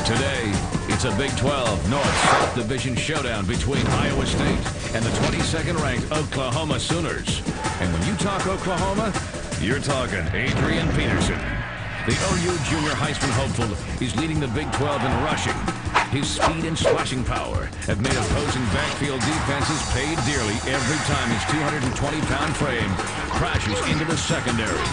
Today, it's a Big 12 North-South Division showdown between Iowa State and the 22nd-ranked Oklahoma Sooners. And when you talk Oklahoma, you're talking Adrian Peterson. The OU junior Heisman hopeful is leading the Big 12 in rushing. His speed and slashing power have made opposing backfield defenses pay dearly every time his 220-pound frame crashes into the secondary.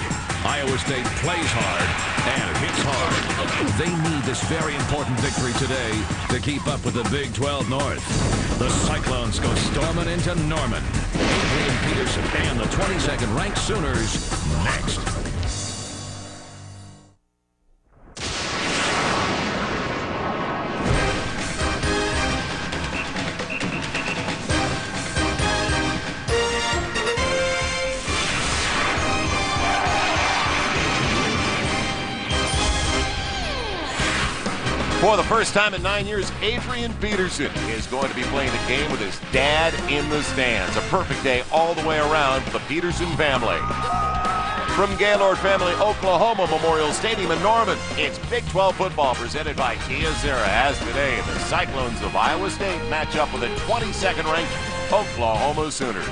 Iowa State plays hard and hits hard. They need this very important victory today to keep up with the Big 12 North. The Cyclones go storming into Norman. Adrian Peterson and the 22nd-ranked Sooners next. For the first time in 9 years, Adrian Peterson is going to be playing the game with his dad in the stands. A perfect day all the way around for the Peterson family. From Gaylord Family Oklahoma Memorial Stadium in Norman, it's Big 12 football presented by Kyocera. As today, the Cyclones of Iowa State match up with the 22nd-ranked Oklahoma Sooners.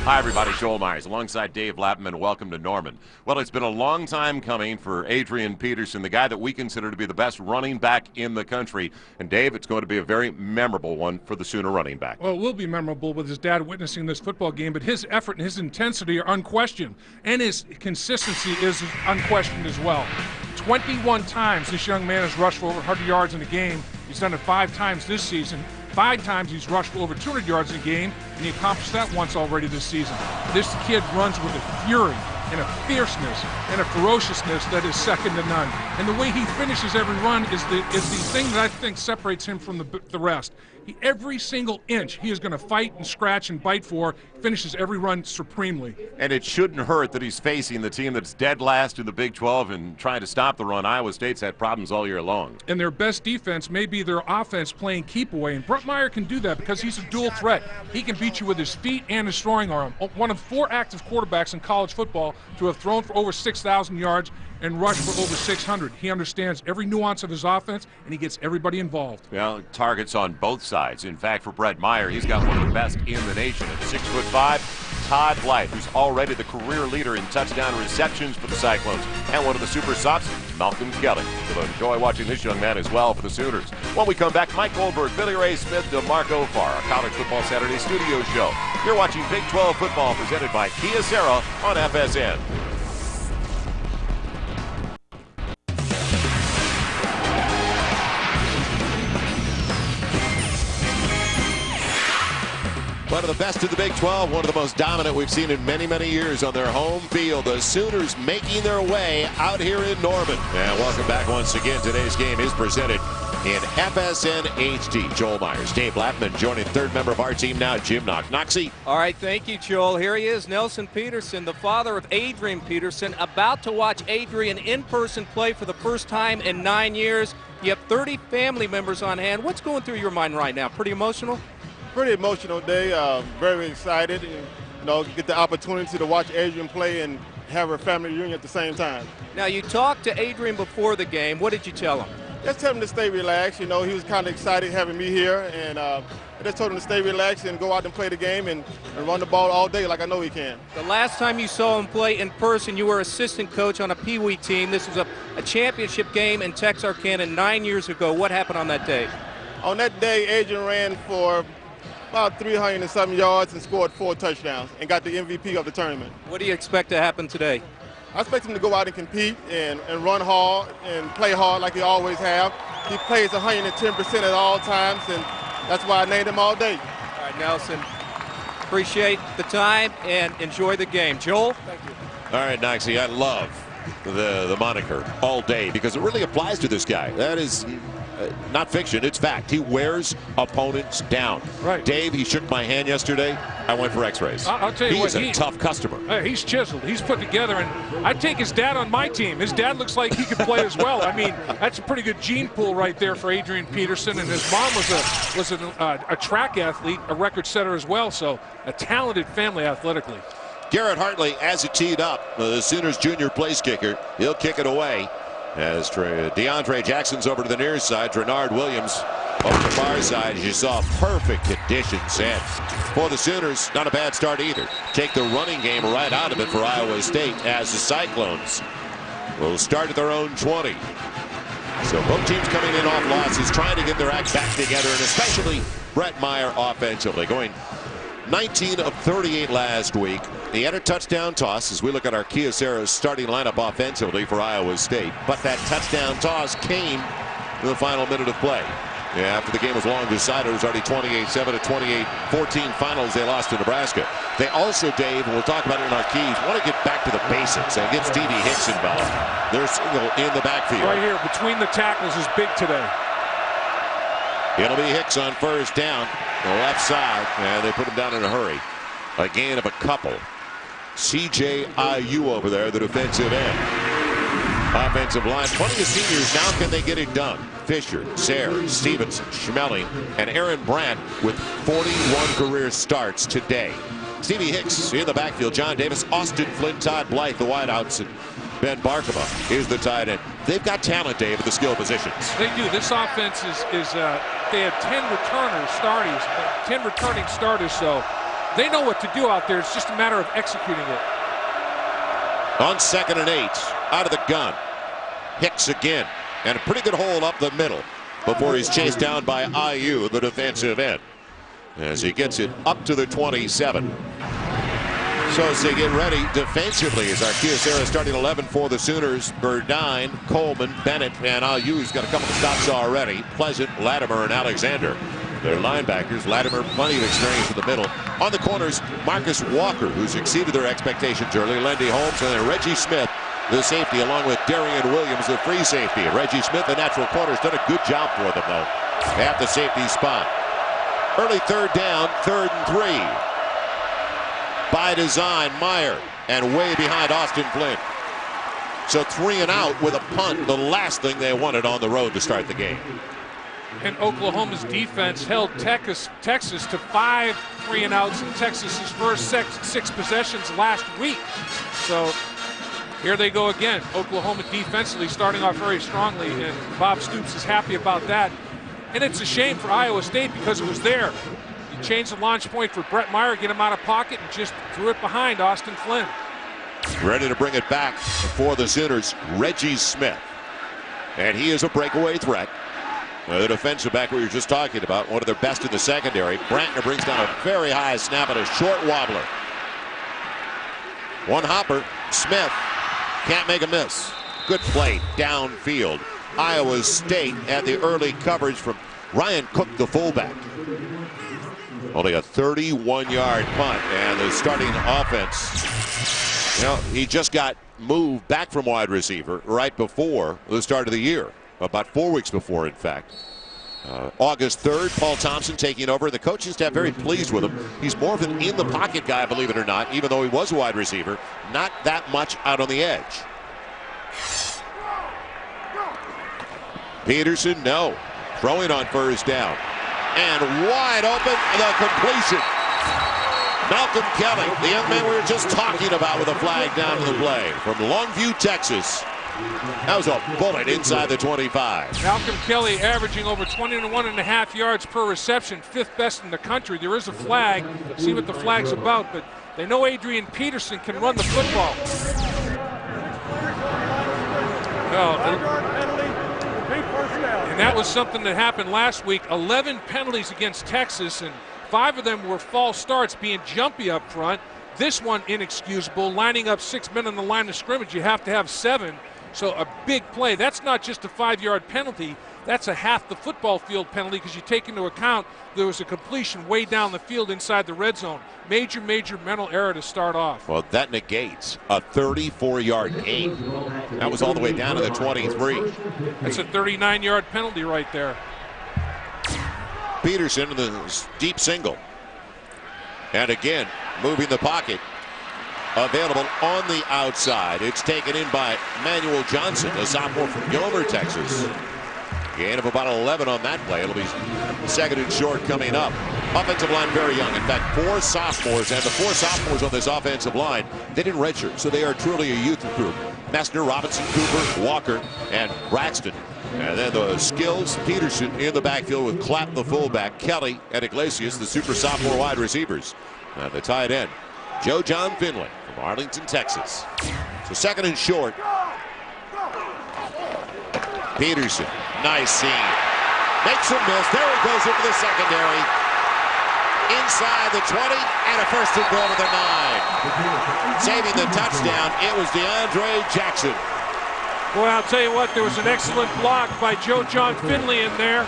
Hi, everybody. Joel Myers alongside Dave Lapham, and welcome to Norman. Well, it's been a long time coming for Adrian Peterson, the guy that we consider to be the best running back in the country. And, Dave, it's going to be a very memorable one for the Sooner running back. Well, it will be memorable with his dad witnessing this football game, but his effort and his intensity are unquestioned, and his consistency is unquestioned as well. 21 times this young man has rushed for over 100 yards in a game. He's done it 5 times this season. 5 times he's rushed for over 200 yards in a game, and he accomplished that once already this season. This kid runs with a fury and a fierceness and a ferociousness that is second to none. And the way he finishes every run is the thing that I think separates him from the rest. Every single inch he is going to fight and scratch and bite for, finishes every run supremely. And it shouldn't hurt that he's facing the team that's dead last in the Big 12 and trying to stop the run. Iowa State's had problems all year long. And their best defense may be their offense playing keep away. And Brett Meyer can do that because he's a dual threat. He can beat you with his feet and his throwing arm. One of 4 active quarterbacks in college football to have thrown for over 6,000 yards and rushed for over 600. He understands every nuance of his offense, and he gets everybody involved. Well, targets on both sides. In fact, for Brett Meyer, he's got one of the best in the nation. At 6'5", Todd Blythe, who's already the career leader in touchdown receptions for the Cyclones. And one of the super softs, Malcolm Kelly. You'll enjoy watching this young man as well for the Sooners. When we come back, Mike Goldberg, Billy Ray Smith, DeMarco Farr, our College Football Saturday studio show. You're watching Big 12 football presented by Kyocera on FSN. One of the best in the Big 12, one of the most dominant we've seen in many, many years on their home field. The Sooners making their way out here in Norman. And welcome back once again. Today's game is presented in FSN HD. Joel Myers, Dave Lapham, joining third member of our team now, Jim Noxie. All right, thank you, Joel. Here he is, Nelson Peterson, the father of Adrian Peterson, about to watch Adrian in person play for the first time in 9 years. You have 30 family members on hand. What's going through your mind right now? Pretty emotional? Pretty emotional day. Very excited, and, get the opportunity to watch Adrian play and have a family reunion at the same time. Now, you talked to Adrian before the game. What did you tell him? Just tell him to stay relaxed. He was kind of excited having me here, and I just told him to stay relaxed and go out and play the game and run the ball all day like I know he can. The last time you saw him play in person, you were assistant coach on a Pee Wee team. This was a championship game in Texarkana 9 years ago. What happened on that day? On that day, Adrian ran for about 300 and something yards and scored 4 touchdowns and got the MVP of the tournament. What do you expect to happen today? I expect him to go out and compete and run hard and play hard like he always have. He plays 110% at all times, and that's why I named him all day. All right, Nelson, appreciate the time and enjoy the game. Joel? Thank you. All right, Noxie, I love the moniker all day because it really applies to this guy. That is not fiction, it's fact. He wears opponents down. Right. Dave, he shook my hand yesterday. I went for x-rays. I'll tell you what, he's a tough customer. He's chiseled. He's put together, and I'd take his dad on my team. His dad looks like he could play as well. I mean, that's a pretty good gene pool right there for Adrian Peterson, and his mom was a track athlete, a record setter as well, so a talented family athletically. Garrett Hartley has it teed up. The Sooners junior place kicker. He'll kick it away. As DeAndre Jackson's over to the near side, Drenard Williams over the far side. As you saw, perfect conditions. And for the Sooners, not a bad start either. Take the running game right out of it for Iowa State as the Cyclones will start at their own 20. So both teams coming in off losses, trying to get their act back together, and especially Brett Meyer offensively, going 19 of 38 last week. He had a touchdown toss as we look at our Kyocera's starting lineup offensively for Iowa State. But that touchdown toss came in the final minute of play. Yeah, after the game was long decided, it was already 28-7 to 28-14 finals. They lost to Nebraska. They also, Dave, and we'll talk about it in our keys, want to get back to the basics and get Stevie Hicks involved. They're single in the backfield. Right here, between the tackles is big today. It'll be Hicks on first down, the left side, and they put him down in a hurry. A gain of a couple. C.J. Ayu over there, the defensive end. Offensive line, plenty of seniors. Now can they get it done? Fisher, Sayre, Stevenson, Schmeling, and Aaron Brandt with 41 career starts today. Stevie Hicks in the backfield. John Davis, Austin Flynn, Todd Blythe, the wideouts, and Ben Barkema is the tight end. They've got talent, Dave, at the skill positions. They do. This offense is they have 10 returning starters, so they know what to do out there. It's just a matter of executing it. On 2nd and 8, out of the gun. Hicks again, and a pretty good hole up the middle before he's chased down by Ayu, the defensive end, as he gets it up to the 27. So as they get ready defensively, as our Kyocera starting 11 for the Sooners, Burdine, Coleman, Bennett, and Ayu's got a couple of stops already. Pleasant, Latimer, and Alexander. Their linebackers. Latimer, plenty of experience in the middle. On the corners, Marcus Walker, who's exceeded their expectations early. Lendy Holmes, and then Reggie Smith, the safety, along with Darian Williams, the free safety. Reggie Smith, the natural corner, has done a good job for them, though, at the safety spot. Early third down, 3rd and 3. By design, Meyer, and way behind Austin Flynn. So 3 and out with a punt, the last thing they wanted on the road to start the game. And Oklahoma's defense held Texas to 5 3 and outs in Texas's first 6 possessions last week. So here they go again. Oklahoma defensively starting off very strongly, and Bob Stoops is happy about that. And it's a shame for Iowa State because it was there. You changed the launch point for Brett Meyer, get him out of pocket, and just threw it behind Austin Flynn. Ready to bring it back for the Sooners, Reggie Smith. And he is a breakaway threat. The defensive back we were just talking about, one of their best in the secondary. Brantner brings down a very high snap and a short wobbler. One hopper, Smith can't make a miss. Good play downfield. Iowa State had the early coverage from Ryan Cook, the fullback. Only a 31-yard punt, and the starting offense, you know, he just got moved back from wide receiver right before the start of the year. About 4 weeks before, in fact. August 3rd, Paul Thompson taking over. The coaching staff very pleased with him. He's more of an in-the-pocket guy, believe it or not, even though he was a wide receiver. Not that much out on the edge. Peterson, no. Throwing on first down. And wide open, the completion. Malcolm Kelly, the young man we were just talking about, with a flag down to the play from Longview, Texas. That was a bullet inside the 25. Malcolm Kelly averaging over 21.5 yards per reception, 5th best in the country. There is a flag. See what the flag's about, but they know Adrian Peterson can run the football. And that was something that happened last week. 11 penalties against Texas, and 5 of them were false starts, being jumpy up front. This one inexcusable, lining up 6 men on the line of scrimmage. You have to have 7. So a big play. That's not just a 5-yard penalty. That's a half the football field penalty, because you take into account there was a completion way down the field inside the red zone. Major mental error to start off. Well, that negates a 34-yard gain. That was all the way down to the 23. That's a 39-yard penalty right there. Peterson in the deep single. And again, moving the pocket. Available on the outside. It's taken in by Manuel Johnson, a sophomore from Gilmer, Texas. Gain of about 11 on that play. It'll be 2nd and short coming up. Offensive line very young. In fact, 4 sophomores, and the 4 sophomores on this offensive line, they didn't redshirt, so they are truly a youth group. Messner, Robinson, Cooper, Walker, and Braxton. And then the skills, Peterson in the backfield with Clapp, the fullback, Kelly, and Iglesias, the super sophomore wide receivers. The tight end, Joe John Finley from Arlington, Texas. So second and short. Peterson, nice seam. Makes a miss. There he goes into the secondary. Inside the 20 and a first and goal to the 9. Saving the touchdown, it was DeAndre Jackson. Boy, I'll tell you what, there was an excellent block by Joe John Finley in there.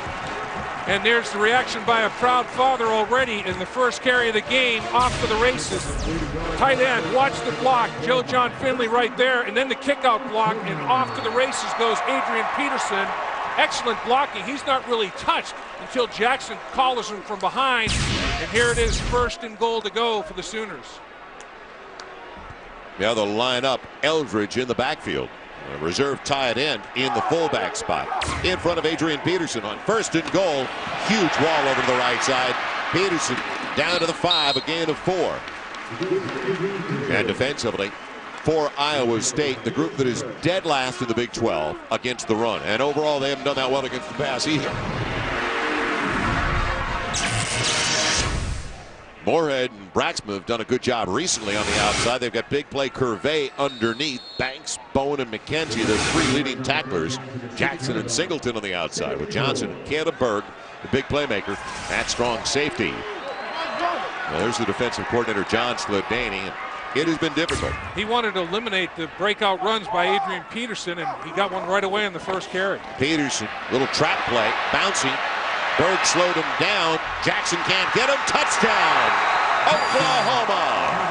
And there's the reaction by a proud father already in the first carry of the game, off to the races. Tight end, watch the block. Joe John Finley right there, and then the kickout block, and off to the races goes Adrian Peterson. Excellent blocking. He's not really touched until Jackson collars him from behind. And here it is, first and goal to go for the Sooners. Yeah, they'll line up Eldridge in the backfield. A reserve tight end in the fullback spot. In front of Adrian Peterson on first and goal. Huge wall over to the right side. Peterson down to the 5, a gain of 4. And defensively, for Iowa State, the group that is dead last in the Big 12 against the run. And overall, they haven't done that well against the pass either. Moorhead and Braxton have done a good job recently on the outside. They've got big play Curvey underneath. Banks, Bowen, and McKenzie, the 3 leading tacklers. Jackson and Singleton on the outside with Johnson and Canterberg, the big playmaker, at strong safety. Now there's the defensive coordinator, John Slivdaney, and it has been difficult. He wanted to eliminate the breakout runs by Adrian Peterson, and he got one right away in the first carry. Peterson, little trap play, bouncing. Berg slowed him down. Jackson can't get him. Touchdown, Oklahoma.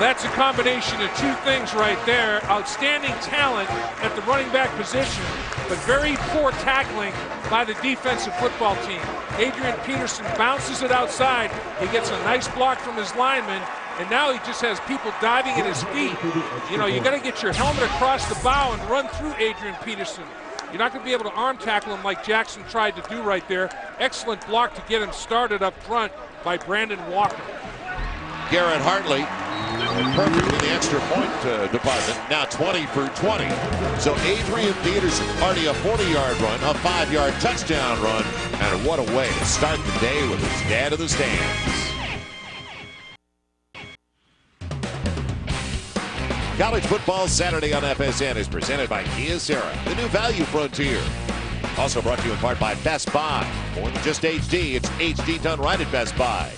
That's a combination of 2 things right there. Outstanding talent at the running back position, but very poor tackling by the defensive football team. Adrian Peterson bounces it outside. He gets a nice block from his lineman, and now he just has people diving at his feet. You know, you got to get your helmet across the bow and run through Adrian Peterson. You're not going to be able to arm tackle him like Jackson tried to do right there. Excellent block to get him started up front by Brandon Walker. Garrett Hartley, perfect in the extra point department, now 20 for 20. So Adrian Peterson, already a 40-yard run, a 5-yard touchdown run, and what a way to start the day with his dad in the stands. College Football Saturday on FSN is presented by Kia Sera, the new value frontier. Also brought to you in part by Best Buy. More than just HD, it's HD done right at Best Buy.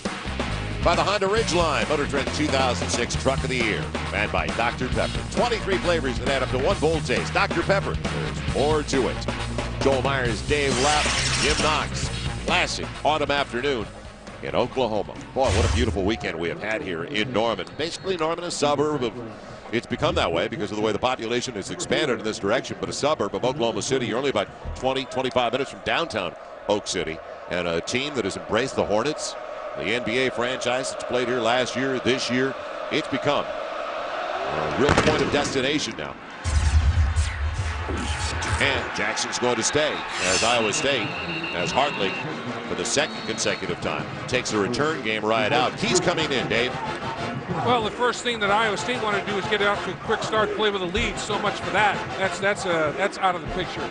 By the Honda Ridgeline, Motor Trend's 2006 Truck of the Year. And by Dr. Pepper. 23 flavors that add up to one bold taste. Dr. Pepper, there's more to it. Joel Myers, Dave Lapp, Jim Knox. Classic autumn afternoon in Oklahoma. Boy, what a beautiful weekend we have had here in Norman. Basically, Norman, a suburb of... It's become that way because of the way the population has expanded in this direction, but a suburb of Oklahoma City. You're only about 20, 25 minutes from downtown Oak City. And a team that has embraced the Hornets, the NBA franchise that's played here last year, this year. It's become a real point of destination now. And Jackson's going to stay as Iowa State, as Hartley, for the second consecutive time, takes a return game right out. He's coming in, Dave. Well, the first thing that Iowa State wanted to do is get out to a quick start, play with a lead. So much for that. That's out of the picture.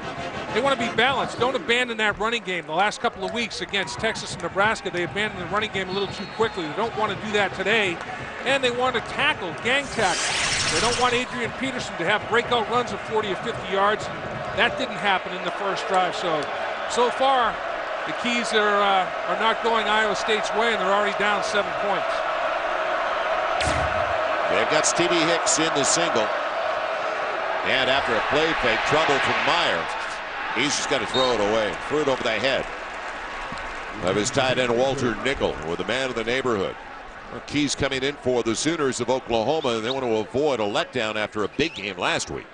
They want to be balanced. Don't abandon that running game. The last couple of weeks against Texas and Nebraska, they abandoned the running game a little too quickly. They don't want to do that today. And they want to tackle, gang tackle. They don't want Adrian Peterson to have breakout runs of 40 or 50 yards. That didn't happen in the first drive. So far, the keys are not going Iowa State's way, and they're already down 7 points. They've got Stevie Hicks in the single. And after a play fake, trouble from Meyer. He's just got to throw it away. Threw it over the head of his tight end, Walter Nickel, with the man of the neighborhood. Keys coming in for the Sooners of Oklahoma, and they want to avoid a letdown after a big game last week.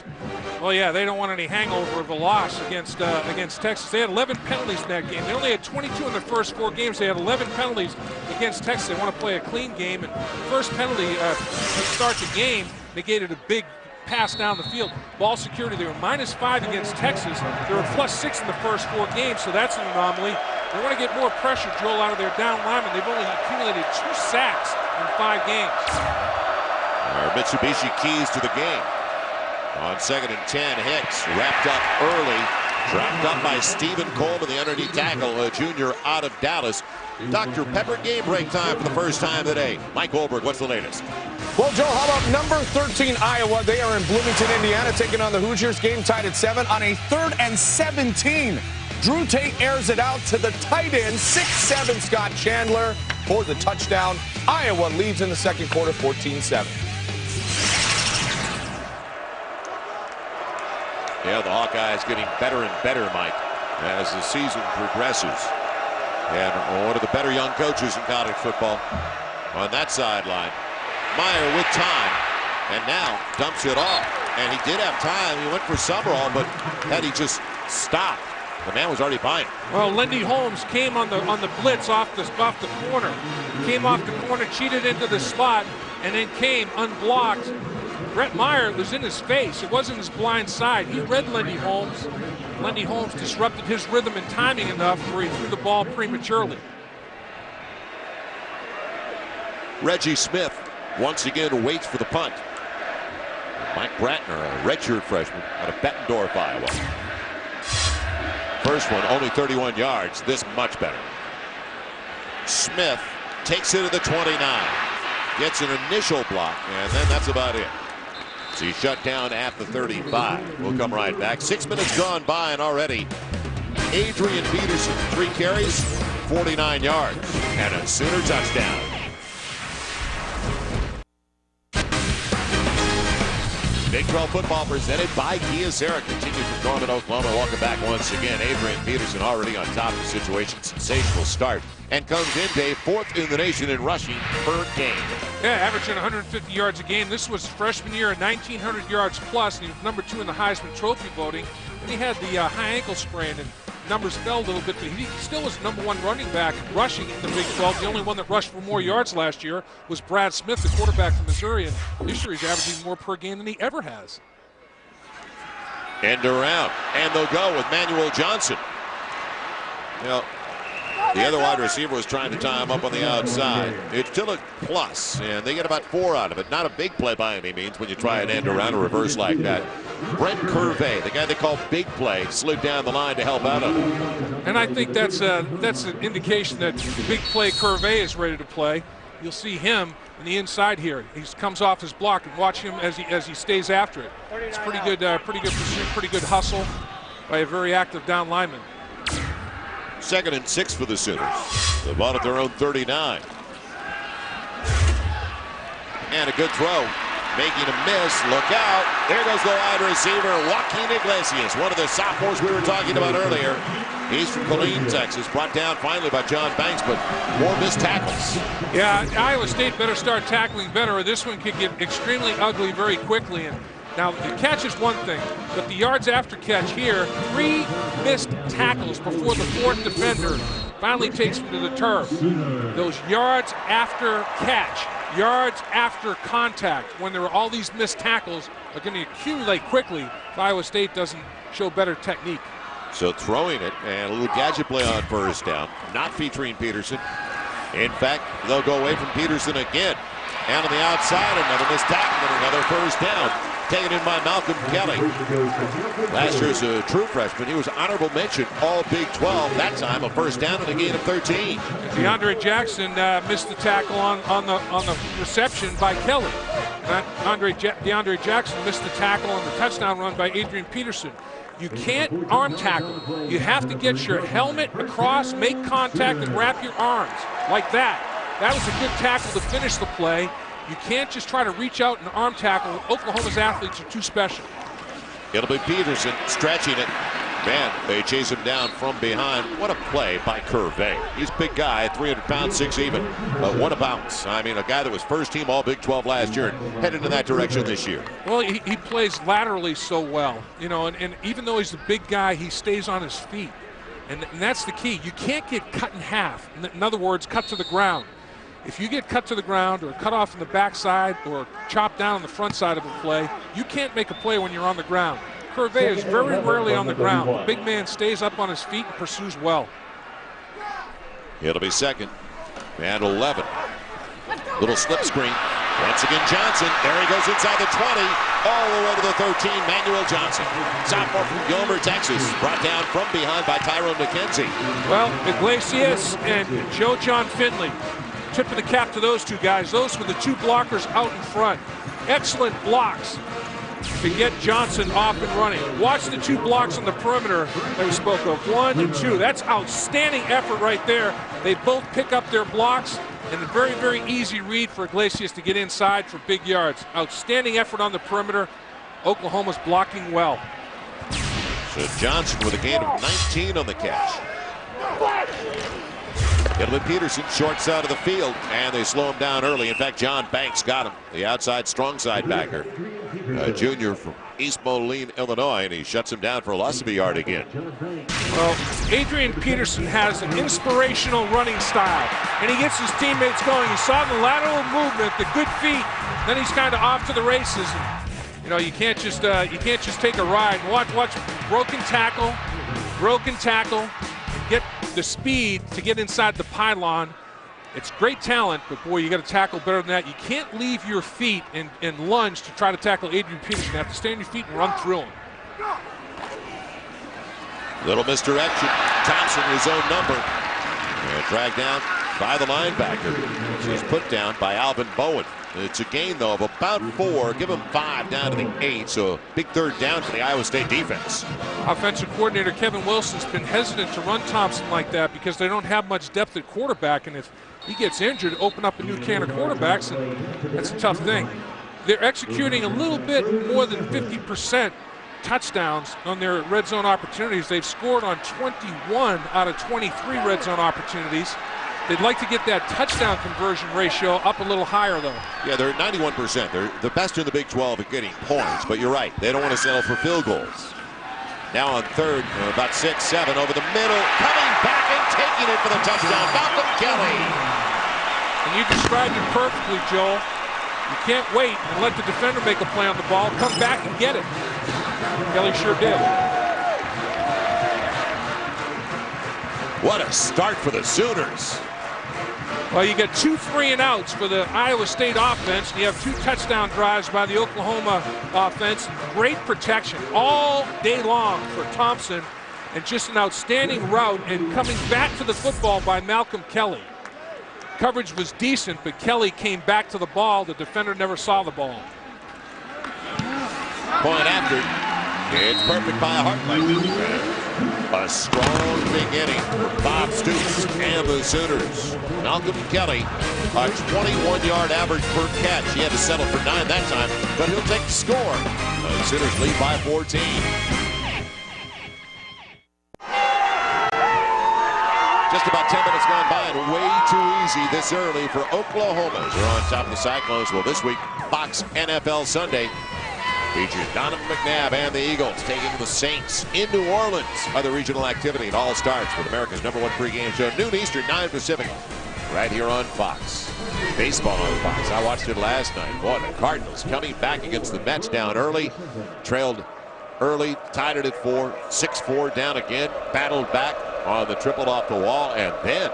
Well, yeah, they don't want any hangover of a loss against Texas. They had 11 penalties in that game. They only had 22 in the first 4 games. They had 11 penalties against Texas. They want to play a clean game, and first penalty to start the game negated a big pass down the field. Ball security, they were -5 against Texas. They were +6 in the first 4 games, so that's an anomaly. They want to get more pressure, Joel, out of their down linemen. They've only accumulated 2 sacks in 5 games. Our Mitsubishi keys to the game. On 2nd and 10, Hicks wrapped up early. Trapped up by Stephen Coleman, the underneath tackle, a junior out of Dallas. Dr. Pepper, game break time for the first time today. Mike Goldberg, what's the latest? Well, Joe, how about number 13 Iowa? They are in Bloomington, Indiana, taking on the Hoosiers. Game tied at 7 on a 3rd and 17. Drew Tate airs it out to the tight end, 6'7" Scott Chandler for the touchdown. Iowa leads in the second quarter, 14-7. Yeah, the Hawkeyes getting better and better, Mike, as the season progresses. And one of the better young coaches in college football on that sideline. Meyer with time, and now dumps it off. And he did have time. He went for Summerall, but had he just stopped, the man was already behind. Well, Lindy Holmes came on the blitz off the corner. Came off the corner, cheated into the slot, and then came unblocked. Brett Meyer was in his face. It wasn't his blind side. He read Lindy Holmes. Lindy Holmes disrupted his rhythm and timing enough where he threw the ball prematurely. Reggie Smith once again waits for the punt. Mike Bratner, a redshirt freshman out of Bettendorf, Iowa. First one, only 31 yards. This much better. Smith takes it to the 29. Gets an initial block, and then that's about it. So he's shut down at the 35. We'll come right back. 6 minutes gone by, and already Adrian Peterson, 3 carries, 49 yards, and a Sooner touchdown. Big 12 football presented by Kyocera continues from Norman, Oklahoma. Welcome back once again. Adrian Peterson already on top of the situation. Sensational start. And comes in, Dave, 4th in the nation in rushing per game. Yeah, averaging 150 yards a game. This was freshman year, 1,900 yards plus, and he was number 2 in the Heisman Trophy voting. And he had the high ankle sprain, and numbers fell a little bit, but he still was number 1 running back rushing in the Big 12. The only one that rushed for more yards last year was Brad Smith, the quarterback from Missouri, and this year he's averaging more per game than he ever has. End around, and they'll go with Manuel Johnson. You know, the other wide receiver was trying to tie him up on the outside. It's still a plus, and they get about 4 out of it. Not a big play by any means when you try an end around a reverse like that. Brent Curvey, the guy they call Big Play, slid down the line to help out on him. And I think that's an indication that Big Play Curvey is ready to play. You'll see him in the inside here. He comes off his block, and watch him as he stays after it. It's pretty good pursuit, pretty good hustle by a very active down lineman. 2nd and 6 for the Sooners. The ball at their own 39. And a good throw. Making a miss. Look out. There goes the wide receiver, Joaquin Iglesias, one of the sophomores we were talking about earlier. He's from Killeen, Texas. Brought down finally by John Banks, but more missed tackles. Yeah, Iowa State better start tackling better, or this one could get extremely ugly very quickly. And now, the catch is one thing, but the yards after catch here, 3 missed tackles before the 4th defender finally takes him to the turf. Those yards after catch, yards after contact, when there are all these missed tackles, are going to accumulate quickly if Iowa State doesn't show better technique. So throwing it, and a little gadget play on first down, not featuring Peterson. In fact, they'll go away from Peterson again. And on the outside, another missed tackle and another first down. Taken in by Malcolm Kelly. Last year's a true freshman. He was honorable mention all Big 12. That time a first down and a gain of 13. DeAndre Jackson missed the tackle on the reception by Kelly. DeAndre Jackson missed the tackle on the touchdown run by Adrian Peterson. You can't arm tackle. You have to get your helmet across, make contact, and wrap your arms like that. That was a good tackle to finish the play. You can't just try to reach out and arm tackle. Oklahoma's athletes are too special. It'll be Peterson stretching it. Man, they chase him down from behind. What a play by Curvey. He's a big guy, 300 pounds, 6 even. What a bounce. I mean, a guy that was first team all Big 12 last year and headed in that direction this year. Well, he plays laterally so well, you know, and even though he's a big guy, he stays on his feet. And that's the key. You can't get cut in half. In other words, cut to the ground. if you get cut to the ground or cut off in the backside or chopped down on the front side of a play, you can't make a play when you're on the ground. Curvey is very rarely on the ground. The big man stays up on his feet and pursues well. It'll be second and 11. Little slip screen. Once again, Johnson. There he goes inside the 20. All the way to the 13. Manuel Johnson. Sophomore from Gilmer, Texas. Brought down from behind by Tyrone McKenzie. Well, Iglesias and Joe John Finley. Tip of the cap to those two guys. Those were the two blockers out in front. Excellent blocks to get Johnson off and running. Watch the two blocks on the perimeter that we spoke of. 1 and 2. That's outstanding effort right there. They both pick up their blocks, and a very, very easy read for Iglesias to get inside for big yards. Outstanding effort on the perimeter. Oklahoma's blocking well. So Johnson with a gain of 19 on the catch. It'll be Peterson, short side of the field, and they slow him down early. In fact, John Banks got him, the outside strong side backer. A junior from East Moline, Illinois, and he shuts him down for a loss of a yard again. Well, Adrian Peterson has an inspirational running style, and he gets his teammates going. You saw the lateral movement, the good feet, then he's kind of off to the races. And, you know, you can't just take a ride. Watch, broken tackle, and get the speed to get inside the pylon. It's great talent, but boy, you got to tackle better than that. You can't leave your feet and lunge to try to tackle Adrian Peterson. You have to stay on your feet and run through him. Little misdirection. Thompson, his own number. And dragged down by the linebacker. He's put down by Alvin Bowen. It's a gain, though, of about 4. Give him 5 down to the 8. So big third down for the Iowa State defense. Offensive coordinator Kevin Wilson's been hesitant to run Thompson like that because they don't have much depth at quarterback. And if he gets injured, open up a new can of quarterbacks, and that's a tough thing. They're executing a little bit more than 50% touchdowns on their red zone opportunities. They've scored on 21 out of 23 red zone opportunities. They'd like to get that touchdown conversion ratio up a little higher, though. Yeah, they're at 91%. They're the best in the Big 12 at getting points, but you're right. They don't want to settle for field goals. Now on third, about 6-7 over the middle, coming back and taking it for the touchdown, Malcolm Kelly. And you described it perfectly, Joel. You can't wait and let the defender make a play on the ball. Come back and get it. Kelly sure did. What a start for the Sooners. Well, you get 2 3-and-outs for the Iowa State offense. You have 2 touchdown drives by the Oklahoma offense. Great protection all day long for Thompson, and just an outstanding route and coming back to the football by Malcolm Kelly. Coverage was decent, but Kelly came back to the ball. The defender never saw the ball. Point after. It's perfect by Hartline. A strong beginning for Bob Stoops and the Sooners. Malcolm Kelly, a 21-yard average per catch. He had to settle for 9 that time, but he'll take the score. The Sooners lead by 14. Just about 10 minutes gone by, and way too easy this early for Oklahoma. They're on top of the Cyclones. Well, this week, Fox NFL Sunday features Donovan McNabb and the Eagles taking the Saints in New Orleans. Other regional activity. It all starts with America's #1 pregame show, noon Eastern, 9 Pacific, right here on Fox. Baseball on Fox. I watched it last night. Boy, the Cardinals coming back against the Mets down early. Trailed early, tied it at 4, 6-4 down again, battled back on the triple off the wall, and then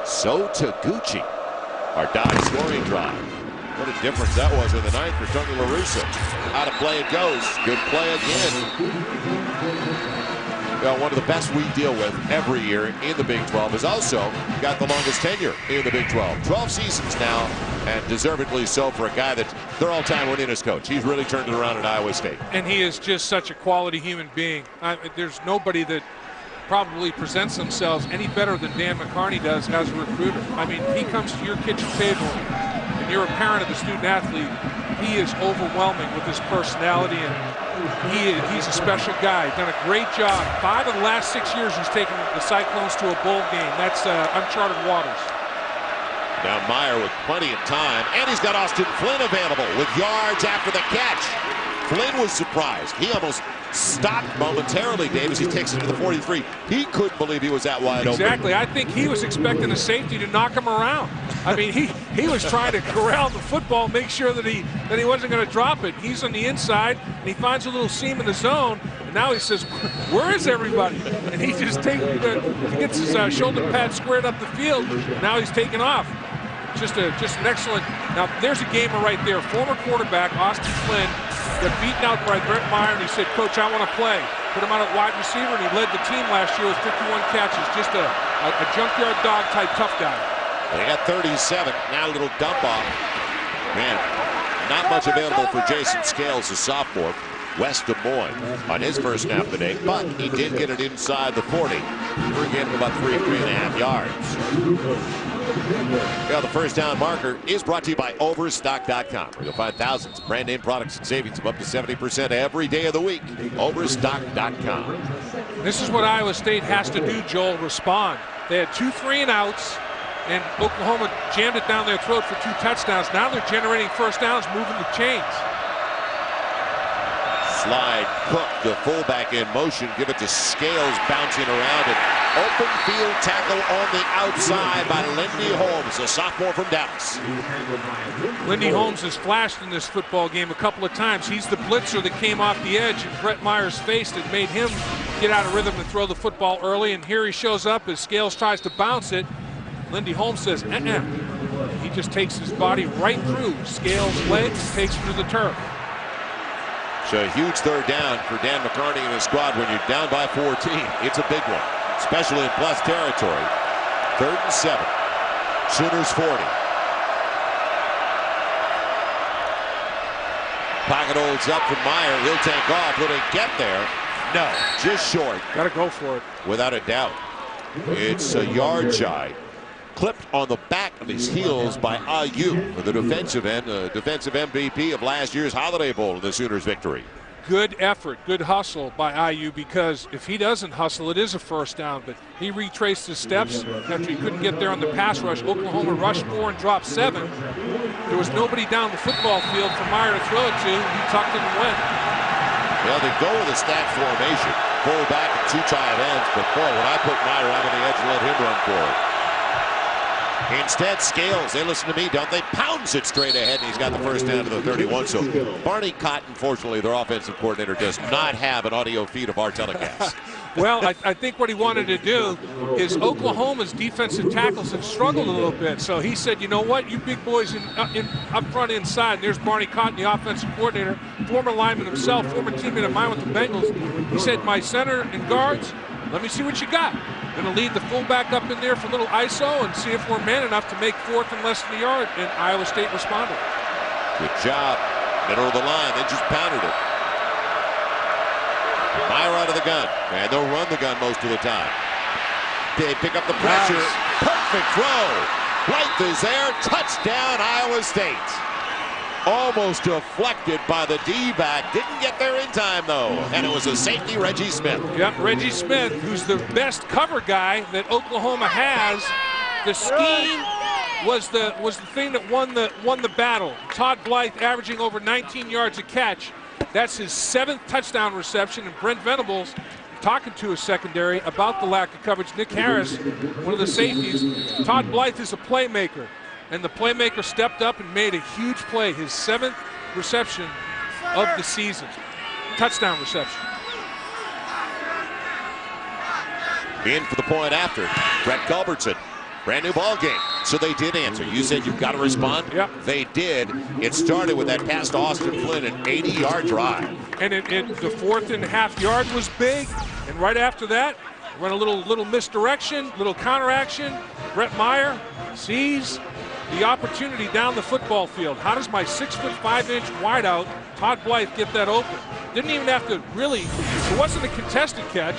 So Taguchi, our Dodge scoring drive. What a difference that was in the ninth for Tony La Russa. Out of play it goes. Good play again. Well, one of the best we deal with every year in the Big 12 has also got the longest tenure in the Big 12. 12 seasons now, and deservedly so for a guy that's their all-time winningest coach. He's really turned it around at Iowa State. And he is just such a quality human being. There's nobody that probably presents themselves any better than Dan McCarney does as a recruiter. I mean, he comes to your kitchen table, and you're a parent of a student athlete. He is overwhelming with his personality, and he's a special guy. Done a great job. 5 of the last 6 years he's taken the Cyclones to a bowl game. That's uncharted waters. Now Meyer with plenty of time, and he's got Austin Flynn available with yards after the catch. Flynn was surprised. He almost stopped momentarily, Davis. He takes it to the 43. He couldn't believe he was that wide open. Exactly. I think he was expecting a safety to knock him around. I mean, he was trying to corral the football, make sure that he wasn't going to drop it. He's on the inside, and he finds a little seam in the zone, and now he says, "Where is everybody?" And he just he gets his shoulder pad squared up the field. And now he's taking off. Just an excellent. Now there's a gamer right there. Former quarterback Austin Flynn got beaten out by Brett Meyer, and he said, "Coach, I want to play." Put him out at wide receiver, and he led the team last year with 51 catches. Just a junkyard dog type tough guy. They got 37. Now a little dump off. Man, not much available for Jason Scales, a sophomore. West Des Moines on his first snap of the day, but he did get it inside the 40. We're getting about 3.5 yards. Well, the first down marker is brought to you by Overstock.com, where you'll find thousands of brand name products and savings of up to 70% every day of the week. Overstock.com. This is what Iowa State has to do, Joel, respond. They had 2 3-and-outs, and Oklahoma jammed it down their throat for 2 touchdowns. Now they're generating first downs, moving the chains. Slide Cook, the fullback in motion. Give it to Scales, bouncing around it. Open field tackle on the outside by Lindy Holmes, a sophomore from Dallas. Lindy Holmes has flashed in this football game a couple of times. He's the blitzer that came off the edge, and Brett Meyer's face that made him get out of rhythm and throw the football early. And here he shows up as Scales tries to bounce it. Lindy Holmes says, He just takes his body right through Scales' legs, takes him to the turf. So a huge third down for Dan McCarney and his squad when you're down by 14. It's a big one, especially in plus territory. 3rd and 7. Sooners 40. Pocket holds up for Meyer. He'll take off. Will he get there? No, just short. Got to go for it. Without a doubt. It's a yard shy. Clipped on the back of his heels by IU for the defensive end, defensive MVP of last year's Holiday Bowl in the Sooners' victory. Good effort, good hustle by IU, because if he doesn't hustle, it is a first down. But he retraced his steps after he couldn't get there on the pass rush. Oklahoma rushed 4 and dropped 7. There was nobody down the football field for Meyer to throw it to. He tucked it and went. Well, they go with a stack formation, full back and 2 tight ends. But boy, when I put Meyer out on the edge and let him run for it. Instead, Scales, they listen to me, don't they? Pounds it straight ahead, and he's got the first down to the 31. So Barney Cotton, fortunately, their offensive coordinator, does not have an audio feed of our telecast. Well, I think what he wanted to do is Oklahoma's defensive tackles have struggled a little bit. So he said, you know what, you big boys up front inside. And there's Barney Cotton, the offensive coordinator, former lineman himself, former teammate of mine with the Bengals. He said, my center and guards, let me see what you got. Going to lead the fullback up in there for a little ISO and see if we're man enough to make 4th and less than a yard. And Iowa State responded. Good job. Middle of the line. They just pounded it. Meyer out of the gun. And they'll run the gun most of the time. They pick up the pressure. Nice. Perfect throw. Blythe is there. Touchdown, Iowa State. Almost deflected by the D-back. Didn't get there in time, though. And it was a safety, Reggie Smith. Yep, Reggie Smith, who's the best cover guy that Oklahoma has. The scheme was the thing that won the battle. Todd Blythe averaging over 19 yards a catch. That's his 7th touchdown reception. And Brent Venables talking to his secondary about the lack of coverage. Nick Harris, one of the safeties. Todd Blythe is a playmaker. And the playmaker stepped up and made a huge play, his 7th reception of the season. Touchdown reception. In for the point after. Brett Culbertson. Brand new ball game. So they did answer. You said you've got to respond? Yep. They did. It started with that pass to Austin Flynn, an 80-yard drive. And the 4th and a half yard was big. And right after that, run a little misdirection, little counteraction. Brett Meyer sees the opportunity down the football field. How does my 6'5" wideout, Todd Blythe, get that open? Didn't even have to really, it wasn't a contested catch.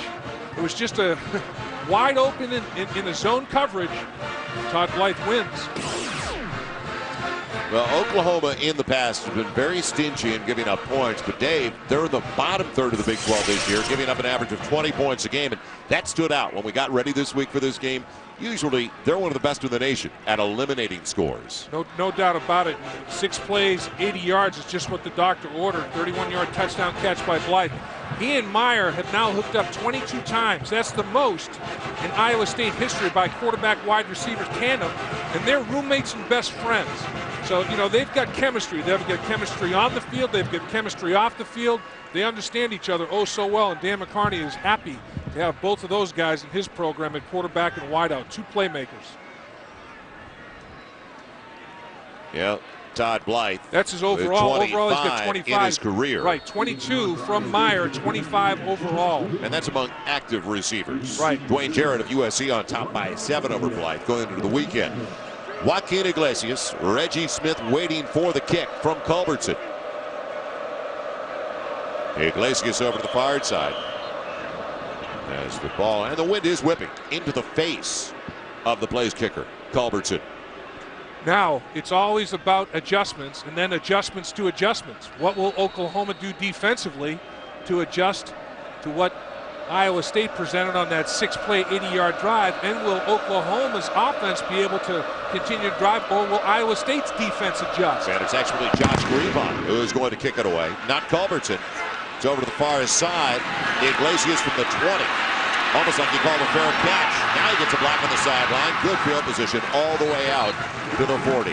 It was just a wide open in a zone coverage. Todd Blythe wins. Well, Oklahoma in the past has been very stingy in giving up points, but Dave, they're in the bottom third of the Big 12 this year, giving up an average of 20 points a game, and that stood out when we got ready this week for this game. Usually, they're one of the best in the nation at eliminating scores. No doubt about it. 6 plays, 80 yards is just what the doctor ordered. 31-yard touchdown catch by Blythe. He and Meyer have now hooked up 22 times. That's the most in Iowa State history by quarterback-wide receiver tandem, and they're roommates and best friends. So, you know, they've got chemistry. They've got chemistry on the field. They've got chemistry off the field. They understand each other oh so well, and Dan McCarney is happy to have both of those guys in his program at quarterback and wideout, 2 playmakers. Yeah, Todd Blythe. That's his overall. Overall, he's got 25 in his career. Right, 22 from Meyer, 25 overall. And that's among active receivers. Right. Dwayne Jarrett of USC on top by 7 over Blythe going into the weekend. Joaquin Iglesias, Reggie Smith waiting for the kick from Culbertson. Iglesias over to the far side. As the ball, and the wind is whipping into the face of the place kicker, Culbertson. Now, it's always about adjustments and then adjustments to adjustments. What will Oklahoma do defensively to adjust to what Iowa State presented on that 6-play, 80-yard drive? And will Oklahoma's offense be able to continue to drive, or will Iowa State's defense adjust? And it's actually Josh Greenbond who is going to kick it away, not Culbertson. It's over to the far side. Iglesias from the 20. Almost like he called a fair catch. Now he gets a block on the sideline. Good field position all the way out to the 40.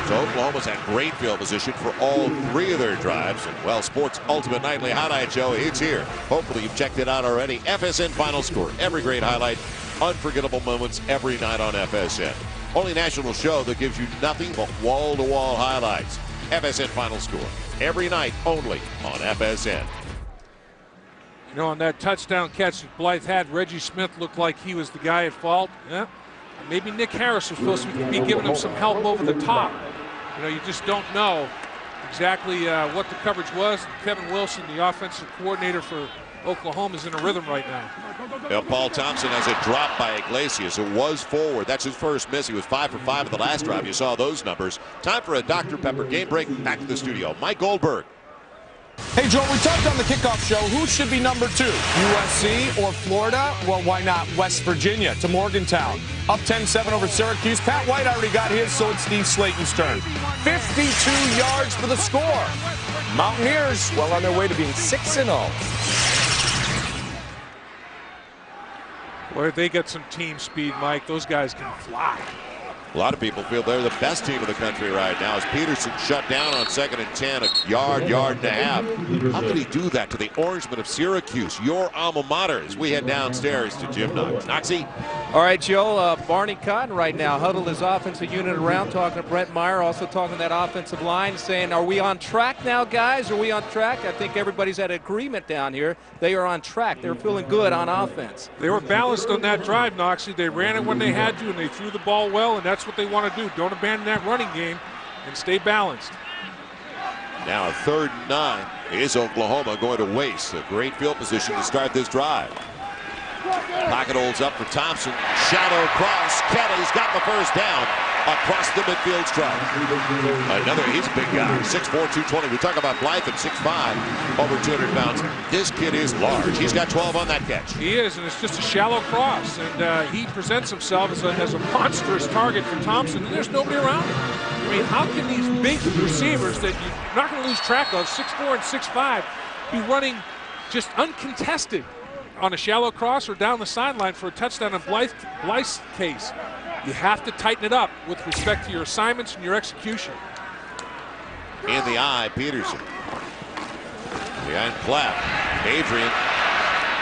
So Oklahoma's had great field position for all 3 of their drives. And, well, Sports Ultimate Nightly Highlight Show, it's here. Hopefully you've checked it out already. FSN Final Score. Every great highlight, unforgettable moments every night on FSN. Only national show that gives you nothing but wall-to-wall highlights. FSN Final Score. Every night only on FSN. You know, on that touchdown catch that Blythe had, Reggie Smith looked like he was the guy at fault. Yeah. Maybe Nick Harris was supposed to be giving him some help over the top. You know, you just don't know exactly what the coverage was. Kevin Wilson, the offensive coordinator for Oklahoma, is in a rhythm right now. Well, Paul Thompson has a drop by Iglesias. It was forward. That's his first miss. He was 5 for 5 at the last drive. You saw those numbers. Time for a Dr. Pepper game break. Back to the studio. Mike Goldberg. Hey, Joe, we talked on the kickoff show. Who should be number 2? USC or Florida? Well, why not West Virginia to Morgantown? Up 10-7 over Syracuse. Pat White already got his, so it's Steve Slayton's turn. 52 yards for the score. Mountaineers, well on their way to being 6-0. Boy, they got some team speed, Mike. Those guys can fly. A lot of people feel they're the best team in the country right now as Peterson shut down on 2nd and 10, a yard and a half. How could he do that to the Orangemen of Syracuse, your alma mater, as we head downstairs to Jim Knox? Knoxy? All right, Joe, Barney Cotton right now huddled his offensive unit around, talking to Brett Meyer, also talking to that offensive line, saying, are we on track now, guys? Are we on track? I think everybody's at agreement down here. They are on track. They're feeling good on offense. They were balanced on that drive, Knoxy. They ran it when they had to, and they threw the ball well, and that's what they want to do. Don't abandon that running game and stay balanced. Now a 3rd and 9. Is Oklahoma going to waste a great field position to start this drive? Pocket holds up for Thompson. Shallow cross. Kelly's got the first down across the midfield stripe. He's a big guy. 6'4", 220. We talk about Blythe at 6'5", over 200 pounds. This kid is large. He's got 12 on that catch. He is, and it's just a shallow cross. And he presents himself as a monstrous target for Thompson, and there's nobody around him. I mean, how can these big receivers that you're not going to lose track of, 6'4" and 6'5", be running just uncontested on a shallow cross or down the sideline for a touchdown in Blythe's case? You have to tighten it up with respect to your assignments and your execution. In the eye, Peterson. Behind Platt. Adrian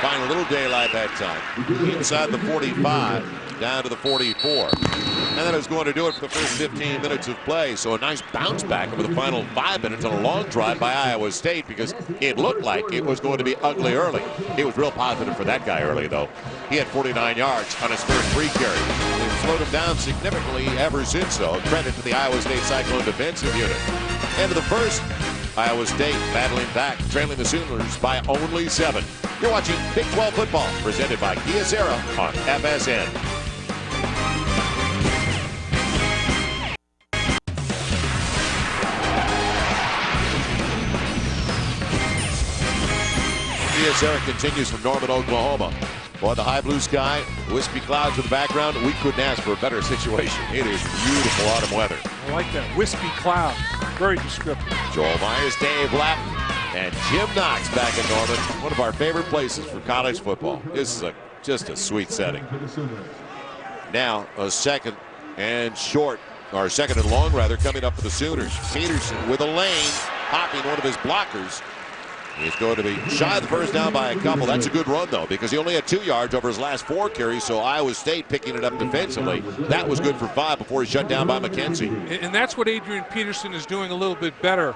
find a little daylight that time. Inside the 45, down to the 44. And that is going to do it for the first 15 minutes of play. So a nice bounce back over the final 5 minutes on a long drive by Iowa State, because it looked like it was going to be ugly early. It was real positive for that guy early, though. He had 49 yards on his first 3 carries. They've slowed him down significantly ever since, though. Credit to the Iowa State Cyclone defensive unit. End of the first, Iowa State battling back, trailing the Sooners by only 7. You're watching Big 12 football, presented by Kyocera on FSN. Kyocera continues from Norman, Oklahoma. Boy, the high blue sky, wispy clouds in the background. We couldn't ask for a better situation. It is beautiful autumn weather. I like that. Wispy cloud. Very descriptive. Joel Myers, Dave Latin, and Jim Knox back in Norman. One of our favorite places for college football. This is just a sweet setting. Now, a second and short, or second and long rather, coming up for the Sooners. Peterson with a lane, popping one of his blockers. He's going to be shy of the first down by a couple. That's a good run, though, because he only had 2 yards over his last 4 carries, so Iowa State picking it up defensively. That was good for 5 before he's shut down by McKenzie. And that's what Adrian Peterson is doing a little bit better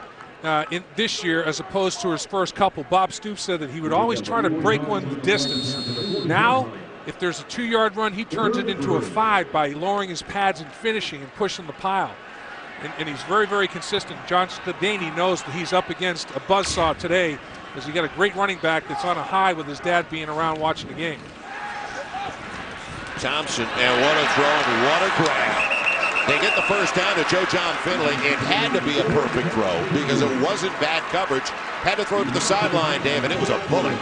in this year as opposed to his first couple. Bob Stoops said that he would always try to break one the distance. Now, if there's a 2-yard run, he turns it into a 5 by lowering his pads and finishing and pushing the pile. And he's very, very consistent. John Scadaney knows that he's up against a buzzsaw today as he got a great running back that's on a high with his dad being around watching the game. Thompson, and what a throw and what a grab. They get the first down to Joe John Finley. It had to be a perfect throw because it wasn't bad coverage. Had to throw it to the sideline, Dave, and it was a bullet.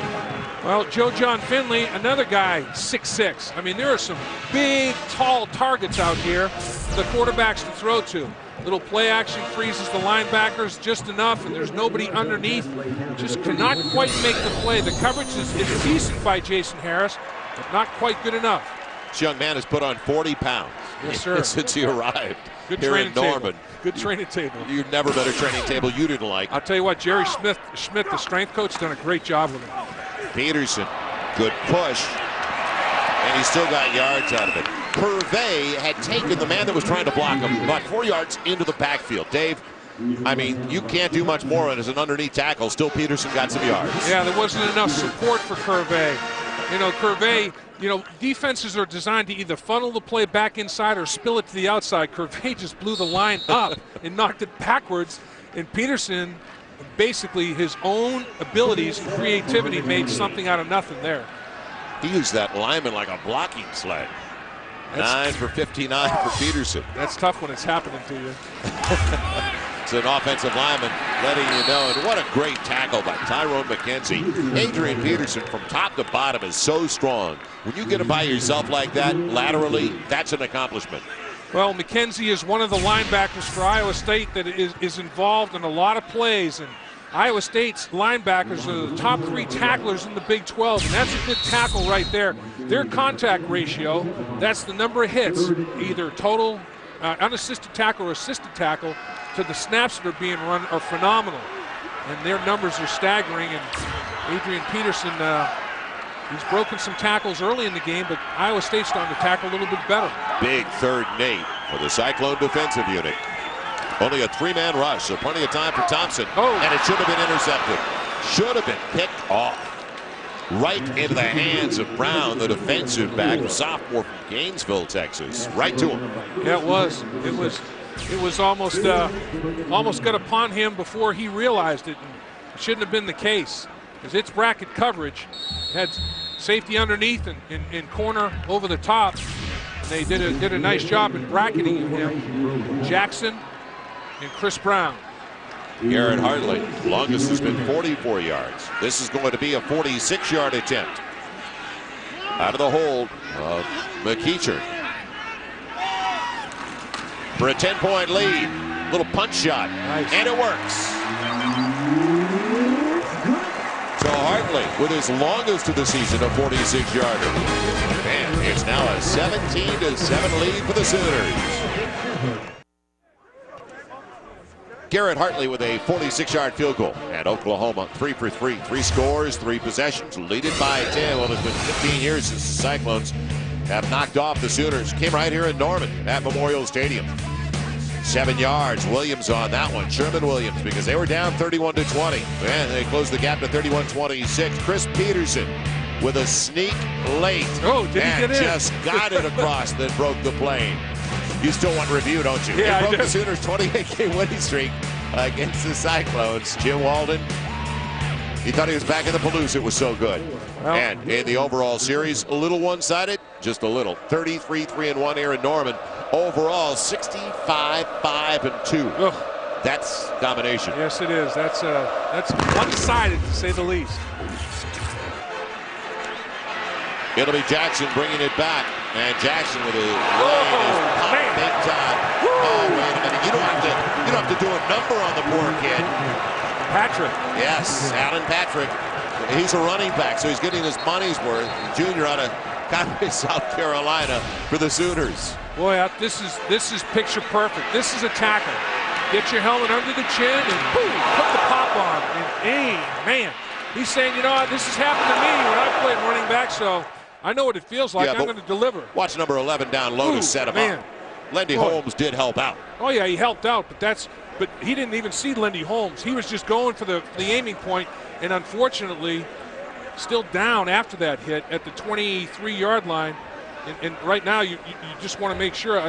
Well, Joe John Finley, another guy, 6'6". I mean, there are some big, tall targets out here for the quarterbacks to throw to. Little play action freezes the linebackers just enough, and there's nobody underneath. Just cannot quite make the play. The coverage is decent by Jason Harris, but not quite good enough. This young man has put on 40 pounds yes, sir. Since he arrived good here in Norman. Table. Good training table. You've never been a training table you didn't like. I'll tell you what, Jerry Schmidt, the strength coach, done a great job with him. Peterson, good push, and he still got yards out of it. Purvey had taken the man that was trying to block him about 4 yards into the backfield. Dave, I mean, you can't do much more as an underneath tackle. Still, Peterson got some yards. Yeah, there wasn't enough support for Purvey. You know, Purvey, defenses are designed to either funnel the play back inside or spill it to the outside. Purvey just blew the line up and knocked it backwards, and Peterson, basically his own abilities and creativity made something out of nothing there. He used that lineman like a blocking sled. 9 for 59 for Peterson. That's tough when it's happening to you. It's an offensive lineman letting you know. And what a great tackle by Tyrone McKenzie. Adrian Peterson from top to bottom is so strong. When you get it by yourself like that, laterally, that's an accomplishment. Well, McKenzie is one of the linebackers for Iowa State that is involved in a lot of plays. And Iowa State's linebackers are the top 3 tacklers in the Big 12, and that's a good tackle right there. Their contact ratio, that's the number of hits, either total unassisted tackle or assisted tackle, to the snaps that are being run are phenomenal. And their numbers are staggering, and Adrian Peterson, he's broken some tackles early in the game, but Iowa State's starting to tackle a little bit better. Big 3rd and 8 for the Cyclone defensive unit. Only a 3-man rush, so plenty of time for Thompson. And it should have been intercepted. Should have been picked off. Right into the hands of Brown, the defensive back, sophomore from Gainesville, Texas. Right to him. Yeah, it was. It was almost got upon him before he realized it. And it shouldn't have been the case, because it's bracket coverage. It had safety underneath and corner over the top. And they did a nice job in bracketing him. Jackson and Chris Brown. Garrett Hartley, longest has been 44 yards. This is going to be a 46-yard attempt. Out of the hold of McEachern. For a 10-point lead. Little punch shot. Nice. And it works. So Hartley with his longest of the season, a 46-yarder. And it's now a 17-7 lead for the Sooners. Garrett Hartley with a 46-yard field goal. And Oklahoma 3 for 3. 3 scores, 3 possessions, lead it by 10. Well, it's been 15 years since the Cyclones have knocked off the Sooners. Came right here in Norman at Memorial Stadium. 7 yards. Williams on that one. Sherman Williams, because they were down 31-20. And they closed the gap to 31-26. Chris Peterson with a sneak late. Oh, did he get in? Just got it across, then broke the plane. You still want review, don't you? Yeah, It broke the Sooners' 28-game winning streak against the Cyclones. Jim Walden, he thought he was back in the Palouse. It was so good. Well, and in the overall series, a little one-sided, just a little. 33-3-1 here in Norman. Overall, 65-5-2. Ugh. That's domination. Yes, it is. That's one-sided, to say the least. It'll be Jackson bringing it back. And Jackson with a lane is popped big time. Oh, wait a minute. You don't have to do a number on the poor kid. Patrick. Yes, Alan Patrick. He's a running back, so he's getting his money's worth. Junior out of Conway, South Carolina for the Sooners. Boy, this is picture perfect. This is a tackle. Get your helmet under the chin and boom, put the pop on. And man, he's saying, you know what, this has happened to me when I played running back, so I know what it feels like. I'm going to deliver. Watch number 11 down low to set him up. Lindy Holmes did help out. Oh yeah, he helped out, but he didn't even see Lindy Holmes. He was just going for the aiming point, and unfortunately, still down after that hit at the 23-yard line. And right now, you just want to make sure.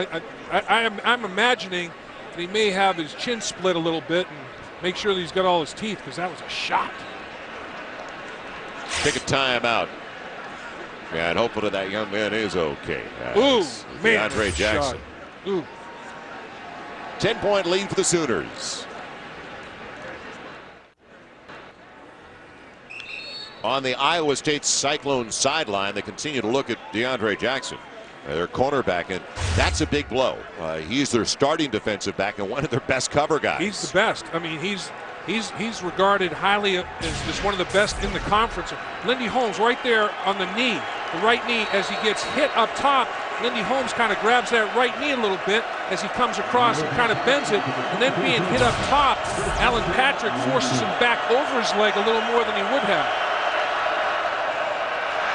I'm imagining that he may have his chin split a little bit and make sure that he's got all his teeth, because that was a shot. Take a timeout. Yeah, and hopefully that young man is okay. Ooh, man. DeAndre Jackson. Ooh. 10-point lead for the Sooners. On the Iowa State Cyclones sideline, they continue to look at DeAndre Jackson, their cornerback, and that's a big blow. He's their starting defensive back and one of their best cover guys. He's the best. I mean, he's regarded highly as one of the best in the conference. Lindy Holmes right there on the knee, the right knee, as he gets hit up top. Lindy Holmes kind of grabs that right knee a little bit as he comes across and kind of bends it, and then being hit up top, Alan Patrick forces him back over his leg a little more than he would have.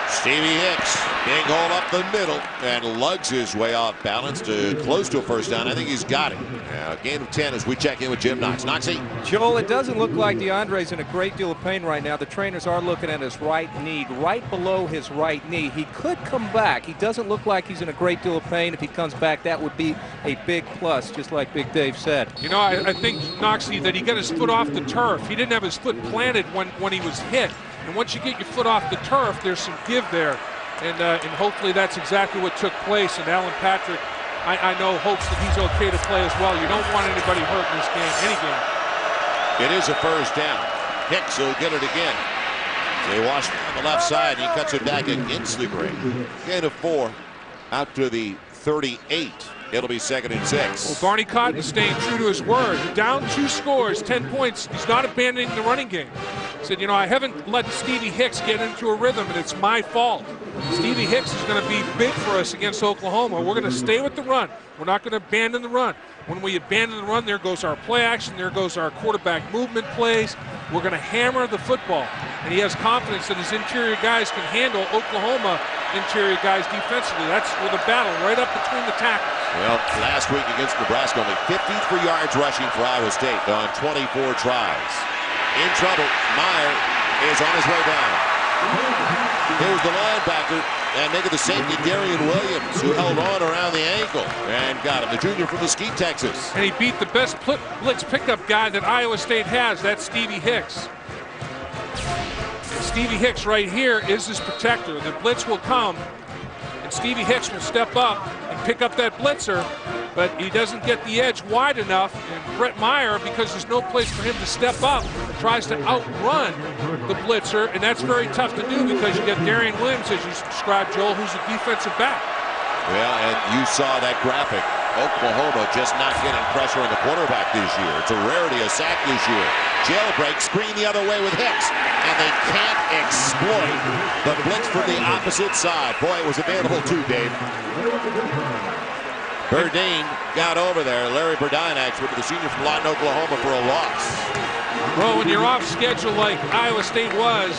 Stevie Hicks being hauled up the middle and lugs his way off balance to close to a first down. I think he's got it. Now, gain of 10 as we check in with Jim Knox. Knoxy. Joel, it doesn't look like DeAndre's in a great deal of pain right now. The trainers are looking at his right knee, right below his right knee. He could come back. He doesn't look like he's in a great deal of pain. If he comes back, that would be a big plus, just like Big Dave said. You know, I think, Knoxy, that he got his foot off the turf. He didn't have his foot planted when he was hit. And once you get your foot off the turf, there's some give there. And hopefully that's exactly what took place. And Alan Patrick, I know, hopes that he's okay to play as well. You don't want anybody hurt in this game, any game. It is a first down. Hicks will get it again. They watch on the left side. He cuts it back against the grain. Gain of 4 out to the 38. It'll be 2nd and 6. Well, Barney Cotton is staying true to his word. Down 2 scores, 10 points. He's not abandoning the running game. He said, you know, I haven't let Stevie Hicks get into a rhythm, and it's my fault. Stevie Hicks is going to be big for us against Oklahoma. We're going to stay with the run. We're not going to abandon the run. When we abandon the run, there goes our play action. There goes our quarterback movement plays. We're going to hammer the football. And he has confidence that his interior guys can handle Oklahoma interior guys defensively. That's where the battle, right up between the tackles. Well, last week against Nebraska, only 53 yards rushing for Iowa State on 24 tries. In trouble, Meyer is on his way down. Here's the linebacker, and making the safety, Darian Williams, who held on around the ankle and got him, the junior from Mesquite, Texas. And he beat the best blitz pickup guy that Iowa State has. That's Stevie Hicks. Stevie Hicks right here is his protector. The blitz will come, and Stevie Hicks will step up and pick up that blitzer, but he doesn't get the edge wide enough, and Brett Meyer, because there's no place for him to step up, tries to outrun the blitzer, and that's very tough to do because you get Darian Williams, as you described, Joel, who's a defensive back. Well, and you saw that graphic. Oklahoma just not getting pressure on the quarterback this year. It's a rarity, a sack this year. Jailbreak, screen the other way with Hicks, and they can't exploit the blitz from the opposite side. Boy, it was available too, Dave. Burdine got over there. Larry Burdine, actually, the senior from Lawton, Oklahoma, for a loss. Well, when you're off schedule like Iowa State was,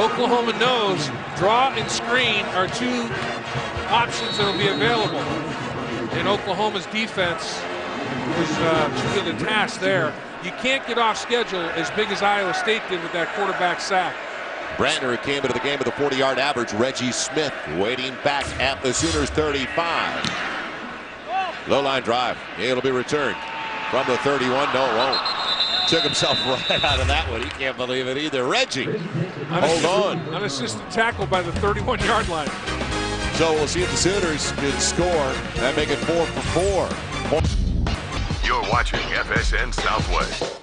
Oklahoma knows draw and screen are 2 options that will be available. And Oklahoma's defense was true to the task there. You can't get off schedule as big as Iowa State did with that quarterback sack. Brandner came into the game with a 40-yard average. Reggie Smith waiting back at the Sooners 35. Low line drive. It'll be returned from the 31. No, it won't. Took himself right out of that one. He can't believe it either. Reggie, hold on. Unassisted tackle by the 31-yard line. So we'll see if the Sooners can score and make it 4 for 4. You're watching FSN Southwest.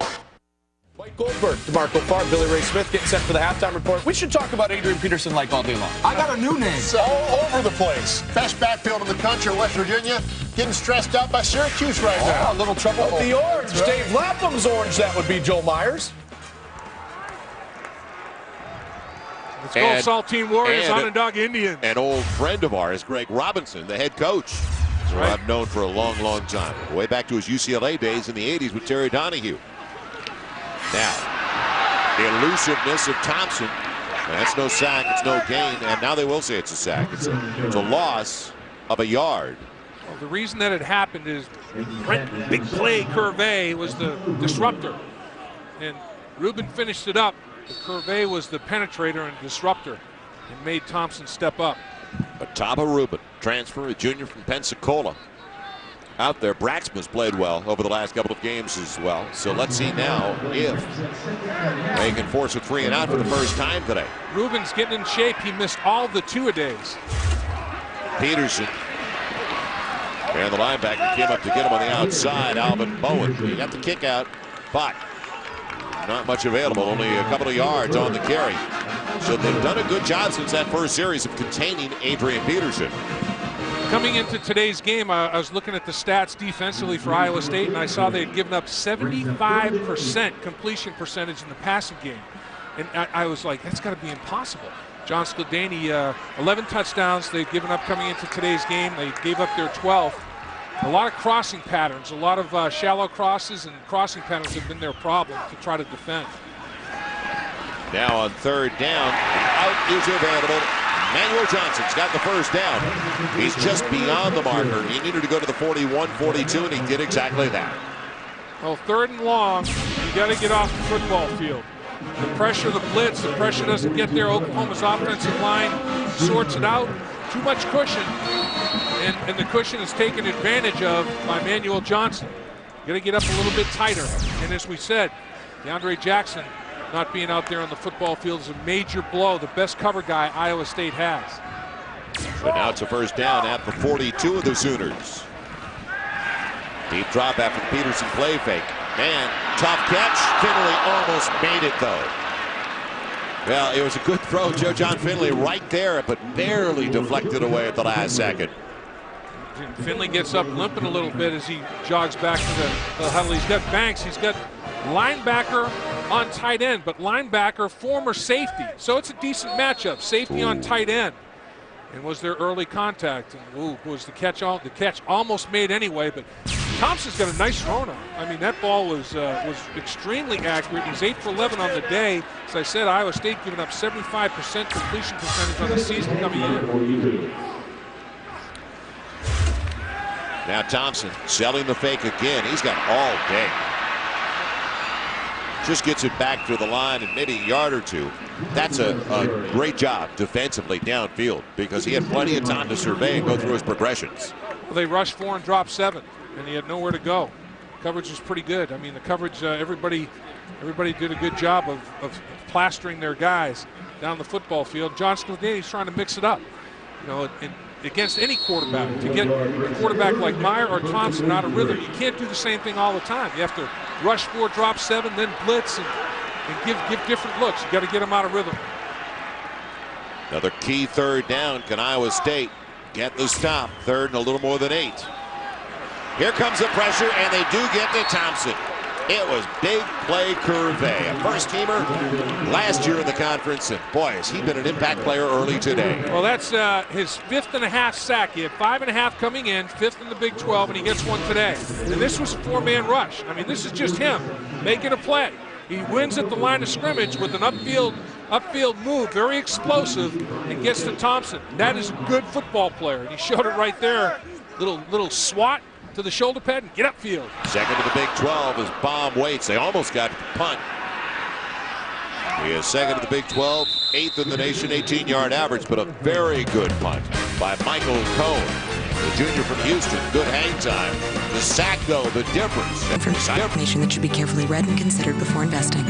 Goldberg, DeMarco Farr, Billy Ray Smith getting set for the halftime report. We should talk about Adrian Peterson like all day long. I got a new name. All over the place. Best backfield in the country, West Virginia. Getting stressed out by Syracuse right now. A little trouble with the orange. Right. Dave Lapham's orange, that would be Joe Myers. Let's go, Saltine Warriors, Onondaga Indians. An old friend of ours, Greg Robinson, the head coach, who I've known for a long, long time. Way back to his UCLA days in the 80s with Terry Donahue. Now, the elusiveness of Thompson. That's no sack, it's no gain, and now they will say it's a sack. It's a loss of a yard. Well, the reason that it happened is Brent Big Play Curvey was the disruptor, and Ruben finished it up. But Curvey was the penetrator and disruptor and made Thompson step up. Ataba Ruben, transfer, a junior from Pensacola. Out there, Braxman's played well over the last couple of games as well. So let's see now if they can force a 3 and out for the first time today. Ruben's getting in shape. He missed all the two-a-days. Peterson. And the linebacker came up to get him on the outside, Alvin Bowen. He got the kick out, but not much available, only a couple of yards on the carry. So they've done a good job since that first series of containing Adrian Peterson. Coming into today's game, I was looking at the stats defensively for Iowa State, and I saw they had given up 75% completion percentage in the passing game. And I was like, that's got to be impossible. John Skladany, 11 touchdowns they've given up coming into today's game. They gave up their 12th. A lot of crossing patterns, a lot of shallow crosses, and crossing patterns have been their problem to try to defend. Now on third down, out is available. Manuel Johnson's got the first down. He's just beyond the marker. He needed to go to the 41-42, and he did exactly that. Well, third and long, you got to get off the football field. The pressure, the blitz, the pressure doesn't get there. Oklahoma's offensive line sorts it out. Too much cushion, and the cushion is taken advantage of by Manuel Johnson. You got to get up a little bit tighter. And as we said, DeAndre Jackson not being out there on the football field is a major blow. The best cover guy Iowa State has. But now it's a first down at the 42 of the Sooners. Deep drop after the Peterson play fake. Man, tough catch. Finley almost made it though. Well, it was a good throw, John Finley right there, but barely deflected away at the last second. Finley gets up limping a little bit as he jogs back to the huddle. He's got Banks. He's got linebacker on tight end, but linebacker, former safety. So it's a decent matchup. Safety on tight end. And was there early contact? And was the catch almost made anyway, but Thompson's got a nice throw now. I mean, that ball was extremely accurate. He's 8 for 11 on the day. As I said, Iowa State giving up 75% completion percentage on the season coming in. Now Thompson selling the fake again. He's got all day. Just gets it back to the line and maybe a yard or two. That's a great job defensively downfield because he had plenty of time to survey and go through his progressions. Well, they rushed 4 and dropped 7, and he had nowhere to go. Coverage was pretty good. I mean, the coverage, everybody did a good job of plastering their guys down the football field. John Skladany's trying to mix it up, you know, against any quarterback. To get a quarterback like Meyer or Thompson out of rhythm, you can't do the same thing all the time. You have to rush 4, drop 7, then blitz and give different looks. You got to get them out of rhythm. Another key third down. Can Iowa State get the stop? Third and a little more than 8. Here comes the pressure, and they do get to Thompson. It was big play Curvey, a first-teamer last year in the conference, and boy, has he been an impact player early today. Well, that's his 5th and a half sack. He had 5 and a half coming in, 5th in the Big 12, and he gets one today. And this was a 4-man rush. I mean, this is just him making a play. He wins at the line of scrimmage with an upfield move, very explosive, and gets to Thompson. That is a good football player, and he showed it right there. Little swat to the shoulder pad and get upfield. Second to the Big 12 is Bob Waits. They almost got punt. He is second to the Big 12, 8th in the nation, 18-yard average, but a very good punt by Michael Cohen, the junior from Houston. Good hang time. The sack, though, the difference. Information that should be carefully read and considered before investing.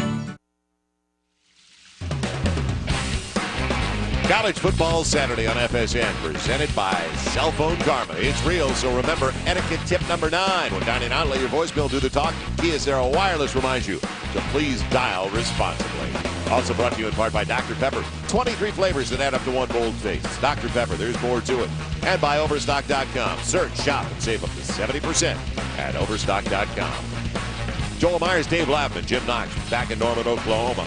College football Saturday on FSN, presented by Cell Phone Karma. It's real, so remember etiquette tip number 9. When dining out, let your voicemail do the talk. Kyocera Wireless reminds you to please dial responsibly. Also brought to you in part by Dr. Pepper. 23 flavors that add up to one bold taste. Dr. Pepper, there's more to it. And by Overstock.com. Search, shop, and save up to 70% at Overstock.com. Joel Myers, Dave Lapham, Jim Knox back in Norman, Oklahoma.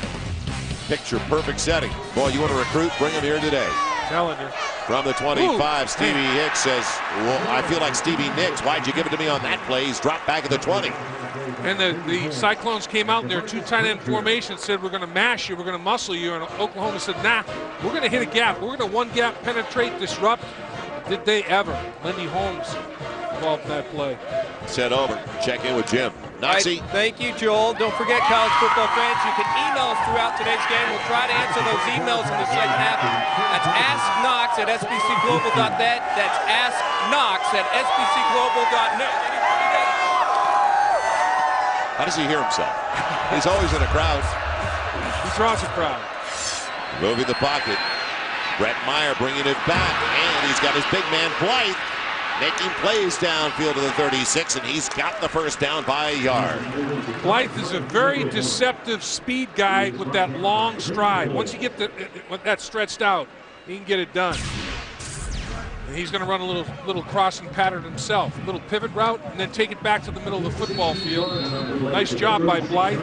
Picture perfect setting. Boy, you want to recruit? Bring him here today. Telling you. From the 25, Stevie Hicks says, well, I feel like Stevie Nicks. Why'd you give it to me on that play? He's dropped back at the 20. And the Cyclones came out in their 2 tight end formation, said, we're going to mash you, we're going to muscle you. And Oklahoma said, nah, we're going to hit a gap. We're going to one gap, penetrate, disrupt. Did they ever? Lindy Holmes involved in that play. Set over. Check in with Jim. Noxie. Right, thank you, Joel. Don't forget, college football fans, you can email us throughout today's game. We'll try to answer those emails in the second half. That's asknox@sbcglobal.net. That's asknox@sbcglobal.net. How does he hear himself? He's always in a crowd. He draws a crowd. Moving the pocket. Brett Meyer bringing it back. And he's got his big man, Blythe, making plays downfield to the 36, and he's got the first down by a yard. Blythe is a very deceptive speed guy with that long stride. Once you get that stretched out, he can get it done. And he's going to run a little crossing pattern himself, a little pivot route, and then take it back to the middle of the football field. Nice job by Blythe.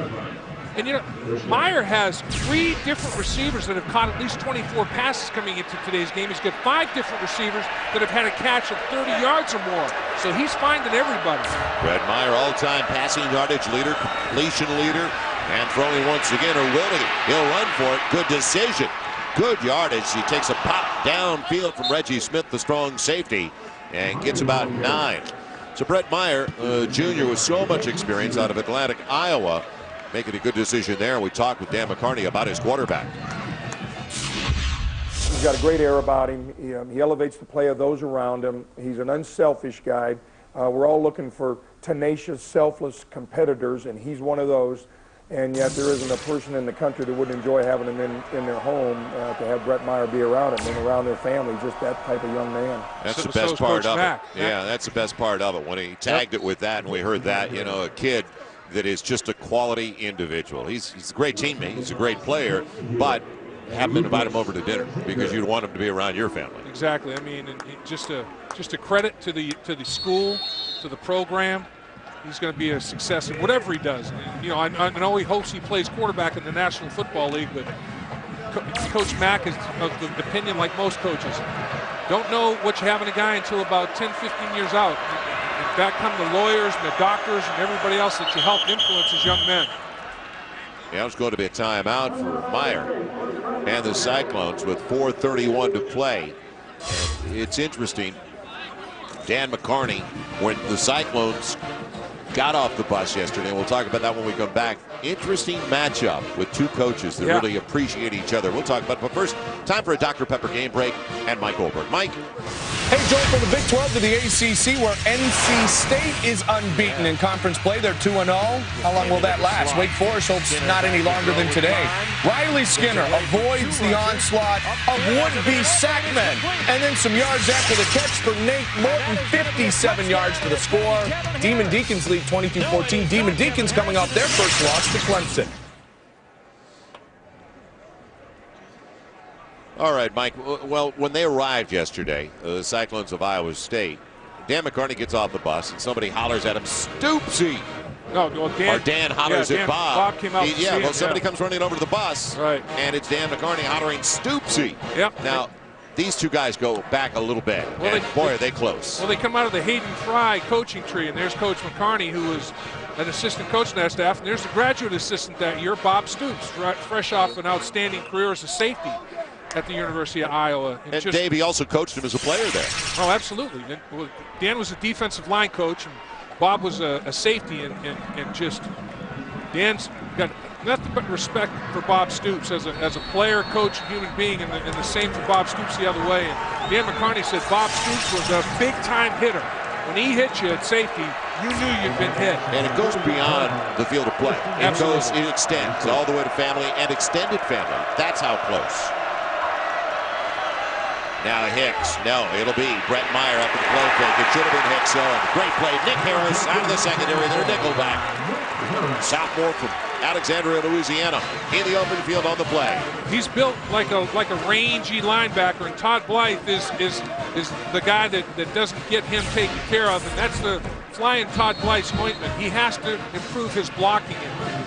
And you know, Meyer has 3 different receivers that have caught at least 24 passes coming into today's game. He's got 5 different receivers that have had a catch of 30 yards or more. So he's finding everybody. Brett Meyer, all-time passing yardage leader, completion leader, and throwing once again, or will he? He'll run for it. Good decision. Good yardage. He takes a pop downfield from Reggie Smith, the strong safety, and gets about 9. So Brett Meyer, Jr. with so much experience out of Atlantic, Iowa, making a good decision there. We talked with Dan McCarney about his quarterback. He's got a great air about him. He elevates the play of those around him. He's an unselfish guy. We're all looking for tenacious, selfless competitors, and he's one of those. And yet there isn't a person in the country that wouldn't enjoy having him in their home to have Brett Meyer be around him and around their family, just that type of young man. That's the best part of it. Yeah, that's the best part of it. When he tagged it with that and we heard that, you know, a kid that is just a quality individual. He's a great teammate. He's a great player, but haven't invite him over to dinner because you'd want him to be around your family. Exactly. I mean, just a credit to the school, to the program. He's going to be a success in whatever he does. And, you know, I know he hopes he plays quarterback in the National Football League, but Coach Mack is of the opinion, like most coaches, don't know what you have in a guy until about 10, 15 years out. And back come the lawyers and the doctors and everybody else that you help influence as young men. Yeah, it's going to be a timeout for Meyer and the Cyclones with 4:31 to play. And it's interesting. Dan McCarney, when the Cyclones got off the bus yesterday, we'll talk about that when we come back. Interesting matchup with 2 coaches that really appreciate each other. We'll talk about it. But first, time for a Dr. Pepper game break and Mike Goldberg. Mike. Hey, Joel, from the Big 12 to the ACC, where NC State is unbeaten in conference play. They're 2-0. How long will that last? Wake Forest hopes not any longer than today. Riley Skinner avoids the onslaught of would-be sackmen. And then some yards after the catch for Nate Morton, 57 yards to the score. Demon Deacons lead 22-14. Demon Deacons coming off their first loss to Clemson. All right, Mike. Well, when they arrived yesterday, the Cyclones of Iowa State, Dan McCarney gets off the bus and somebody hollers at him, "Stoopsy!" No, well, Dan hollers at Bob. Bob came out. Somebody comes running over to the bus, right? And it's Dan McCarney hollering, "Stoopsy!" Yep. Now, these 2 guys go back a little bit, and boy, are they close. Well, they come out of the Hayden Fry coaching tree, and there's Coach McCarney, who was an assistant coach on that staff, and there's the graduate assistant that year, Bob Stoops, fresh off an outstanding career as a safety at the University of Iowa. And Dave, he also coached him as a player there. Oh, absolutely. Dan was a defensive line coach, and Bob was a safety, and just Dan's got nothing but respect for Bob Stoops as a player, coach, and human being, and the same for Bob Stoops the other way. And Dan McCarney said Bob Stoops was a big-time hitter. When he hit you at safety, you knew you'd been hit. And it goes beyond the field of play. It extends all the way to family and extended family. That's how close. Now Hicks. No, it'll be Brett Meyer up in the play fake. It should have been Hicks. So great play. Nick Harris out of the secondary. They're nickelback. Sophomore from Alexandria, Louisiana, in the open field on the play. He's built like a rangy linebacker, and Todd Blythe is the guy that doesn't get him taken care of, and that's the flying Todd Blythe's ointment. He has to improve his blocking.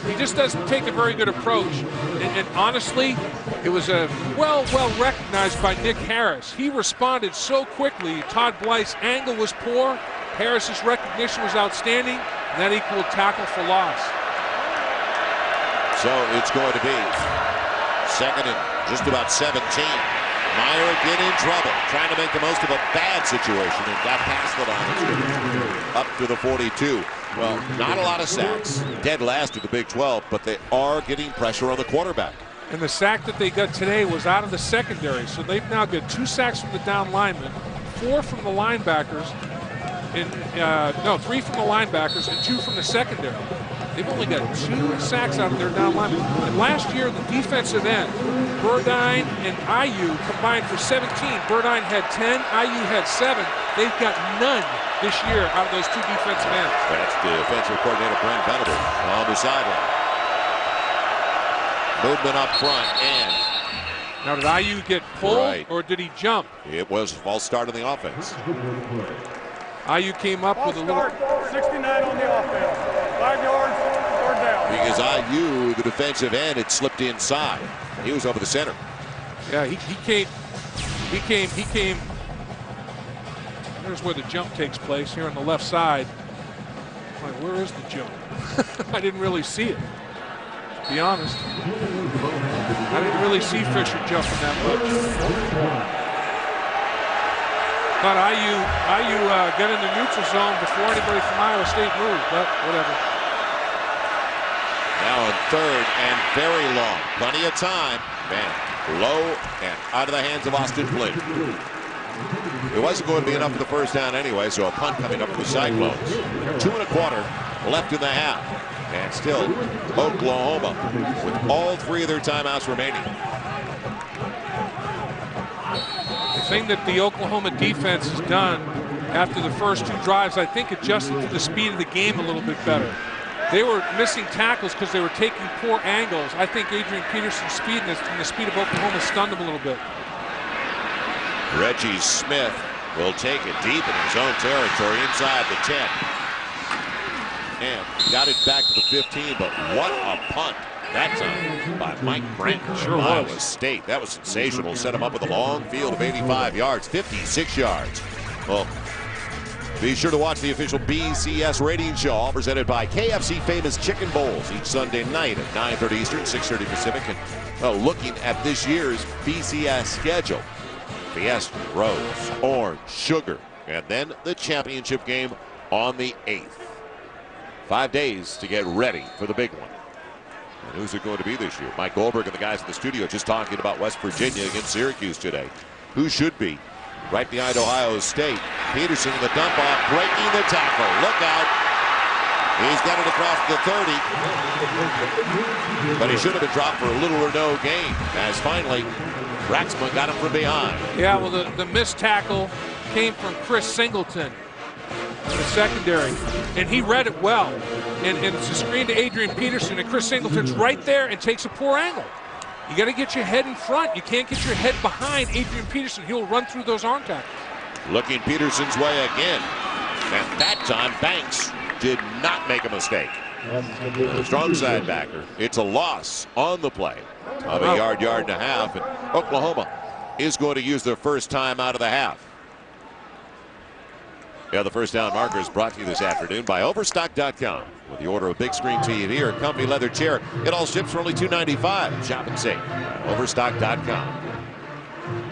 He just doesn't take a very good approach. And honestly, it was a well recognized by Nick Harris. He responded so quickly. Todd Blythe's angle was poor. Harris's recognition was outstanding, and that equaled tackle for loss. So it's going to be second and just about 17. Meyer again in trouble, trying to make the most of a bad situation, and got past the line up to the 42. Well, not a lot of sacks, dead last in the Big 12, but they are getting pressure on the quarterback. And the sack that they got today was out of the secondary, so they've now got 2 sacks from the down linemen, 4 from the linebackers, and 3 from the linebackers and 2 from the secondary. They've only got 2 sacks out of their down linemen. And last year, the defensive end, Burdine and IU combined for 17. Burdine had 10, IU had 7. They've got none this year out of those 2 defensive ends. That's the defensive coordinator, Brent Venable, on the sideline. Movement up front, and now did IU get pulled or did he jump? It was a false start on the offense. IU came up with a little 69 on the offense. 5 yards, 3rd down. Because IU, the defensive end, had slipped inside. He was over the center. Yeah, he came. Here's where the jump takes place, here on the left side. I'm like, where is the jump? I didn't really see it, to be honest. I didn't really see Fisher jumping that much. Thought IU got in the neutral zone before anybody from Iowa State moved, but whatever. Now on 3rd and very long. Plenty of time. Man, low and out of the hands of Austin Blake. It wasn't going to be enough for the first down anyway, so a punt coming up for the Cyclones. 2 1/4 left in the half. And still Oklahoma with all 3 of their timeouts remaining. The thing that the Oklahoma defense has done after the first 2 drives, I think adjusted to the speed of the game a little bit better. They were missing tackles because they were taking poor angles. I think Adrian Peterson's speed and the speed of Oklahoma stunned them a little bit. Reggie Smith will take it deep in his own territory inside the 10. And got it back to the 15, but what a punt. That time by Mike Brent from Iowa State. That was sensational. Set him up with a long field of 85 yards, 56 yards. Well, be sure to watch the official BCS rating show, all presented by KFC Famous Chicken Bowls each Sunday night at 9:30 Eastern, 6:30 Pacific. And looking at this year's BCS schedule. Fiesta, Rose, Orange, Sugar, and then the championship game on the 8th. 5 days to get ready for the big one. And who's it going to be this year? Mike Goldberg and the guys in the studio just talking about West Virginia against Syracuse today. Who should be right behind Ohio State? Peterson in the dump off, breaking the tackle. Look out. He's got it across the 30. But he should have been dropped for a little or no gain, as finally Raxman got him from behind. Yeah, well, the missed tackle came from Chris Singleton in the secondary, and he read it well. And it's a screen to Adrian Peterson, and Chris Singleton's right there and takes a poor angle. You got to get your head in front. You can't get your head behind Adrian Peterson. He'll run through those arm tackles. Looking Peterson's way again. And that time, Banks did not make a mistake. The strong side backer. It's a loss on the play of a yard and a half. And Oklahoma is going to use their first time out of the half. Yeah, the first down marker is brought to you this afternoon by Overstock.com. With the order of big screen TV or a comfy leather chair, it all ships for only $2.95. Shop and save. Overstock.com.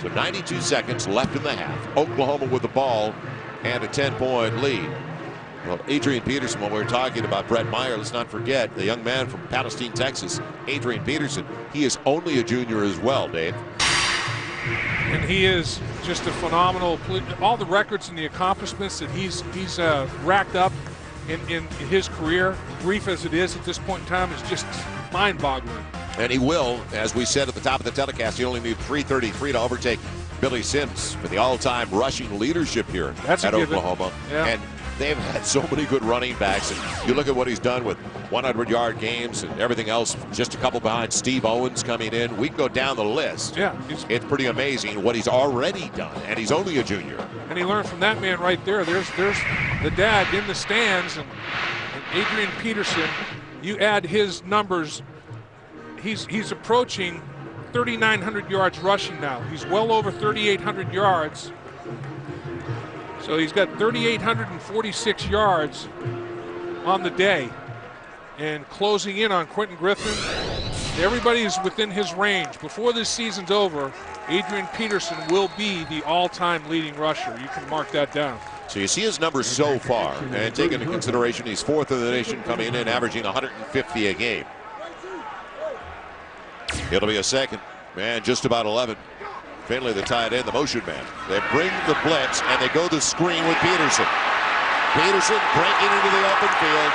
So 92 seconds left in the half. Oklahoma with the ball and a 10-point lead. Well, Adrian Peterson, when we were talking about Brett Meyer, let's not forget the young man from Palestine, Texas, Adrian Peterson. He is only a junior as well, Dave. And he is just a phenomenal, all the records and the accomplishments that he's racked up in his career, brief as it is at this point in time, is just mind-boggling. And he will, as we said at the top of the telecast, he only needs 3:33 to overtake Billy Sims for the all-time rushing leadership here That's at a given. Oklahoma. Yeah. And they've had so many good running backs. And you look at what he's done with 100-yard games and everything else, just a couple behind Steve Owens coming in. We can go down the list. Yeah. It's pretty amazing what he's already done, and he's only a junior. And he learned from that man right there. There's the dad in the stands, and Adrian Peterson. You add his numbers, he's approaching 3,900 yards rushing now. He's well over 3,800 yards. So he's got 3,846 yards on the day. And closing in on Quentin Griffin, everybody is within his range. Before this season's over, Adrian Peterson will be the all-time leading rusher. You can mark that down. So you see his numbers so far, and take into consideration he's fourth in the nation, coming in averaging 150 a game. It'll be a second, man, just about 11. Finley, the tight end, the motion man. They bring the blitz, and they go the screen with Peterson. Peterson breaking into the open field.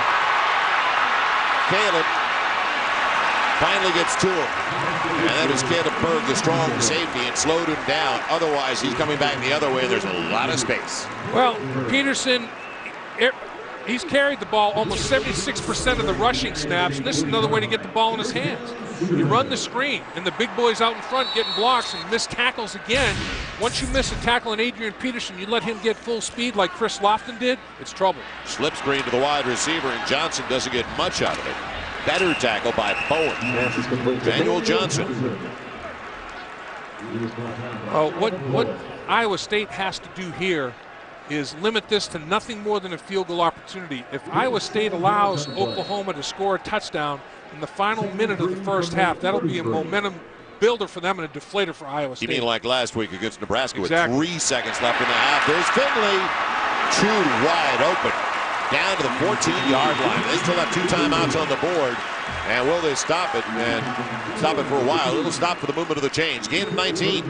Caleb finally gets to him. And that is Caleb Berg, the strong safety, and slowed him down. Otherwise, he's coming back the other way, and there's a lot of space. Well, Peterson, he's carried the ball almost 76% of the rushing snaps, and this is another way to get the ball in his hands. You run the screen, and the big boys out in front getting blocks and miss tackles again. Once you miss a tackle on Adrian Peterson, you let him get full speed like Chris Lofton did, it's trouble. Slip screen to the wide receiver, and Johnson doesn't get much out of it. Better tackle by Bowen. Daniel Johnson. What Iowa State has to do here is limit this to nothing more than a field goal opportunity. If Iowa State allows Oklahoma to score a touchdown in the final minute of the first half, that'll be a momentum builder for them and a deflator for Iowa State. You mean like last week against Nebraska exactly. with 3 seconds left in the half. There's Finley, chewed wide open. Down to the 14-yard line. They still have 2 timeouts on the board. And will they stop it? And stop it for a while. A little stop for the movement of the chains. Gain of 19.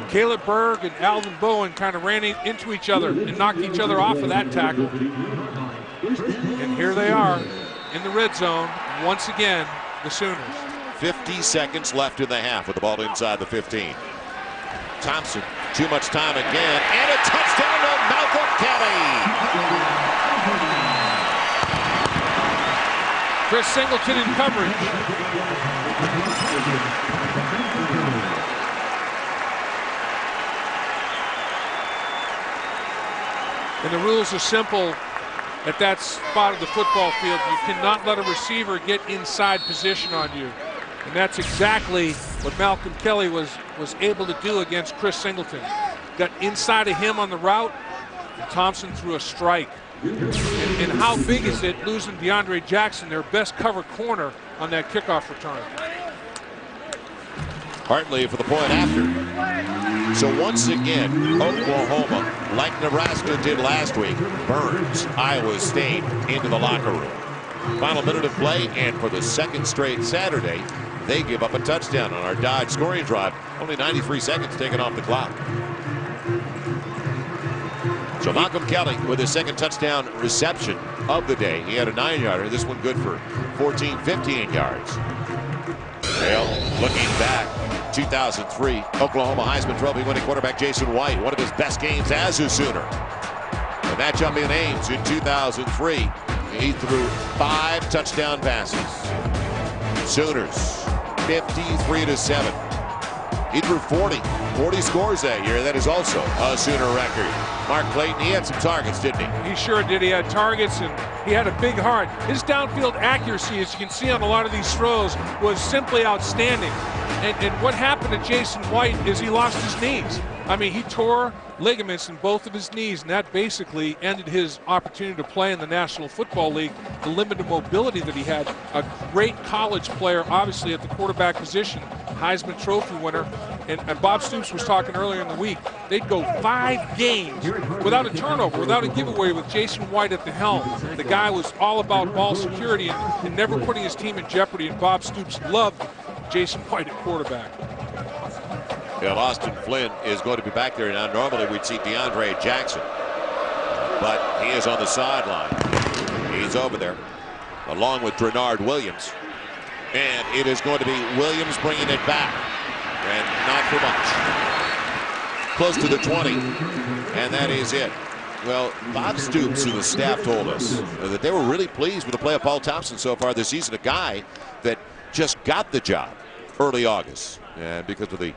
Caleb Berg and Alvin Bowen kind of ran into each other and knocked each other off of that tackle. And here they are in the red zone. Once again, the Sooners. 50 seconds left in the half with the ball inside the 15. Thompson, too much time again. And a touchdown to Malcolm Kelly. Chris Singleton in coverage. And the rules are simple at that spot of the football field. You cannot let a receiver get inside position on you. And that's exactly what Malcolm Kelly was able to do against Chris Singleton. Got inside of him on the route, and Thompson threw a strike. And how big is it losing DeAndre Jackson, their best cover corner, on that kickoff return? Hartley for the point after. So once again, Oklahoma, like Nebraska did last week, burns Iowa State into the locker room. Final minute of play, and for the second straight Saturday, they give up a touchdown on our Dodge scoring drive. Only 93 seconds taken off the clock. So Malcolm Kelly with his second touchdown reception of the day. He had a 9-yarder. This one good for 14, 15 yards. Well, looking back, 2003, Oklahoma Heisman Trophy winning quarterback Jason White, one of his best games as a Sooner. The matchup in Ames in 2003, he threw 5 touchdown passes. Sooners, 53-7. He threw 40 scores that year. That is also a Sooner record. Mark Clayton, he had some targets, didn't he? He sure did. He had targets, and he had a big heart. His downfield accuracy, as you can see on a lot of these throws, was simply outstanding. And what happened to Jason White is he lost his knees. I mean, he tore ligaments in both of his knees, and that basically ended his opportunity to play in the National Football League. The limited mobility that he had. A great college player, obviously, at the quarterback position. Heisman Trophy winner. And Bob Stoops was talking earlier in the week. They'd go 5 games without a turnover, without a giveaway, with Jason White at the helm. The guy was all about ball security and never putting his team in jeopardy, and Bob Stoops loved Jason White at quarterback. Yeah, Austin Flynn is going to be back there now. Normally we'd see DeAndre Jackson, but he is on the sideline. He's over there along with Drenard Williams, and it is going to be Williams bringing it back, and not for much. close to the 20, and that is it. Well, Bob Stoops and the staff told us that they were really pleased with the play of Paul Thompson so far this season, a guy that just got the job early August because of the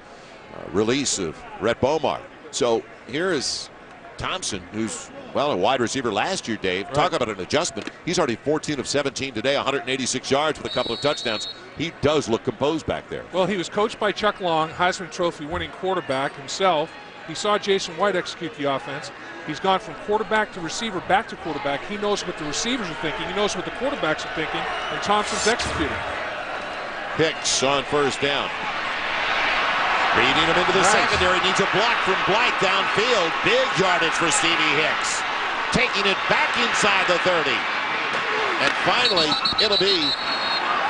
release of Rhett Bomar. So here is Thompson, who's, well, a wide receiver last year, Dave. Talk about an adjustment. He's already 14 of 17 today, 186 yards with a couple of touchdowns. He does look composed back there. Well, he was coached by Chuck Long, Heisman Trophy winning quarterback himself. He saw Jason White execute the offense. He's gone from quarterback to receiver, back to quarterback. He knows what the receivers are thinking. He knows what the quarterbacks are thinking, and Thompson's executing. Hicks on first down. Beating him into the secondary. Needs a block from Blight downfield. Big yardage for Stevie Hicks. Taking it back inside the 30. And finally, it'll be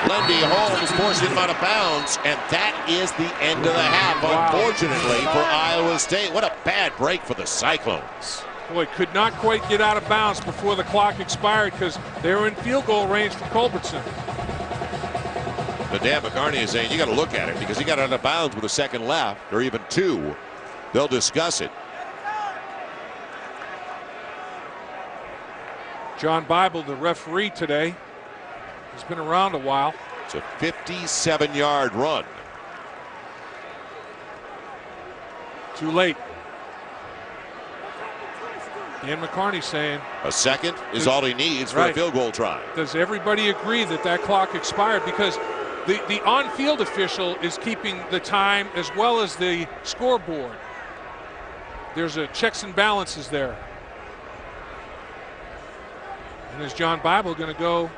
Lendy Holmes forcing him out of bounds. And that is the end of the half, unfortunately, for Iowa State. What a bad break for the Cyclones. Boy, could not quite get out of bounds before the clock expired because they were in field goal range for Culbertson. But Dan McCarney is saying you got to look at it because he got out of bounds with a second left or even two. They'll discuss it. John Bible, the referee today, has been around a while. It's a 57-yard run. Too late. Dan McCarney saying a second is all he needs for a field goal try. Does everybody agree that that clock expired? Because the on-field official is keeping the time as well as the scoreboard. There's a checks and balances there. And is John Bible going to go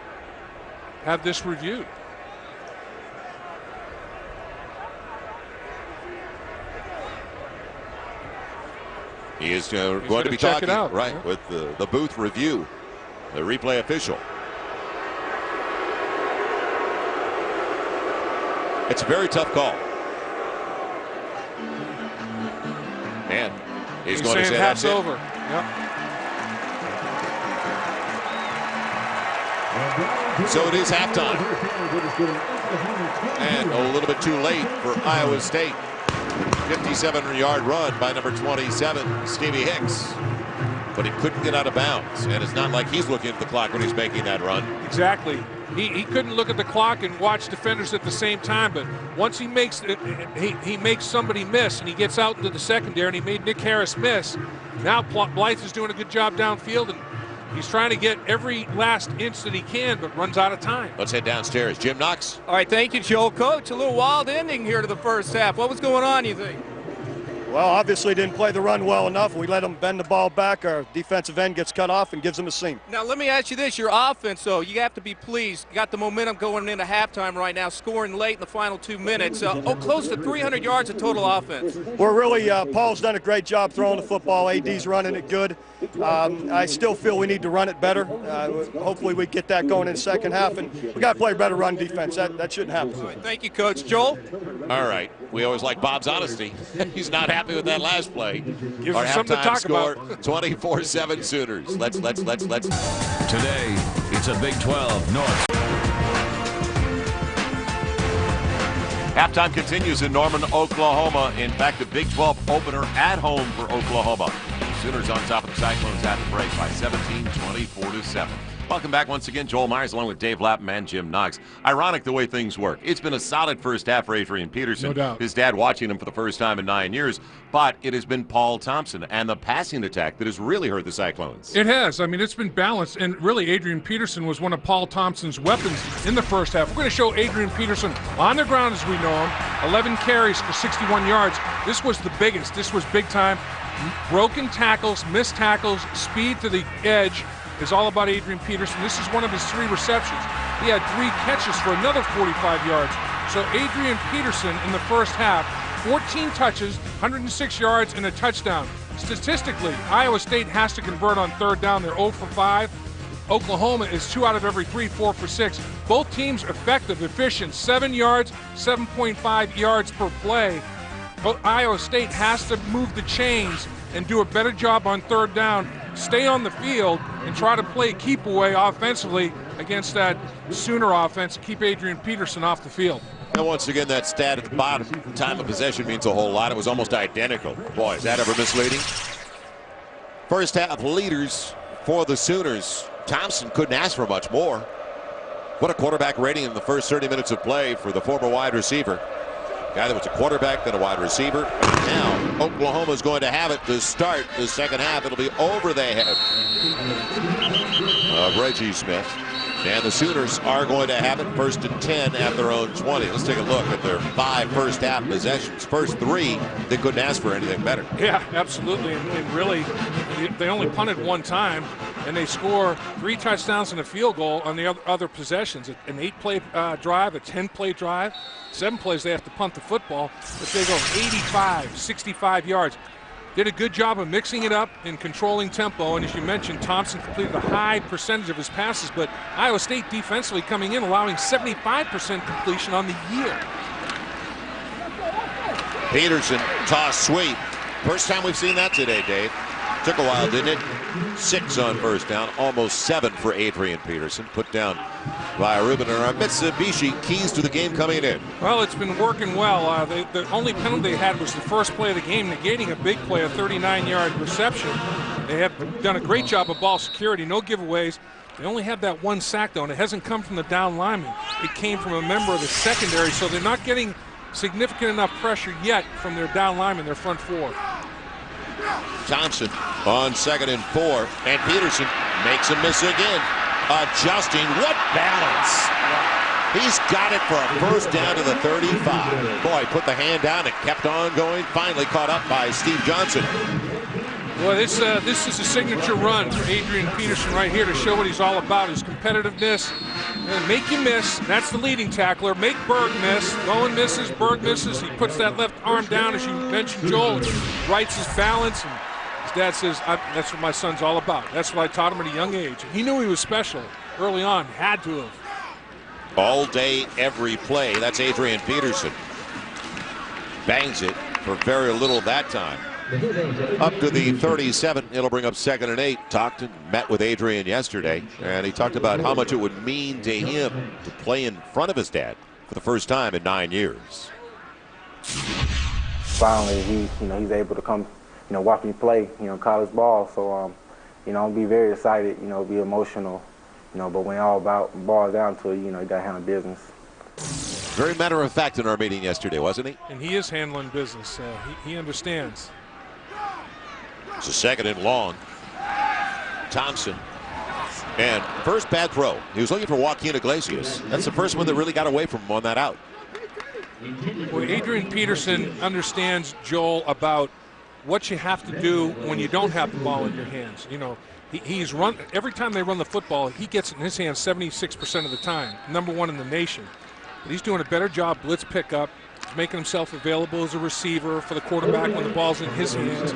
have this reviewed? He is going to be talking with the booth review, the replay official. It's a very tough call. And he's going to say that's over. Yep. So it is halftime. And a little bit too late for Iowa State. 57-yard run by number 27, Stevie Hicks. But he couldn't get out of bounds. And it's not like he's looking at the clock when he's making that run. Exactly. He couldn't look at the clock and watch defenders at the same time. But once he makes he makes somebody miss and he gets out into the secondary and he made Nick Harris miss. Now Blythe is doing a good job downfield and he's trying to get every last inch that he can, but runs out of time. Let's head downstairs. Jim Knox. All right, thank you, Joel. Coach, a little wild ending here to the first half. What was going on, you think? Well, obviously didn't play the run well enough. We let them bend the ball back. Our defensive end gets cut off and gives them a seam. Now, let me ask you this. Your offense, though, you have to be pleased. You got the momentum going into halftime right now, scoring late in the final 2 minutes. Close to 300 yards of total offense. We're really, Paul's done a great job throwing the football. AD's running it good. I still feel we need to run it better. Hopefully we get that going in the second half. And we got to play better run defense. That shouldn't happen. All right, thank you, Coach. Joel? All right. We always like Bob's honesty. He's not happy with that last play. Gives Our us something to talk score, about. 24-7 Sooners. Let's. Today, it's a Big 12 North. Halftime continues in Norman, Oklahoma. In fact, the Big 12 opener at home for Oklahoma. Sooners on top of the Cyclones at the break by 17, 24-7. Welcome back once again. Joel Myers along with Dave Lapham and Jim Knox. Ironic the way things work. It's been a solid first half for Adrian Peterson. No doubt. His dad watching him for the first time in 9 years. But it has been Paul Thompson and the passing attack that has really hurt the Cyclones. It has. I mean, it's been balanced. And really, Adrian Peterson was one of Paul Thompson's weapons in the first half. We're going to show Adrian Peterson on the ground as we know him. 11 carries for 61 yards. This was the biggest. This was big time. Broken tackles, missed tackles, speed to the edge is all about Adrian Peterson. This is one of his 3 receptions. He had 3 catches for another 45 yards. So Adrian Peterson in the first half, 14 touches, 106 yards, and a touchdown. Statistically, Iowa State has to convert on third down. They're 0 for 5. Oklahoma is 2 out of every 3, 4 for 6. Both teams effective, efficient, 7 yards, 7.5 yards per play. But Iowa State has to move the chains and do a better job on third down, stay on the field, and try to play keep away offensively against that Sooner offense, keep Adrian Peterson off the field. And once again, that stat at the bottom, time of possession means a whole lot. It was almost identical. Boy, is that ever misleading? First half leaders for the Sooners. Thompson couldn't ask for much more. What a quarterback rating in the first 30 minutes of play for the former wide receiver. Guy that was a quarterback, then a wide receiver. Now, Oklahoma's going to have it to start the second half. It'll be over the head of Reggie Smith. And the Sooners are going to have it first and 10 at their own 20. Let's take a look at their 5 first half possessions. First 3, they couldn't ask for anything better. Yeah, absolutely. And really, they only punted 1 time, and they score 3 touchdowns and a field goal on the other possessions. An 8-play drive, a 10-play drive. 7 plays they have to punt the football, but they go 85, 65 yards. Did a good job of mixing it up and controlling tempo. And as you mentioned, Thompson completed a high percentage of his passes, but Iowa State defensively coming in, allowing 75% completion on the year. Peterson, toss sweep. First time we've seen that today, Dave. Took a while, didn't it? 6 on first down, almost 7 for Adrian Peterson. Put down by Ruben, and our Mitsubishi keys to the game coming in. Well, it's been working well. The only penalty they had was the first play of the game, negating a big play, a 39-yard reception. They have done a great job of ball security, no giveaways. They only have that 1 sack, though, and it hasn't come from the down lineman. It came from a member of the secondary, so they're not getting significant enough pressure yet from their down lineman, their front 4. Thompson on 2nd and 4, and Peterson makes a miss again. Adjusting, what balance! He's got it for a first down to the 35. Boy, put the hand down and kept on going. Finally caught up by Steve Johnson. Well, this is a signature run for Adrian Peterson right here to show what he's all about, his competitiveness. And make you miss, that's the leading tackler. Make Berg miss. Bowen misses, Berg misses. He puts that left arm down, as you mentioned, Joel. Rights his balance, and his dad says, that's what my son's all about. That's what I taught him at a young age. And he knew he was special early on, had to have. All day, every play. That's Adrian Peterson. Bangs it for very little that time. Up to the 37, it'll bring up 2nd and 8. Talked and met with Adrian yesterday, and he talked about how much it would mean to him to play in front of his dad for the first time in 9 years. Finally, he's able to come, watch me play, college ball. So, I'll be very excited, be emotional, but when it all boils down to it, you gotta handle business. Very matter of fact in our meeting yesterday, wasn't he? And he is handling business. He understands. It's a 2nd and long. Thompson. And first bad throw. He was looking for Joaquin Iglesias. That's the first one that really got away from him on that out. Well, Adrian Peterson understands, Joel, about what you have to do when you don't have the ball in your hands. He's run every time they run the football, he gets it in his hands 76% of the time. #1 in the nation. But he's doing a better job blitz pickup. He's making himself available as a receiver for the quarterback when the ball's in his hands.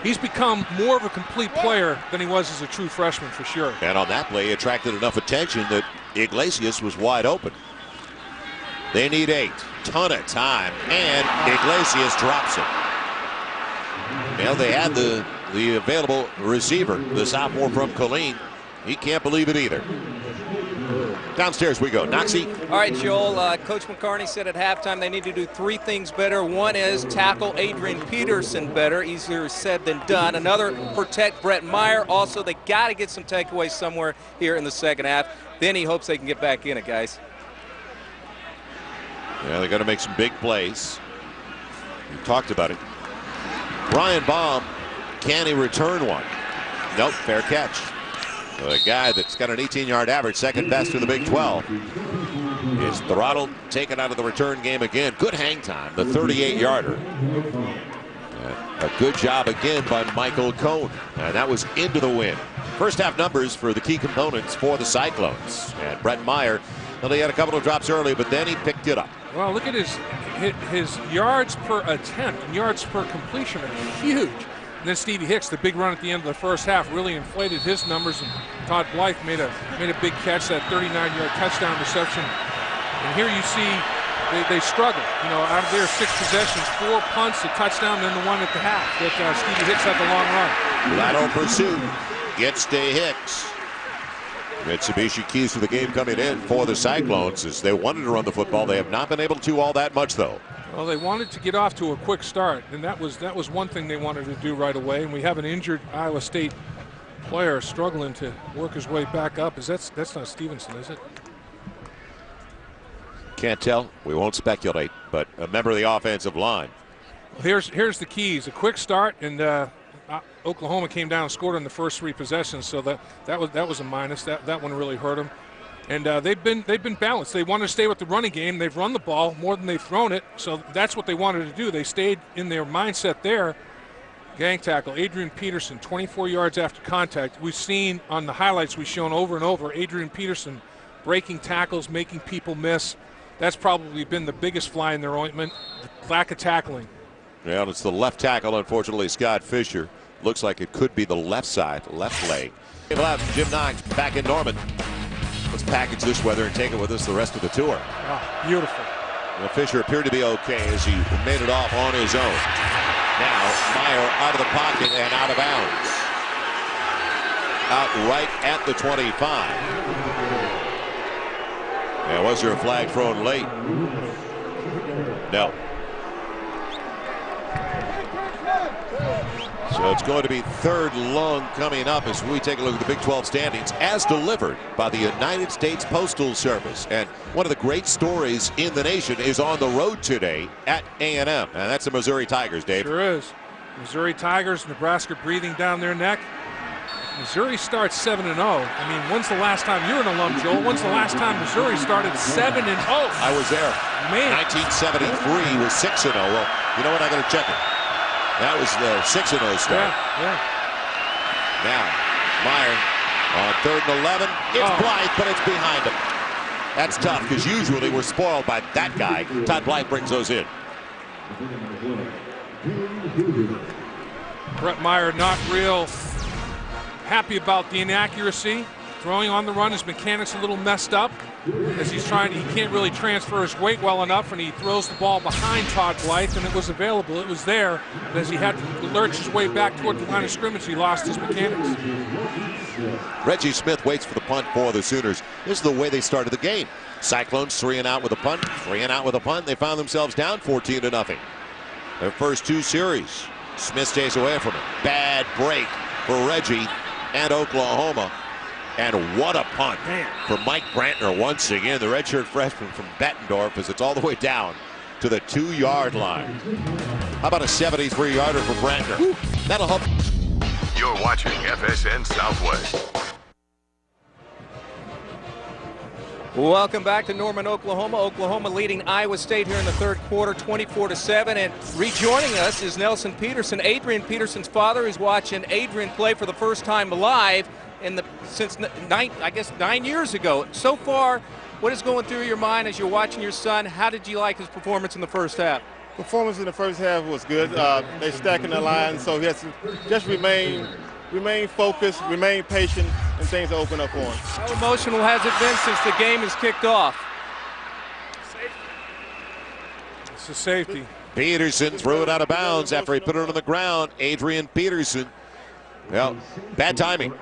He's become more of a complete player than he was as a true freshman, for sure. And on that play, he attracted enough attention that Iglesias was wide open. They need 8. Ton of time, and Iglesias drops it. Well, they had the available receiver, the sophomore from Colleen. He can't believe it either. Downstairs we go. Noxie. All right, Joel. Coach McCarney said at halftime they need to do 3 things better. One is tackle Adrian Peterson better. Easier said than done. Another, protect Brett Meyer. Also, they got to get some takeaways somewhere here in the second half. Then he hopes they can get back in it, guys. Yeah, they got to make some big plays. We talked about it. Brian Baum, can he return one? Nope, fair catch. A guy that's got an 18-yard average, 2nd best in the Big 12, is throttled, taken out of the return game again. Good hang time, the 38-yarder. A good job again by Michael Cohn, and that was into the wind. First half numbers for the key components for the Cyclones. And Brett Meyer, well, he had a couple of drops early, but then he picked it up. Well, look at his yards per attempt and yards per completion are huge. And then Stevie Hicks, the big run at the end of the first half, really inflated his numbers. And Todd Blythe made a big catch, that 39-yard touchdown reception. And here you see they struggle. Out of their 6 possessions, 4 punts, a touchdown, then the one at the half that Stevie Hicks had the long run. Lateral pursuit gets to Hicks. Mitsubishi keys to the game coming in for the Cyclones as they wanted to run the football. They have not been able to all that much, though. Well, they wanted to get off to a quick start, and that was one thing they wanted to do right away. And we have an injured Iowa State player struggling to work his way back up. That's not Stevenson, is it? Can't tell. We won't speculate, but a member of the offensive line. Here's the keys: a quick start, and Oklahoma came down and scored on the first 3 possessions. So that was a minus. That one really hurt them. And they've been balanced. They wanted to stay with the running game. They've run the ball more than they've thrown it. So that's what they wanted to do. They stayed in their mindset there. Gang tackle, Adrian Peterson, 24 yards after contact. We've seen on the highlights we've shown over and over, Adrian Peterson breaking tackles, making people miss. That's probably been the biggest fly in their ointment, the lack of tackling. Yeah, it's the left tackle, unfortunately, Scott Fisher. Looks like it could be the left side, left leg. Left, Jim Knox back in Norman. Let's package this weather and take it with us the rest of the tour. Oh, beautiful. Well, Fisher appeared to be okay as he made it off on his own. Now, Meyer out of the pocket and out of bounds. Out right at the 25. Yeah, was there a flag thrown late? No. So it's going to be 3rd long coming up as we take a look at the Big 12 standings as delivered by the United States Postal Service. And one of the great stories in the nation is on the road today at A&M. And that's the Missouri Tigers, Dave. Sure is. Missouri Tigers, Nebraska breathing down their neck. Missouri starts 7-0. I mean, when's the last time, you're an alum, Joel, when's the last time Missouri started 7-0? I was there. Man. 1973 was 6-0. Well, you know what? I got to check it. That was the 6-0 start. Yeah. Now, Meyer on 3rd and 11. It's Blythe, but it's behind him. That's tough because usually we're spoiled by that guy. Todd Blythe brings those in. Brett Meyer not real happy about the inaccuracy. Throwing on the run, his mechanics a little messed up as he can't really transfer his weight well enough, and he throws the ball behind Todd Blythe, and it was available. It was there. And as he had to lurch his way back toward the line of scrimmage, he lost his mechanics. Reggie Smith waits for the punt for the Sooners. This is the way they started the game. Cyclones 3 and out with a punt, 3 and out with a punt. They found themselves down 14-0. Their first 2 series. Smith stays away from it. Bad break for Reggie and Oklahoma. And what a punt for Mike Brantner once again, the redshirt freshman from Bettendorf, as it's all the way down to the 2-yard line. How about a 73-yarder for Brantner? Woo, that'll help. You're watching FSN Southwest. Welcome back to Norman, Oklahoma. Oklahoma leading Iowa State here in the 3rd quarter, 24-7. And rejoining us is Nelson Peterson, Adrian Peterson's father, who's watching Adrian play for the first time live since 9 years ago. So far, what is going through your mind as you're watching your son? How did you like his performance in the first half? Performance in the first half was good. They're stacking the line, so he has to just remain focused, remain patient, and things will open up for him. How emotional has it been since the game has kicked off? It's a safety. Peterson threw it out of bounds after he put it on the ground. Adrian Peterson. Well, bad timing.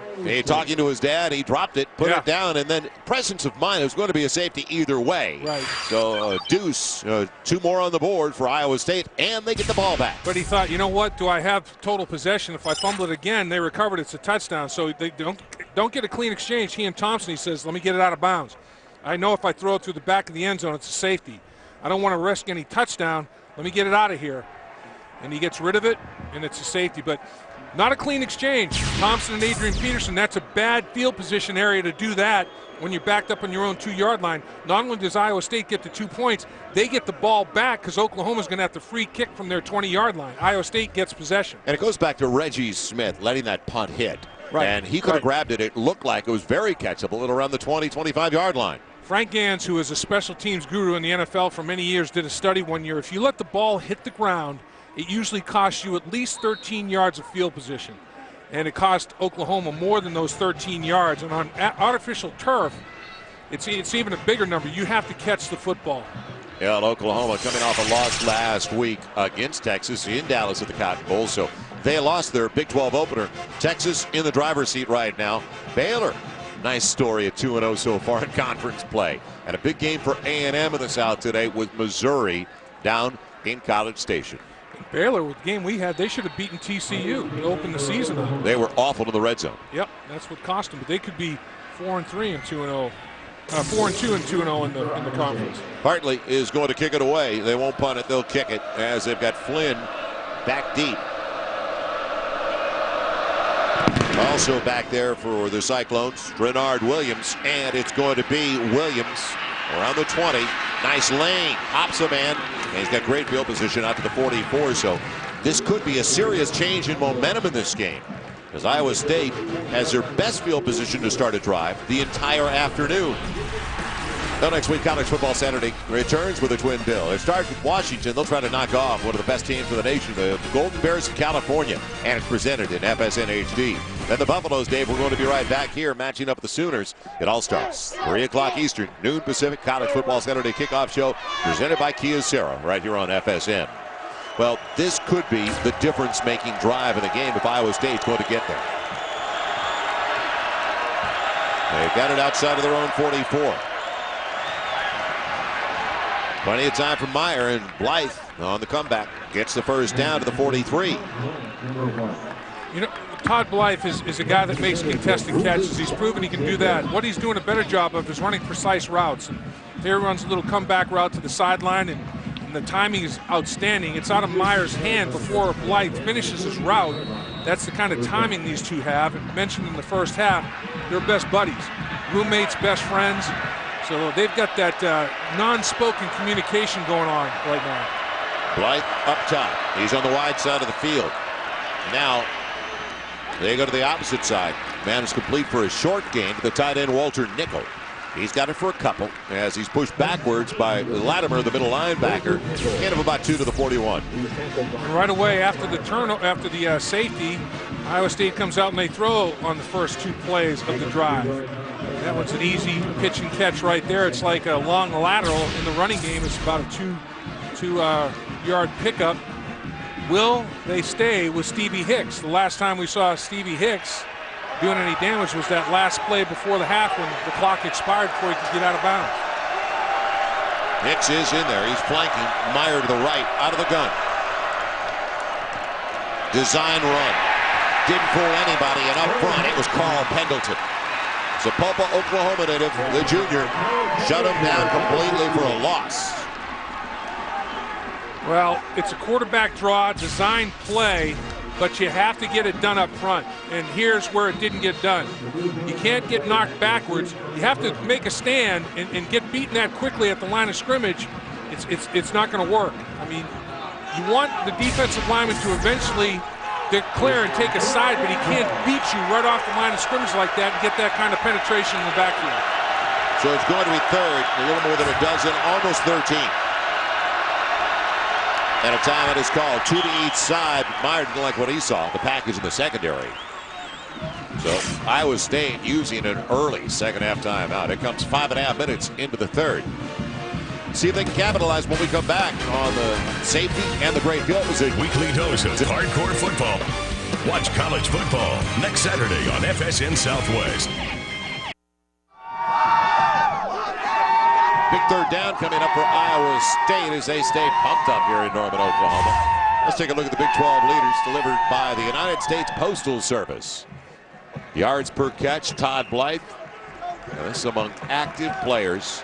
Talking to his dad, he dropped it, put it down, and then presence of mind. It was going to be a safety either way. Right. So deuce, 2 more on the board for Iowa State, and they get the ball back. But he thought, you know what? Do I have total possession? If I fumble it again, they recovered. It's a touchdown. So they don't get a clean exchange. He and Thompson, he says, let me get it out of bounds. I know if I throw it through the back of the end zone, it's a safety. I don't want to risk any touchdown. Let me get it out of here. And he gets rid of it, and it's a safety. But not a clean exchange. Thompson and Adrian Peterson, that's a bad field position area to do that when you're backed up on your own 2-yard line. Not only does Iowa State get the 2 points, they get the ball back because Oklahoma's going to have the free kick from their 20-yard line. Iowa State gets possession. And it goes back to Reggie Smith letting that punt hit. Right. And he could have grabbed it. It looked like it was very catchable at around the 20, 25-yard line. Frank Gans, who is a special teams guru in the NFL for many years, did a study one year. If you let the ball hit the ground, it usually costs you at least 13 yards of field position. And it cost Oklahoma more than those 13 yards. And on artificial turf, it's even a bigger number. You have to catch the football. Yeah, Oklahoma coming off a loss last week against Texas in Dallas at the Cotton Bowl. So they lost their Big 12 opener. Texas in the driver's seat right now. Baylor Nice story at 2-0 so far in conference play. And a big game for A&M in the South today with Missouri down in College Station. Baylor, with the game we had, they should have beaten TCU to open the season up. They were awful to the red zone. Yep, that's what cost them. But they could be 4-3 and 2-0. 4-2 and 2-0 in the conference. Hartley is going to kick it away. They won't punt it. They'll kick it as they've got Flynn back deep. Also back there for the Cyclones, Renard Williams, and it's going to be Williams around the 20. Nice lane, hops a man, and he's got great field position out to the 44. So this could be a serious change in momentum in this game, as Iowa State has their best field position to start a drive the entire afternoon. Well, next week, College Football Saturday returns with a twin bill. It starts with Washington. They'll try to knock off one of the best teams in the nation, the Golden Bears of California, and it's presented in FSN HD. Then the Buffaloes, Dave, we're going to be right back here matching up with the Sooners. It all starts 3 o'clock Eastern, noon Pacific, College Football Saturday kickoff show presented by Kia Sarah right here on FSN. Well, this could be the difference-making drive in the game if Iowa State's going to get there. They've got it outside of their own 44. Plenty of time for Meyer, and Blythe on the comeback gets the first down to the 43. You know, Todd Blythe is a guy that makes contested catches. He's proven he can do that. What he's doing a better job of is running precise routes. And there he runs a little comeback route to the sideline, and the timing is outstanding. It's out of Meyer's hand before Blythe finishes his route. That's the kind of timing these two have. And mentioned in the first half, they're best buddies, roommates, best friends. So they've got that non-spoken communication going on right now. Blythe up top. He's on the wide side of the field. Now they go to the opposite side. Man is complete for a short gain to the tight end Walter Nickel. He's got it for a couple as he's pushed backwards by Latimer, the middle linebacker. Gain of about 2 to the 41. And right away after the safety, Iowa State comes out and they throw on the first 2 plays of the drive. That one's an easy pitch and catch right there. It's like a long lateral. In the running game, it's about a 2-yard pickup. Will they stay with Stevie Hicks? The last time we saw Stevie Hicks doing any damage was that last play before the half when the clock expired before he could get out of bounds. Hicks is in there. He's flanking. Meyer to the right, out of the gun. Design run. Didn't fool anybody, and up front it was Carl Pendleton. Sapulpa, Oklahoma native, the junior, shut him down completely for a loss. Well, it's a quarterback draw, design play, but you have to get it done up front. And here's where it didn't get done. You can't get knocked backwards. You have to make a stand and get beaten that quickly at the line of scrimmage. It's not going to work. I mean, you want the defensive lineman to eventually declare and take a side, but he can't beat you right off the line of scrimmage like that and get that kind of penetration in the backfield. So it's going to be third, a little more than a dozen, almost 13. And a timeout is called, 2 to each side. Meyer didn't like what he saw, the package in the secondary. So Iowa State using an early second half timeout. It comes 5.5 minutes into the third. See if they can capitalize when we come back on the safety and the great field position. Weekly dose of hardcore football. Watch college football next Saturday on FSN Southwest. Big third down coming up for Iowa State as they stay pumped up here in Norman, Oklahoma. Let's take a look at the Big 12 leaders delivered by the United States Postal Service. Yards per catch, Todd Blythe. Now, this is among active players.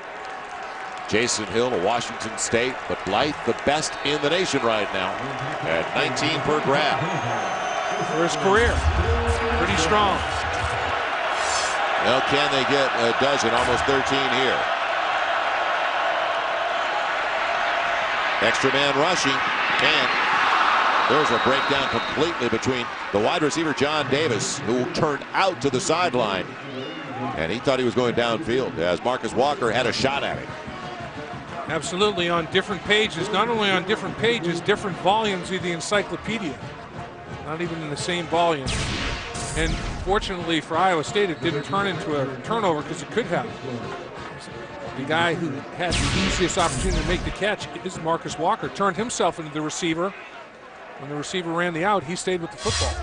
Jason Hill of Washington State, but Blythe the best in the nation right now at 19 per grab. For his career, pretty strong. Well, can they get a dozen, almost 13 here. Extra man rushing, and there's a breakdown completely between the wide receiver John Davis, who turned out to the sideline, and he thought he was going downfield as Marcus Walker had a shot at it. Absolutely, on different pages, not only on different pages, different volumes of the encyclopedia. Not even in the same volume. And fortunately for Iowa State, it didn't turn into a turnover because it could have. The guy who had the easiest opportunity to make the catch is Marcus Walker. Turned himself into the receiver. When the receiver ran the out, he stayed with the football.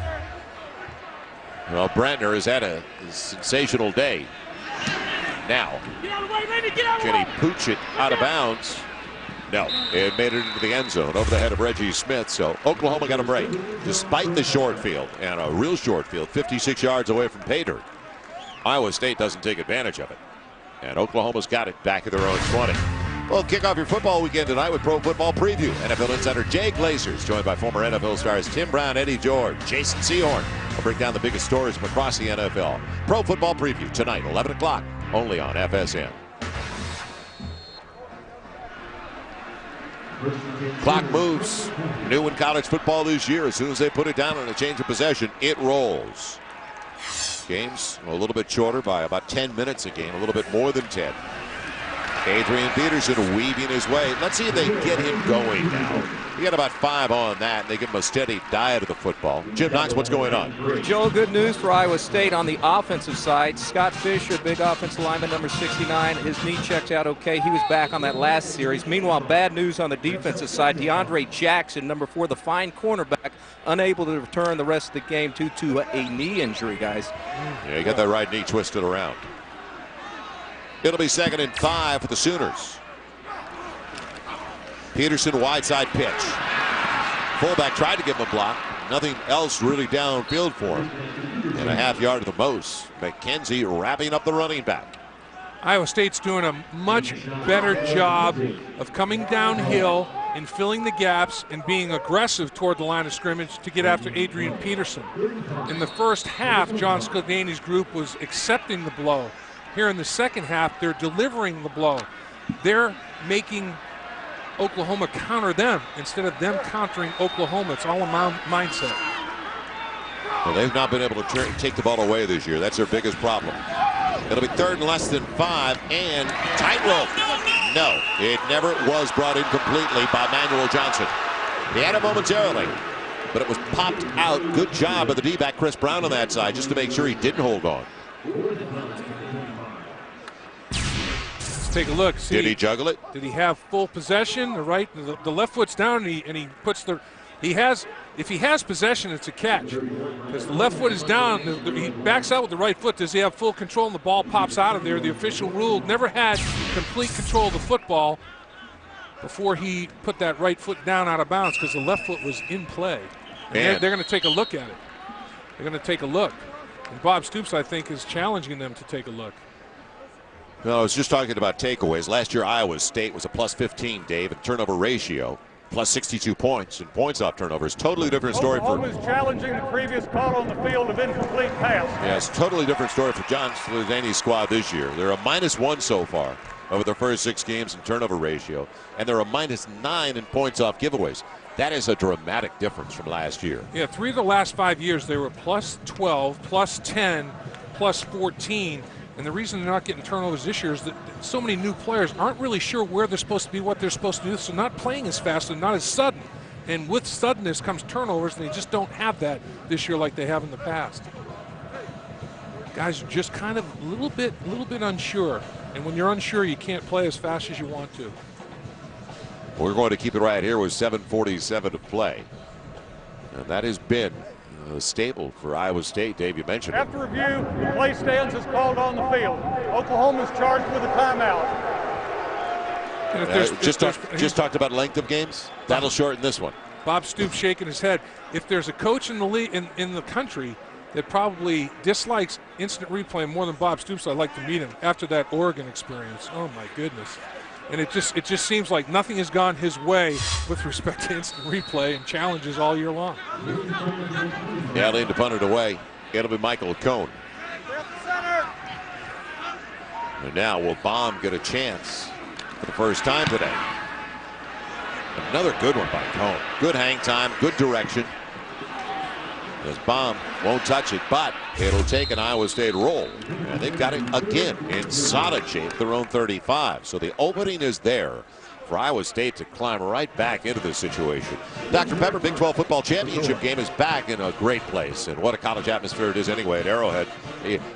Well, Brandner has had a sensational day. Now, can he pooch it out of bounds? No, it made it into the end zone over the head of Reggie Smith. So Oklahoma got a break despite the short field, and a real short field, 56 yards away from pay dirt. Iowa State doesn't take advantage of it, and Oklahoma's got it back at their own 20. Well, kick off your football weekend tonight with Pro Football Preview. NFL Insider Jay Glazers, joined by former NFL stars Tim Brown, Eddie George, Jason Sehorn. We'll break down the biggest stories from across the NFL. Pro Football Preview tonight, 11 o'clock, only on FSN. Clock moves. New in college football this year. As soon as they put it down on a change of possession, it rolls. Games a little bit shorter by about 10 minutes a game, a little bit more than 10. Adrian Peterson weaving his way. Let's see if they get him going now. He got about 5 on that, and they give him a steady diet of the football. Jim Knox, what's going on? Joe, good news for Iowa State on the offensive side. Scott Fisher, big offensive lineman, number 69. His knee checks out okay. He was back on that last series. Meanwhile, bad news on the defensive side. DeAndre Jackson, number 4, the fine cornerback, unable to return the rest of the game due to a knee injury, guys. Yeah, he got that right knee twisted around. It'll be 2nd and 5 for the Sooners. Peterson, wide side pitch. Fullback tried to give him a block. Nothing else really downfield for him. And a half yard at the most. McKenzie wrapping up the running back. Iowa State's doing a much better job of coming downhill and filling the gaps and being aggressive toward the line of scrimmage to get after Adrian Peterson. In the first half, John Scalgani's group was accepting the blow. Here in the second half, they're delivering the blow. They're making Oklahoma counter them instead of them countering Oklahoma. It's all a mindset. Well, they've not been able to take the ball away this year. That's their biggest problem. It'll be 3rd and less than 5, and tightrope. No, it never was brought in completely by Manuel Johnson. He had it momentarily, but it was popped out. Good job of the D-back Chris Brown on that side just to make sure he didn't hold on. Take a look. See, did he juggle it? Did he have full possession? The left foot's down, and he puts the. He has. If he has possession, it's a catch. Because the left foot is down, he backs out with the right foot. Does he have full control, and the ball pops out of there? The official rule never had complete control of the football before he put that right foot down out of bounds because the left foot was in play. And they're going to take a look at it. They're going to take a look. And Bob Stoops, I think, is challenging them to take a look. No, I was just talking about takeaways. Last year, Iowa State was a plus 15, Dave, in turnover ratio, plus 62 points in points off turnovers. Totally different story for. Oklahoma's challenging the previous call on the field of incomplete pass. Yes, totally different story for John Scalgani's squad this year. They're a -1 so far over their first 6 games in turnover ratio, and they're a -9 in points off giveaways. That is a dramatic difference from last year. Yeah, 3 of the last 5 years they were plus 12, plus 10, plus 14. And the reason they're not getting turnovers this year is that so many new players aren't really sure where they're supposed to be, what they're supposed to do, so not playing as fast and not as sudden. And with suddenness comes turnovers, and they just don't have that this year like they have in the past. Guys are just kind of a little bit unsure. And when you're unsure, you can't play as fast as you want to. We're going to keep it right here with 7:47 to play. And that has been stable for Iowa State. Dave, you mentioned After review, the play stands is called on the field. Oklahoma's charged with a timeout. Just talked about length of games. That'll shorten this one. Bob Stoops shaking his head. If there's a coach in the league in the country that probably dislikes instant replay more than Bob Stoops, I'd like to meet him after that Oregon experience. Oh my goodness. And it just seems like nothing has gone his way with respect to instant replay and challenges all year long. Yeah, lean to punt it away. It'll be Michael Cone. And now will Baum get a chance for the first time today? Another good one by Cone. Good hang time, good direction. As Baum won't touch it, but it'll take an Iowa State roll. And they've got it again in solid shape, their own 35. So the opening is there for Iowa State to climb right back into this situation. Dr. Pepper Big 12 football championship game is back in a great place. And what a college atmosphere it is anyway at Arrowhead.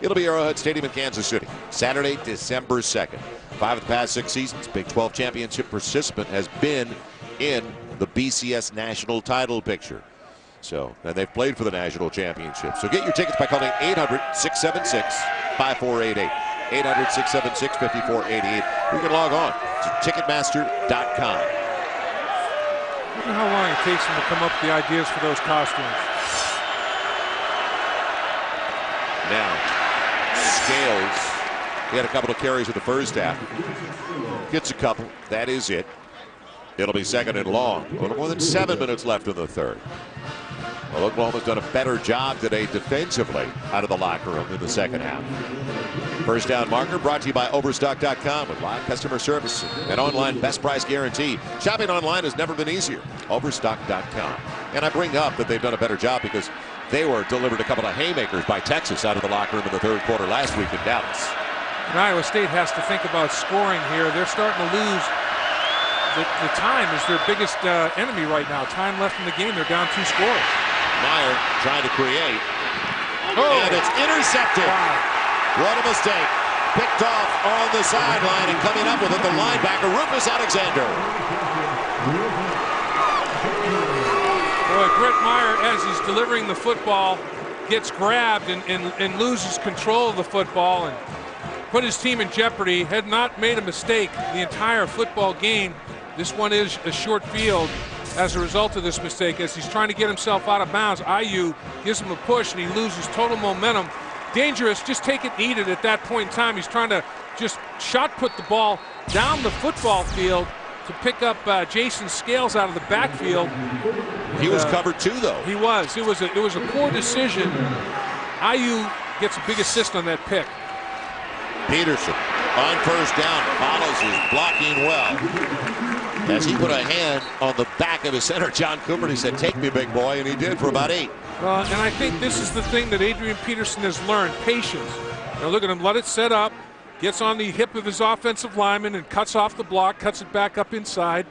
It'll be Arrowhead Stadium in Kansas City, Saturday, December 2nd. 5 of the past 6 seasons, Big 12 championship participant has been in the BCS national title picture. So, and they've played for the national championship. So get your tickets by calling 800-676-5488. 800-676-5488. You can log on to Ticketmaster.com. I don't know how long it takes them to come up with the ideas for those costumes. Now, Scales, he had a couple of carries in the first half. Gets a couple. That is it. It'll be second and long. A little more than 7 minutes left in the third. Well, Oklahoma's done a better job today defensively out of the locker room in the second half. First down marker brought to you by Overstock.com with live customer service and online best price guarantee. Shopping online has never been easier. Overstock.com. And I bring up that they've done a better job because they were delivered a couple of haymakers by Texas out of the locker room in the third quarter last week in Dallas. And Iowa State has to think about scoring here. They're starting to lose. The time is their biggest enemy right now. Time left in the game. They're down 2 scores. Meyer trying to create. Oh. And it's intercepted. Wow. What a mistake. Picked off on the sideline and coming up with it, the linebacker, Rufus Alexander. Boy, Brett Meyer, as he's delivering the football, gets grabbed and loses control of the football and put his team in jeopardy. Had not made a mistake the entire football game. This one is a short field as a result of this mistake. As he's trying to get himself out of bounds, IU gives him a push and he loses total momentum. Dangerous, just take it and eat it at that point in time. He's trying to just shot put the ball down the football field to pick up Jason Scales out of the backfield. He was covered too, though. He was. It was a poor decision. IU gets a big assist on that pick. Peterson on first down follows his blocking well. As he put a hand on the back of his center, John Cooper, he said, "Take me, big boy," and he did for about 8. And I think this is the thing that Adrian Peterson has learned, patience. Now look at him, let it set up, gets on the hip of his offensive lineman and cuts off the block, cuts it back up inside.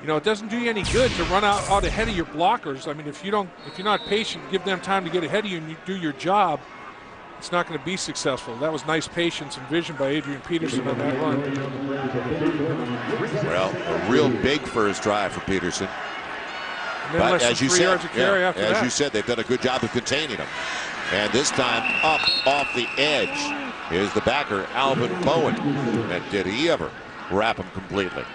You know, it doesn't do you any good to run out ahead of your blockers. I mean, if you're not patient, give them time to get ahead of you and you do your job, it's not going to be successful. That was nice patience and vision by Adrian Peterson on that run. Well, a real big first drive for Peterson. And then but as you said, you said, they've done a good job of containing him. And this time up off the edge is the backer, Alvin Bowen. And did he ever wrap him completely?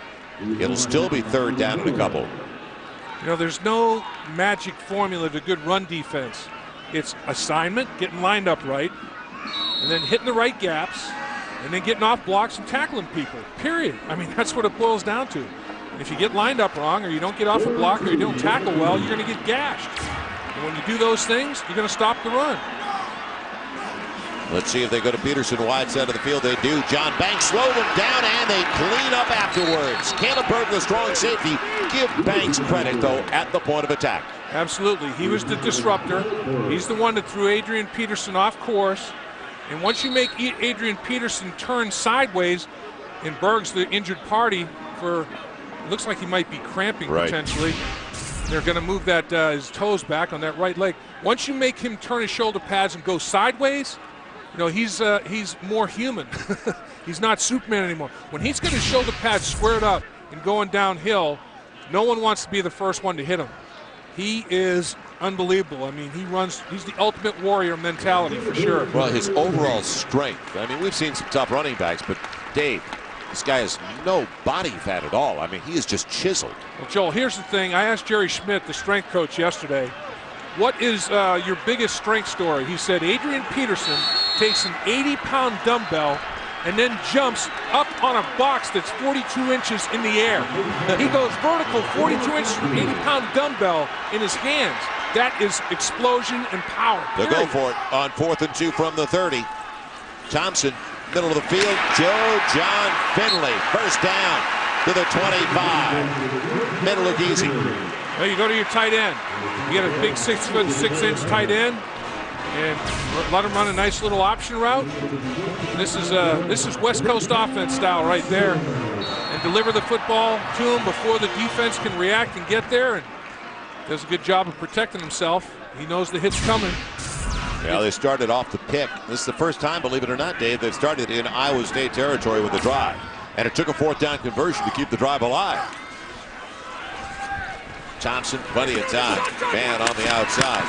It'll still be third down and a couple. You know, there's no magic formula to good run defense. It's assignment, getting lined up right, and then hitting the right gaps, and then getting off blocks and tackling people, period. I mean, that's what it boils down to. If you get lined up wrong, or you don't get off a block, or you don't tackle well, you're going to get gashed. And when you do those things, you're going to stop the run. Let's see if they go to Peterson, wide side of the field. They do. John Banks slow them down, and they clean up afterwards. Caleb Burke, the strong safety. Give Banks credit, though, at the point of attack. Absolutely. He was the disruptor. He's the one that threw Adrian Peterson off course. And once you make Adrian Peterson turn sideways, and Berg's the injured party for, it looks like he might be cramping potentially. They're going to move that his toes back on that right leg. Once you make him turn his shoulder pads and go sideways, you know, he's more human. He's not Superman anymore. When he's got his shoulder pads squared up and going downhill, no one wants to be the first one to hit him. He is unbelievable. I mean, he's the ultimate warrior mentality for sure. Well, his overall strength. I mean, we've seen some tough running backs, but Dave, this guy has no body fat at all. I mean, he is just chiseled. Well, Joel, here's the thing. I asked Jerry Schmidt, the strength coach, yesterday, what is your biggest strength story? He said Adrian Peterson takes an 80-pound dumbbell and then jumps up on a box that's 42 inches in the air. He goes vertical 42 inches with an 80-pound dumbbell in his hands. That is explosion and power. They'll go for it on 4th and 2 from the 30. Thompson, middle of the field. John Finley, first down to the 25. Middle look easy. Well, you go to your tight end. You get a big 6'6" tight end, and let him run a nice little option route. This is West Coast offense style right there, and deliver the football to him before the defense can react and get there, and does a good job of protecting himself. He knows the hit's coming. Yeah, they started off the pick. This is the first time, believe it or not, Dave, they've started in Iowa State territory with the drive, and it took a 4th down conversion to keep the drive alive. Thompson, plenty of time. Man on the outside.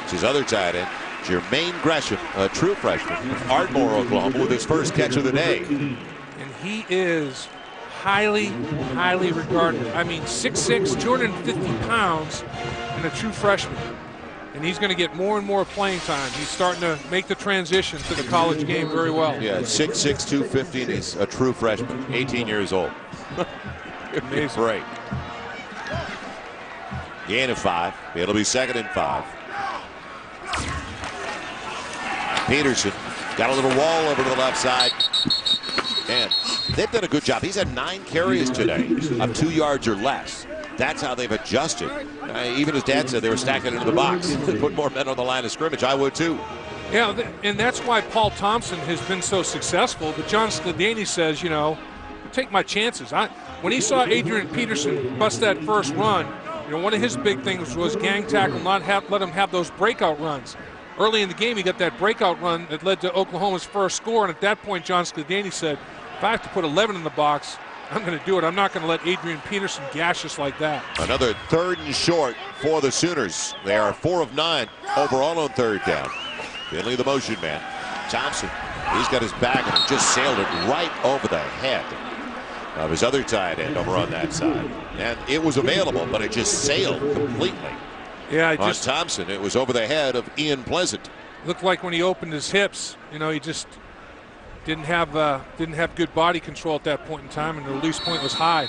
It's his other tight end, Jermaine Gresham, a true freshman, Ardmore, Oklahoma, with his first catch of the day. And he is highly, highly regarded. I mean, 6'6", 250 pounds, and a true freshman. And he's going to get more and more playing time. He's starting to make the transition to the college game very well. Yeah, 6'6", 250, and he's a true freshman, 18 years old. Amazing. Great. Gain of 5. It'll be 2nd and 5. Peterson got a little wall over to the left side. And they've done a good job. He's had 9 carries today of 2 yards or less. That's how they've adjusted. Even his dad said they were stacking into the box. Put more men on the line of scrimmage. I would too. Yeah, and that's why Paul Thompson has been so successful. But John Scladani says, you know, take my chances. When he saw Adrian Peterson bust that first run, you know, one of his big things was gang tackle, not let him have those breakout runs. Early in the game, he got that breakout run that led to Oklahoma's first score. And at that point, John Scladani said, if I have to put 11 in the box, I'm going to do it. I'm not going to let Adrian Peterson gash us like that. Another 3rd and short for the Sooners. They are 4 of 9 overall on 3rd down. Finley, the motion man. Thompson, he's got his back and just sailed it right over the head of his other tight end over on that side. And it was available, but it just sailed completely. Yeah, on Thompson. It was over the head of Ian Pleasant. Looked like when he opened his hips, you know, he just didn't have good body control at that point in time, and the release point was high.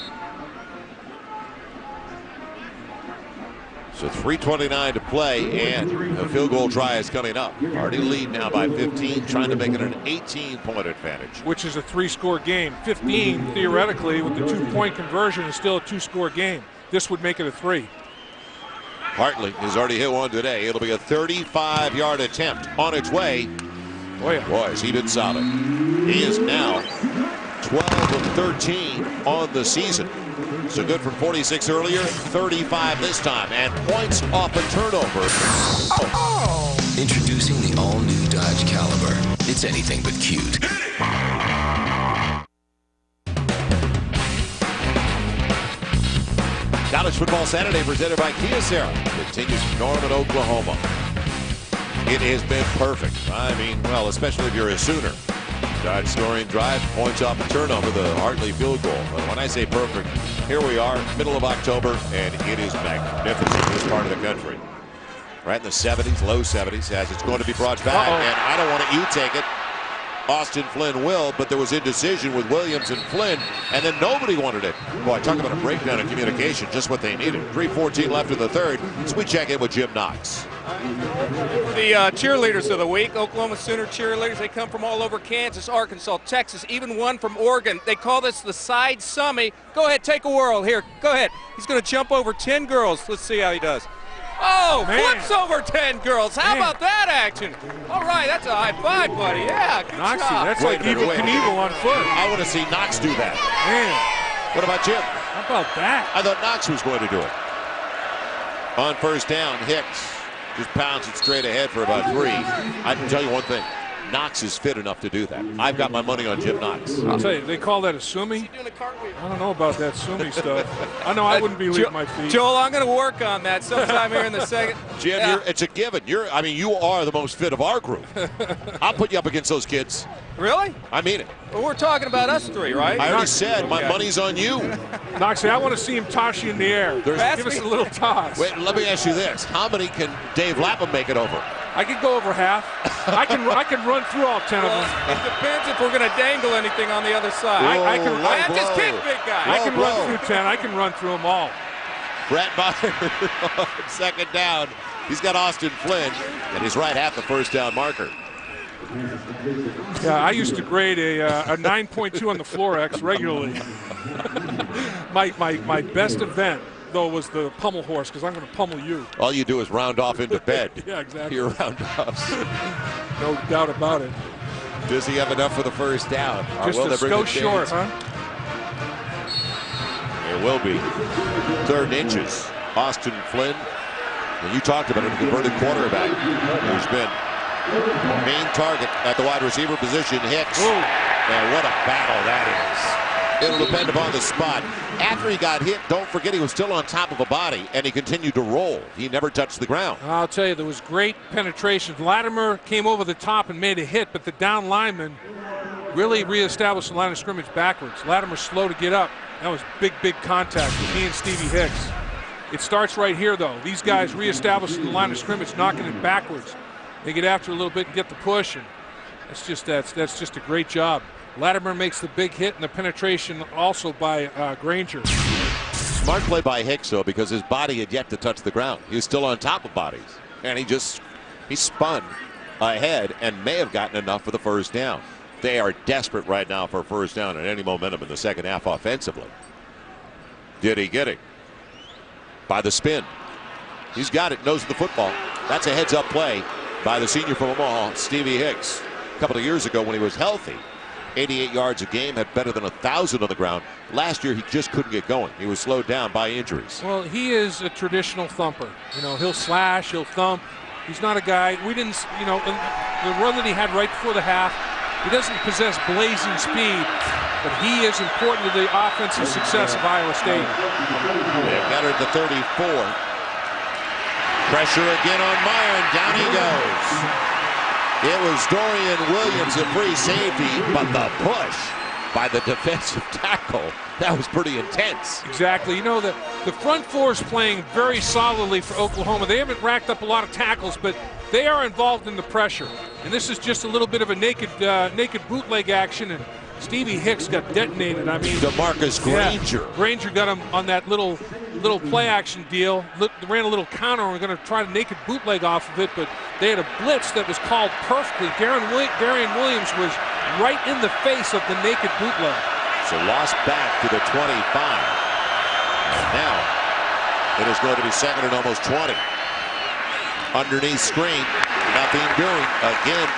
So 3:29 to play, and a field goal try is coming up. Already lead now by 15, trying to make it an 18-point advantage. Which is a 3-score game. 15, theoretically, with the 2-point conversion, is still a 2-score game. This would make it a 3. Hartley has already hit one today. It'll be a 35-yard attempt on its way. Boy, has he been solid. He is now 12 of 13 on the season. So good from 46 earlier, 35 this time, and points off a turnover. Introducing the all-new Dodge Caliber. It's anything but cute. College Football Saturday presented by Kia Sarah continues from Norman, Oklahoma. It has been perfect. I mean, well, especially if you're a Sooner. Dodge scoring drive, points off a turnover, the Hartley field goal. But when I say perfect, here we are, middle of October, and it is magnificent in this part of the country. Right in the 70s, low 70s, as it's going to be brought back. And I don't want you take it. Austin Flynn will, but there was indecision with Williams and Flynn, and then nobody wanted it. Boy, talk about a breakdown in communication, just what they needed. 3:14 left in the 3rd, so we check in with Jim Knox. The cheerleaders of the week, Oklahoma Sooner cheerleaders, they come from all over Kansas, Arkansas, Texas, even one from Oregon. They call this the side summy. Go ahead, take a whirl here. Go ahead. He's going to jump over 10 girls. Let's see how he does. Oh, man. Flips over 10 girls. How about that action? All right, that's a high five, buddy. Yeah, good job. That's like Evel Knievel on foot. I want to see Knox do that. Man. What about Jim? How about that? I thought Knox was going to do it. On 1st down, Hicks just pounds it straight ahead for about 3. I can tell you one thing. Knox is fit enough to do that. I've got my money on Jim Knox. I'll tell you, they call that a sumi. I don't know about that sumi stuff. I know I wouldn't be leaving my feet. Joel, I'm going to work on that sometime here in the second. Jim, it's a given. You are the most fit of our group. I'll put you up against those kids. Really? I mean it. Well, we're talking about us 3, right? I already said my money's on you. Knoxie, I want to see him toss you in the air. Give us a little toss. Wait, let me ask you this. How many can Dave Lapham make it over? I could go over half. I can run through all 10 of them. It depends if we're going to dangle anything on the other side. I can just kick, big guy. I can run through 10. I can run through them all. Brett Meyer on 2nd down. He's got Austin Flynn, and he's right at the 1st down marker. Yeah, I used to grade a 9.2 on the Florex regularly. my best event, though, was the pummel horse, because I'm going to pummel you. All you do is round off into bed. Yeah, exactly. Your round-offs. No doubt about it. Does he have enough for the 1st down? Just go short, huh? There will be 3rd inches. Austin Flynn, and you talked about it, a converted quarterback who's been main target at the wide receiver position. Hicks. Ooh. And what a battle that is. It'll depend upon the spot. After he got hit, don't forget he was still on top of a body, and he continued to roll. He never touched the ground. I'll tell you, there was great penetration. Latimer came over the top and made a hit, but the down lineman really reestablished the line of scrimmage backwards. Latimer slow to get up. That was big, big contact with he and Stevie Hicks. It starts right here, though. These guys reestablishing the line of scrimmage, knocking it backwards. They get after a little bit and get the push, and that's just a great job. Latimer makes the big hit, and the penetration also by Granger. Smart play by Hicks, though, because his body had yet to touch the ground. He was still on top of bodies, and he spun ahead and may have gotten enough for the first down. They are desperate right now for a first down and any momentum in the second half offensively. Did he get it? By the spin. He's got it, knows the football. That's a heads-up play by the senior from Omaha, Stevie Hicks. A couple of years ago when he was healthy, 88 yards a game, had better than 1,000 on the ground. Last year, he just couldn't get going. He was slowed down by injuries. Well, he is a traditional thumper. You know, he'll slash, he'll thump. He's not a guy, we didn't, you know, the run that he had right before the half, he doesn't possess blazing speed, but he is important to the offensive success of Iowa State. They've got her at the 34. Pressure again on Meyer, and down he goes. It was Dorian Williams, a free safety, but the push by the defensive tackle, that was pretty intense. Exactly. You know, the front four is playing very solidly for Oklahoma. They haven't racked up a lot of tackles, but they are involved in the pressure. And this is just a little bit of a naked bootleg action, and Stevie Hicks got detonated. I mean, DeMarcus Granger. Yeah, Granger got him on that little play action deal. Ran a little counter and we're going to try to naked bootleg off of it, but they had a blitz that was called perfectly. Darian Williams was right in the face of the naked bootleg. So lost back to the 25. And now it is going to be second and almost 20. Underneath screen, nothing doing. Again,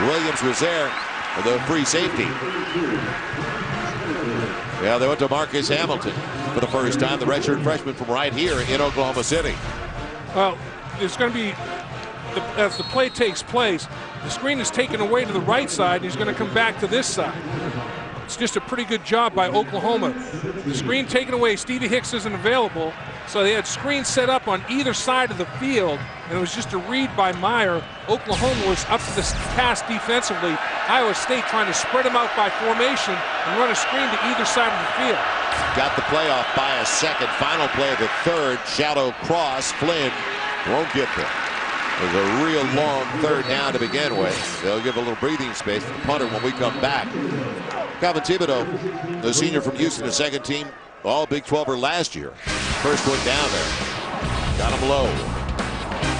Williams was there for the free safety. Yeah, they went to Marcus Hamilton for the first time, the redshirt freshman from right here in Oklahoma City. Well, it's going to be, as the play takes place, the screen is taken away to the right side, and he's going to come back to this side. It's just a pretty good job by Oklahoma. The screen taken away, Stevie Hicks isn't available, so they had screens set up on either side of the field, and it was just a read by Meyer. Oklahoma was up to the task defensively. Iowa State trying to spread them out by formation and run a screen to either side of the field. Got the playoff by a second. Final play of the third. Shallow cross. Flynn won't get there. It was a real long third down to begin with. They'll give a little breathing space to the punter when we come back. Calvin Thibodeau, the senior from Houston, the second team, all Big 12er last year. First one down there. Got him low.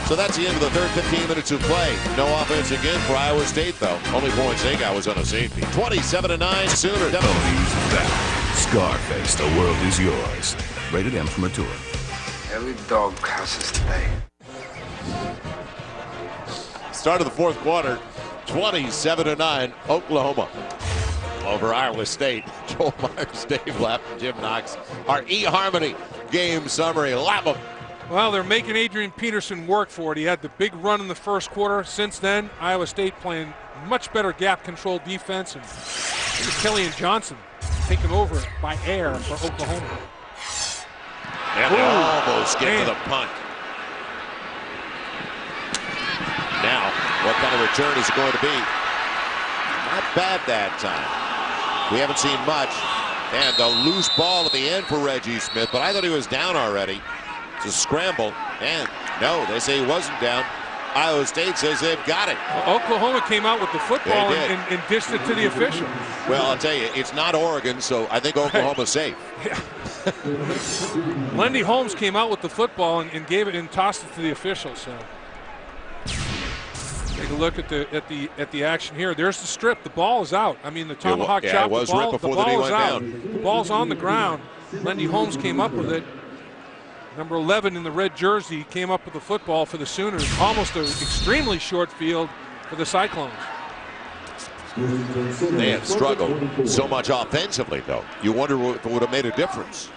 So that's the end of the third 15 minutes of play. No offense again for Iowa State, though. Only points they got was on a safety. 27-9 Sooners. Don't use that. Scarface, the world is yours. Rated M for mature. Every dog passes today. Start of the fourth quarter, 27-9 Oklahoma over Iowa State. Joel Myers, Dave Lapp, Jim Knox. Our eHarmony game summary. Lapham. Well, they're making Adrian Peterson work for it. He had the big run in the first quarter. Since then, Iowa State playing much better gap control defense, and Kelly and Johnson taken over by air for Oklahoma. And they almost get to the punt. Now, what kind of return is it going to be? Not bad that time. We haven't seen much. And the loose ball at the end for Reggie Smith, but I thought he was down already. It's a scramble. And no, they say he wasn't down. Iowa State says they've got it. Well, Oklahoma came out with the football and dished it to the official. Well, I'll tell you, it's not Oregon, so I think Oklahoma's safe. Yeah. Lendy Holmes came out with the football and gave it and tossed it to the official. So take a look at the action here. There's the strip. The ball is out. I mean, the tomahawk chop. It was ripped before the knee went down. The ball's on the ground. Lendy Holmes came up with it. Number 11 in the red jersey came up with the football for the Sooners. Almost an extremely short field for the Cyclones. They have struggled so much offensively, though. You wonder if it would have made a difference.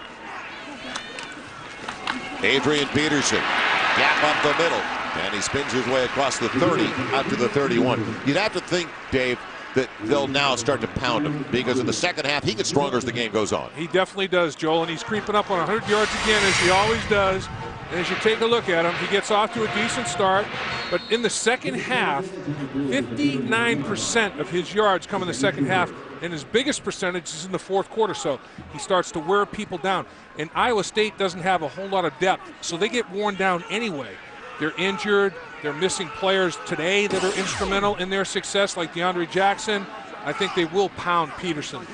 Adrian Peterson, gap up the middle, and he spins his way across the 30 out to the 31. You'd have to think, Dave, that they'll now start to pound him, because in the second half he gets stronger as the game goes on. He definitely does, Joel, and he's creeping up on 100 yards again, as he always does. And as you take a look at him, he gets off to a decent start, but in the second half, 59% of his yards come in the second half, and his biggest percentage is in the fourth quarter, so he starts to wear people down. And Iowa State doesn't have a whole lot of depth, so they get worn down anyway. They're injured. They're missing players today that are instrumental in their success, like DeAndre Jackson. I think they will pound Peterson.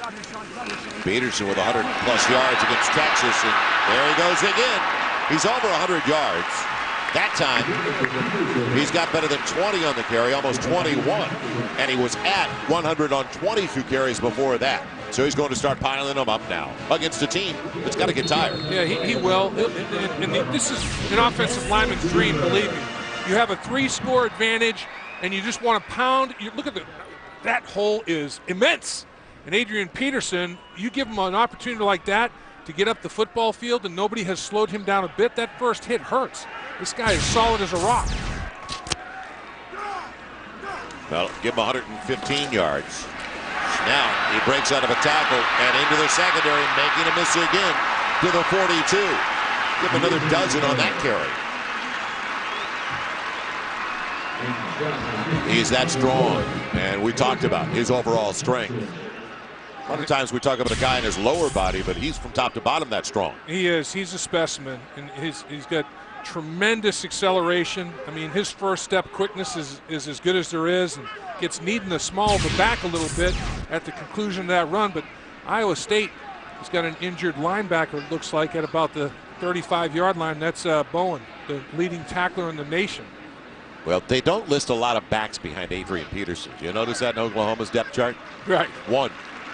Peterson with 100-plus yards against Texas, and there he goes again. He's over 100 yards. That time, he's got better than 20 on the carry, almost 21. And he was at 100 on 22 carries before that. So he's going to start piling them up now against a team that's got to get tired. Yeah, he will. And this is an offensive lineman's dream, believe me. You have a 3-score advantage, and you just want to pound. You look at that hole is immense. And Adrian Peterson, you give him an opportunity like that to get up the football field, and nobody has slowed him down a bit. That first hit hurts. This guy is solid as a rock. Well, give him 115 yards. Now he breaks out of a tackle and into the secondary, making a miss again to the 42. Give him another dozen on that carry. He's that strong, and we talked about his overall strength. A lot of times we talk about a guy in his lower body, but he's from top to bottom that strong. He is. He's a specimen, and he's got tremendous acceleration. I mean, his first step quickness is as good as there is, and gets kneed in the small of the back a little bit at the conclusion of that run. But Iowa State has got an injured linebacker, it looks like, at about the 35-yard line. That's Bowen, the leading tackler in the nation. Well, they don't list a lot of backs behind Adrian Peterson. You notice that in Oklahoma's depth chart? Right. One.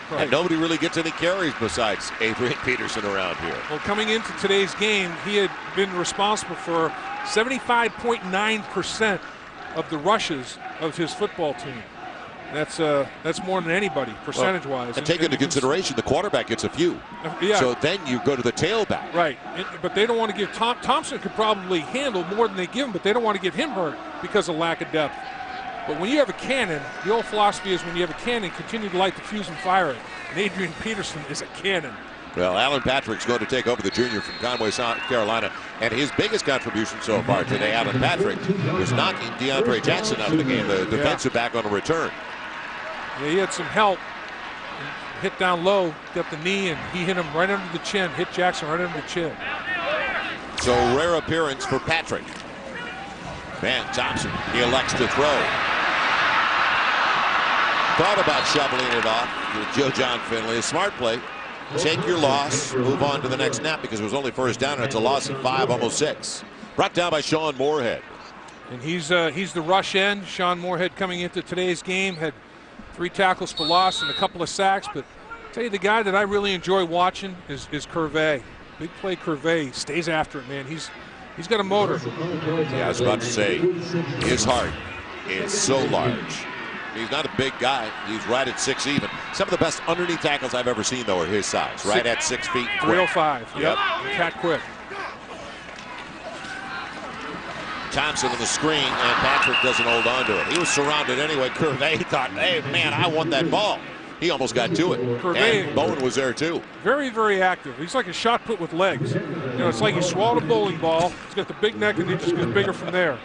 Right. And nobody really gets any carries besides Adrian Peterson around here. Well, coming into today's game, he had been responsible for 75.9% of the rushes of his football team. That's more than anybody, percentage-wise. And take into consideration the quarterback gets a few. Yeah. So then you go to the tailback. Right. But they don't want to give Thompson could probably handle more than they give him, but they don't want to get him hurt because of lack of depth. But when you have a cannon, the old philosophy is when you have a cannon, continue to light the fuse and fire it. And Adrian Peterson is a cannon. Well, Alan Patrick's going to take over, the junior from Conway, South Carolina. And his biggest contribution so far today, Alan Patrick, was knocking DeAndre Jackson out of the game, the defensive back on a return. Yeah, he had some help. Hit down low, got the knee, and he hit him right under the chin, hit Jackson right under the chin. So rare appearance for Patrick. Man, Thompson, he elects to throw. Thought about shoveling it off with Joe John Finley. A smart play. Take your loss, move on to the next snap, because it was only first down, and it's a loss of 5, almost 6. Brought down by Sean Moorhead. And he's the rush end. Sean Moorhead coming into today's game had 3 tackles for loss and a couple of sacks. But I'll tell you, the guy that I really enjoy watching is Curvey. Big play Curvey. Stays after it, man. He's got a motor. Yeah, I was about to say, his heart is so large. He's not a big guy. He's right at 6 even. Some of the best underneath tackles I've ever seen, though, are his size. Right at 6 feet. 305. Yep. Cat quick. Thompson on the screen, and Patrick doesn't hold on to it. He was surrounded anyway. Curvey thought, hey, man, I want that ball. He almost got to it. Curvey, and Bowen was there, too. Very, very active. He's like a shot put with legs. You know, it's like he swallowed a bowling ball. He's got the big neck, and he just gets bigger from there.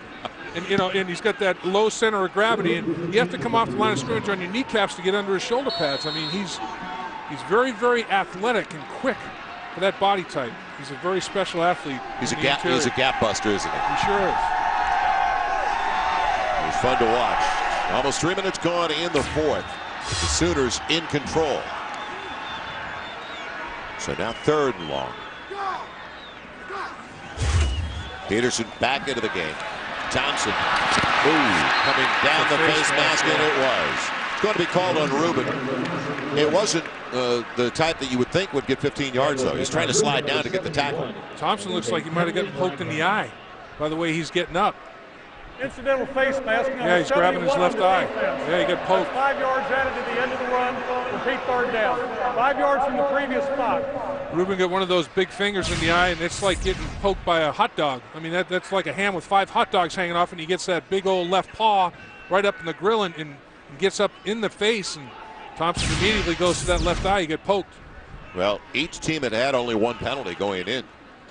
And, you know, and he's got that low center of gravity, and you have to come off the line of scrimmage on your kneecaps to get under his shoulder pads. I mean, he's very, very athletic and quick for that body type. He's a very special athlete. He's a gap buster, isn't he? He sure is. It was fun to watch. Almost 3 minutes gone in the fourth. The Sooners in control. So now 3rd and long. Peterson back into the game. Thompson, coming down the face mask, and it was. It's going to be called on Rubin. It wasn't the type that you would think would get 15 yards, though. He's trying to slide down to get the tackle. Thompson looks like he might have gotten poked in the eye by the way he's getting up. Incidental face mask. Yeah, he's grabbing his left eye. Yeah, he got poked. 5 yards added to the end of the run. Repeat 3rd down. 5 yards from the previous spot. Rubin got one of those big fingers in the eye, and it's like getting poked by a hot dog. I mean, that's like a ham with 5 hot dogs hanging off, and he gets that big old left paw right up in the grill, and and gets up in the face, and Thompson immediately goes to that left eye. You get poked. Well, each team had only one penalty going in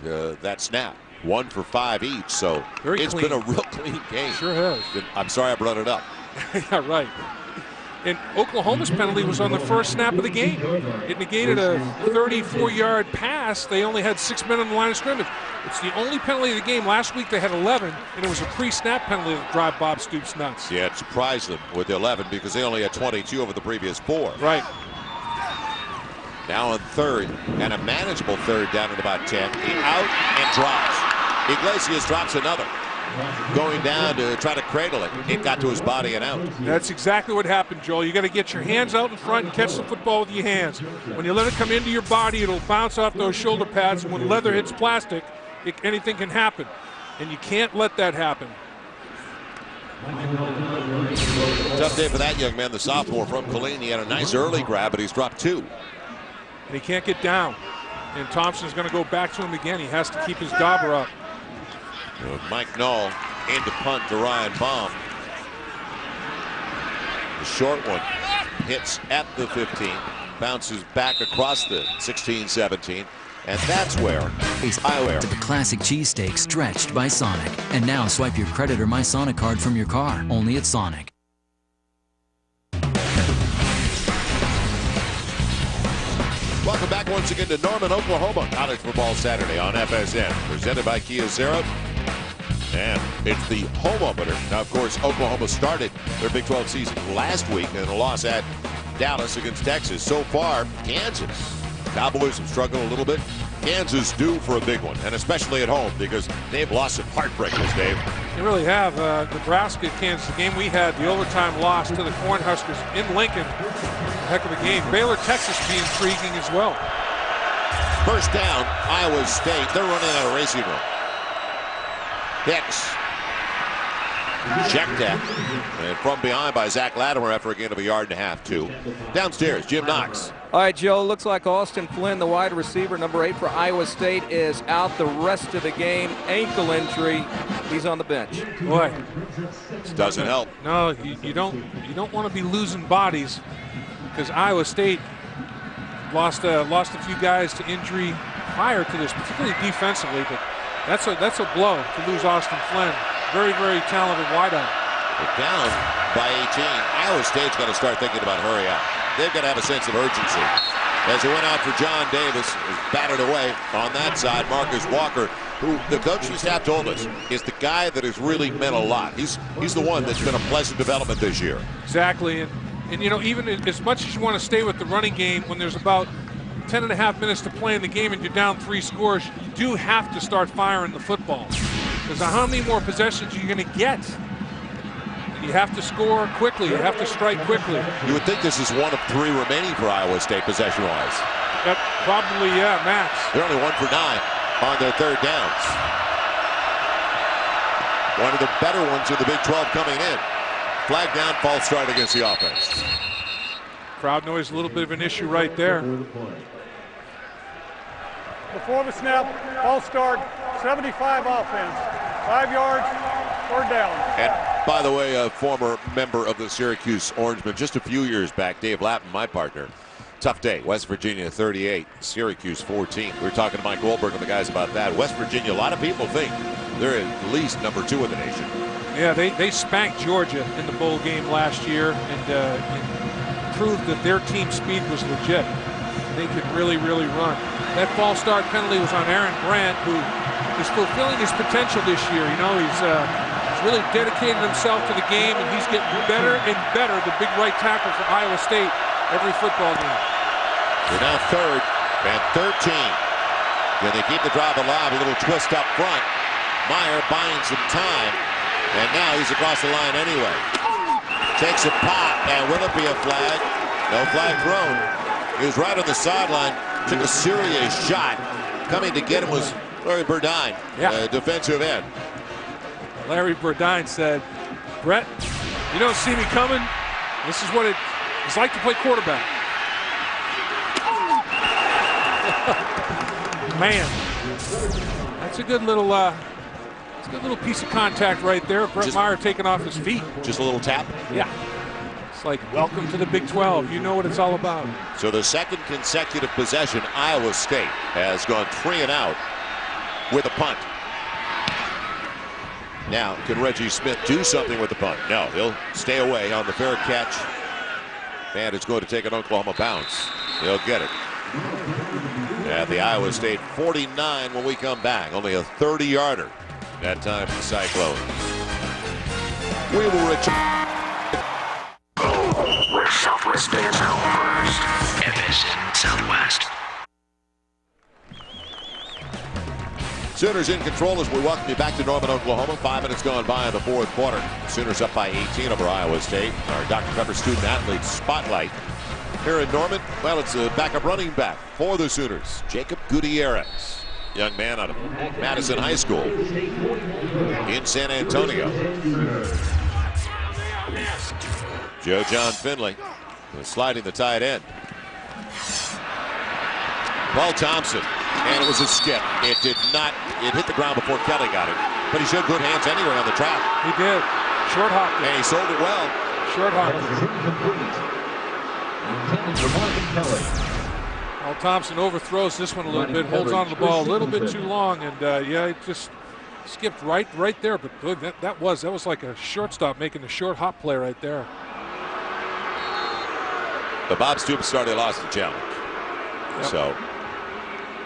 to that snap. 1 for 5 each, so it's been a real clean game. Sure has. I'm sorry I brought it up. Yeah, right. And Oklahoma's penalty was on the first snap of the game. It negated a 34-yard pass. They only had 6 men on the line of scrimmage. It's the only penalty of the game. Last week they had 11, and it was a pre-snap penalty that drive Bob Stoops nuts. Yeah, it surprised them with the 11 because they only had 22 over the previous 4. Right. Now on third, and a manageable third down at about 10. He out and drops. Iglesias drops another. Going down to try to cradle it. It got to his body and out. That's exactly what happened, Joel. You got to get your hands out in front and catch the football with your hands. When you let it come into your body, it'll bounce off those shoulder pads, and when leather hits plastic, anything can happen. And you can't let that happen. Tough day for that young man, the sophomore from Killeen. He had a nice early grab, but he's dropped 2. And he can't get down. And Thompson's going to go back to him again. He has to keep his dauber up. Mike Knoll into punt to Ryan Baum. The short one hits at the 15, bounces back across the 16-17, and that's where Iowa. To the classic cheesesteak stretched by Sonic. And now swipe your credit or My Sonic card from your car, only at Sonic. Welcome back once again to Norman, Oklahoma. College Football Saturday on FSN, presented by Kia Zero. And it's the home opener. Now, of course, Oklahoma started their Big 12 season last week in a loss at Dallas against Texas. So far, Kansas. Cowboys have struggled a little bit. Kansas due for a big one, and especially at home because they've lost some heartbreakers, Dave. They really have. Nebraska, Kansas, the game we had, the overtime loss to the Cornhuskers in Lincoln. Heck of a game. Baylor, Texas be intriguing as well. First down, Iowa State. They're running out of racing room. Hicks. Checked at. And from behind by Zach Latimer after a gain of 1.5 yards, too. Downstairs, Jim Knox. All right, Joe, looks like Austin Flynn, the wide receiver, number 8 for Iowa State, is out the rest of the game. Ankle injury. He's on the bench. Boy. This doesn't help. No, you don't want to be losing bodies because Iowa State lost a few guys to injury prior to this, particularly defensively, but that's a blow to lose Austin Flynn. Very, very talented wideout. They're down by 18. Iowa State's got to start thinking about hurry up. They've got to have a sense of urgency. As it went out for John Davis, is battered away on that side. Marcus Walker, who the coaching staff told us is the guy that has really meant a lot. He's the one that's been a pleasant development this year. Exactly, and you know, even as much as you want to stay with the running game, when there's about 10.5 minutes to play in the game and you're down 3 scores, you do have to start firing the football. Because how many more possessions are you going to get? You have to score quickly. You have to strike quickly. You would think this is 1 of 3 remaining for Iowa State possession-wise. Probably, yeah, max. They're only 1 for 9 on their third downs. One of the better ones in the Big 12 coming in. Flag down, false start against the offense. Crowd noise, a little bit of an issue right there. Before the snap, false start, 75 offense. 5 yards, 3rd down. And by the way, a former member of the Syracuse Orangemen just a few years back, Dave Lappin, my partner. Tough day. West Virginia 38, Syracuse 14. We were talking to Mike Goldberg and the guys about that. West Virginia, a lot of people think they're at least number 2 in the nation. Yeah, they spanked Georgia in the bowl game last year and proved that their team speed was legit. They could really, really run. That false start penalty was on Aaron Brandt, who is fulfilling his potential this year. You know, he's really dedicated himself to the game, and he's getting better and better, the big right tackle for Iowa State every football game. They're now 3rd and 13. Can they keep the drive alive? A little twist up front. Meyer buying some time, and now he's across the line anyway. Takes a pop, and will it be a flag? No flag thrown. He was right on the sideline, took a serious shot. Coming to get him was Larry Burdine, defensive end. Larry Burdine said, "Brett, you don't see me coming. This is what it's like to play quarterback." Man, that's a good little piece of contact right there. Brett Meyer taking off his feet. Just a little tap? Yeah. like, welcome to the Big 12. You know what it's all about. So the second consecutive possession, Iowa State has gone 3 and out with a punt. Now, can Reggie Smith do something with the punt? No, he'll stay away on the fair catch. And it's going to take an Oklahoma bounce. He'll get it. At the Iowa State 49 when we come back. Only a 30-yarder that time for the Cyclones. We will return. Where Southwest fans know first. FSN Southwest. Sooners in control as we welcome you back to Norman, Oklahoma. 5 minutes gone by in the fourth quarter. Sooners up by 18 over Iowa State. Our Dr. Pepper Student Athlete Spotlight here in Norman. Well, it's a backup running back for the Sooners, Jacob Gutierrez. Young man out of Madison High School in San Antonio. Joe John Finley was sliding the tight end. Paul Thompson, and it was a skip. It did not, it hit the ground before Kelly got it, but he showed good hands anyway on the track. He did. Short hop. And he sold it well. Short hop. Paul Thompson overthrows this one a little bit, holds on to the ball a little bit too long, and yeah, it just skipped right there. But good, that was like a shortstop making a short hop play right there. The Bob Stoops started, lost the challenge. Yep. So.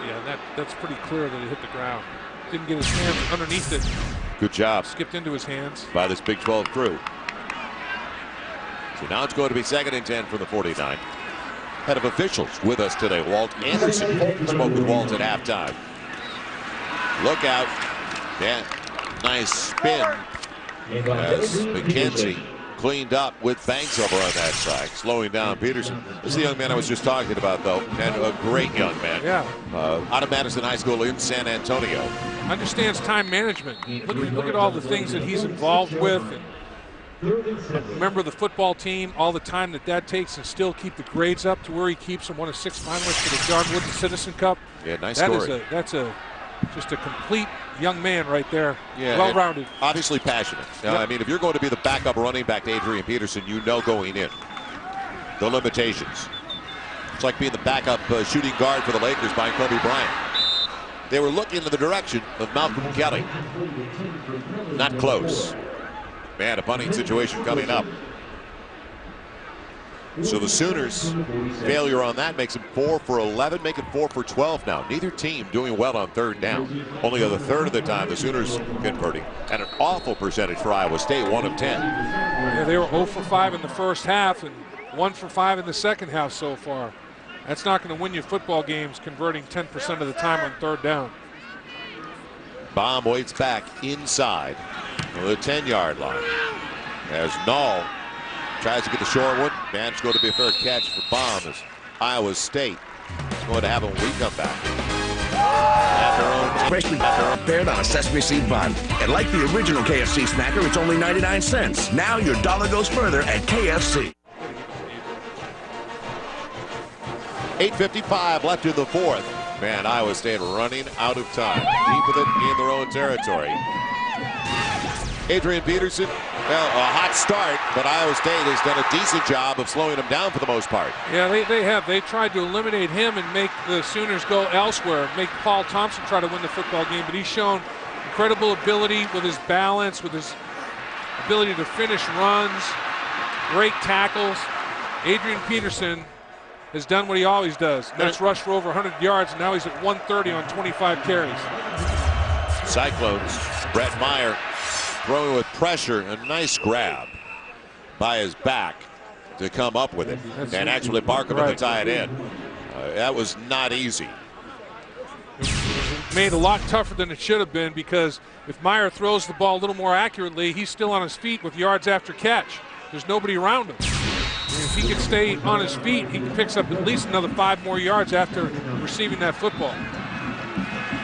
Yeah, that's pretty clear that he hit the ground. Didn't get his hands underneath it. Good job. Skipped into his hands. By this Big 12 crew. So now it's going to be 2nd and 10 from the 49. Head of officials with us today, Walt Anderson. Spoke with Walt at halftime. Look out. Yeah, nice spin as McKenzie cleaned up with Banks over on that side, slowing down Peterson. This is the young man I was just talking about, though, and a great young man. Yeah. Out of Madison High School in San Antonio. Understands time management. Look at all the things that he's involved with. And member of the football team, all the time that takes, and still keep the grades up to where he keeps them. Won a 6 finalists for the John Wooden Citizen Cup. Yeah, nice story. That's just a complete young man right there. Yeah, well-rounded. Obviously passionate. Yep. I mean, if you're going to be the backup running back to Adrian Peterson, you know going in the limitations. It's like being the backup shooting guard for the Lakers behind Kobe Bryant. They were looking in the direction of Malcolm Kelly. Not close. Man, a punting situation coming up. So the Sooners, failure on that makes them 4 for 11, make it 4 for 12 now. Neither team doing well on 3rd down. Only a third of the time the Sooners converting. And an awful percentage for Iowa State, 1 of 10. Yeah, they were 0 for 5 in the first half and 1 for 5 in the second half so far. That's not going to win you football games, converting 10% of the time on 3rd down. Baum waits back inside the 10-yard line as Null tries to get the short one. Man, it's going to be a fair catch for Baum as Iowa State is going to have him when we come back. Freshly prepared on a sesame seed bun. And like the original KFC Snacker, it's only 99 cents. Now your dollar goes further at KFC. 8:55 left in the 4th. Man, Iowa State running out of time. Deep with it in their own territory. Adrian Peterson, well, a hot start, but Iowa State has done a decent job of slowing him down for the most part. Yeah, they have. They tried to eliminate him and make the Sooners go elsewhere, make Paul Thompson try to win the football game, but he's shown incredible ability with his balance, with his ability to finish runs, great tackles. Adrian Peterson has done what he always does. That's rushed for over 100 yards, and now he's at 130 on 25 carries. Cyclones, Brett Meyer throwing with pressure, a nice grab by his back to come up with it and actually bark him at the tight end. That was not easy. Made a lot tougher than it should have been, because if Meyer throws the ball a little more accurately, he's still on his feet with yards after catch. There's nobody around him. If he can stay on his feet, he picks up at least another 5 more yards after receiving that football.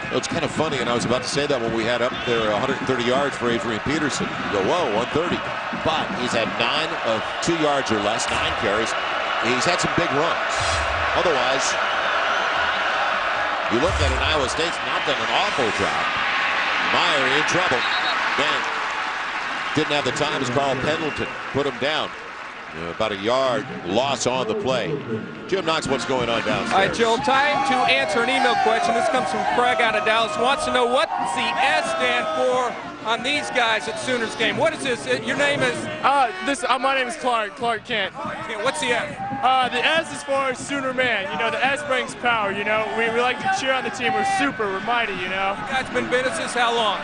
Well, it's kind of funny, and I was about to say that when we had up there 130 yards for Adrian Peterson. You go, whoa, 130. But he's had 9 of 2 yards or less, 9 carries. He's had some big runs. Otherwise, you look at it, Iowa State's not done an awful job. Meyer in trouble. Man, didn't have the time as Carl Pendleton put him down. About a yard loss on the play. Jim Knox, what's going on downstairs? All right, Joel, time to answer an email question. This comes from Craig out of Dallas. Wants to know what does the S stand for on these guys at Sooners game. What is this? Your name is? My name is Clark Kent. What's the S? The S is for Sooner Man. You know, the S brings power, you know. We like to cheer on the team. We're super, we're mighty, you know. You guys been businesses how long?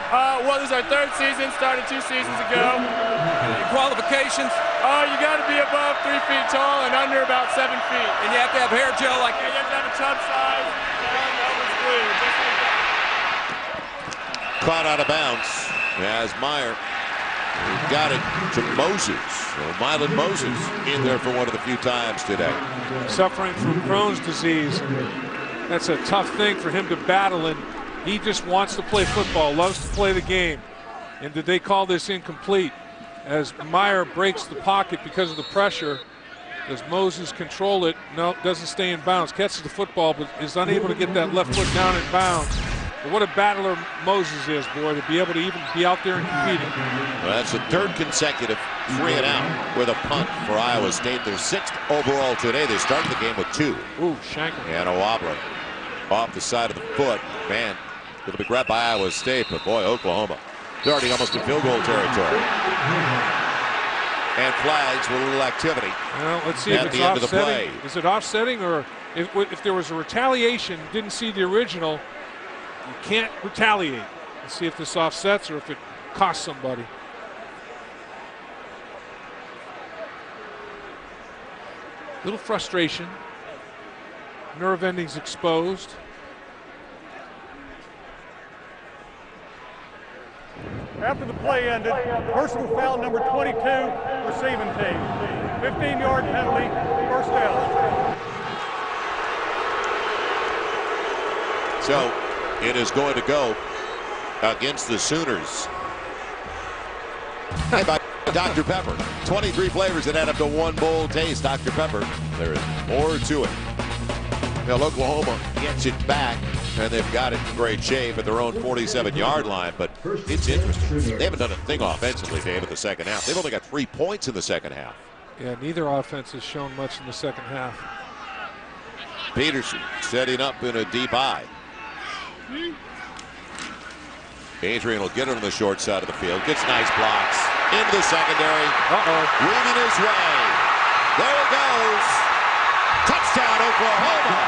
Well, this is our 3rd season, started 2 seasons ago. Your qualifications? You got to be above 3 feet tall and under about 7 feet. And you have to have hair gel like you have to have a chub size and elbows blue, just like that. Caught out of bounds as Meyer got it to Moses. Mylan Moses in there for one of the few times today. Suffering from Crohn's disease. That's a tough thing for him to battle, and he just wants to play football, loves to play the game. And did they call this incomplete? As Meyer breaks the pocket because of the pressure, does Moses control it? No, doesn't stay in bounds. Catches the football, but is unable to get that left foot down in bounds. But what a battler Moses is, boy, to be able to even be out there and competing. Well, that's the 3rd consecutive 3 and out with a punt for Iowa State. Their 6th overall today. They started the game with 2. Ooh, Shanker. And a wobbler off the side of the foot. Man, it'll be grabbed by Iowa State, but boy, Oklahoma, they're already almost in field goal territory. And flags with a little activity. Well, let's see if it's end of the offsetting. play. Is it offsetting, or if there was a retaliation, didn't see the original, you can't retaliate. Let's see if this offsets or if it costs somebody. Little frustration. Nerve endings exposed. After the play ended, personal foul number 22, receiving team. 15-yard penalty, first down. So it is going to go against the Sooners. Hey, by Dr. Pepper. 23 flavors that add up to one bold taste. Dr. Pepper, there is more to it. Well, Oklahoma gets it back, and they've got it in great shape at their own 47-yard line. But it's interesting. They haven't done a thing offensively, Dave, in the second half. They've only got 3 points in the second half. Yeah, neither offense has shown much in the second half. Peterson setting up in a deep eye. Adrian will get it on the short side of the field. Gets nice blocks into the secondary. Weaving his way. There it goes. Touchdown, Oklahoma.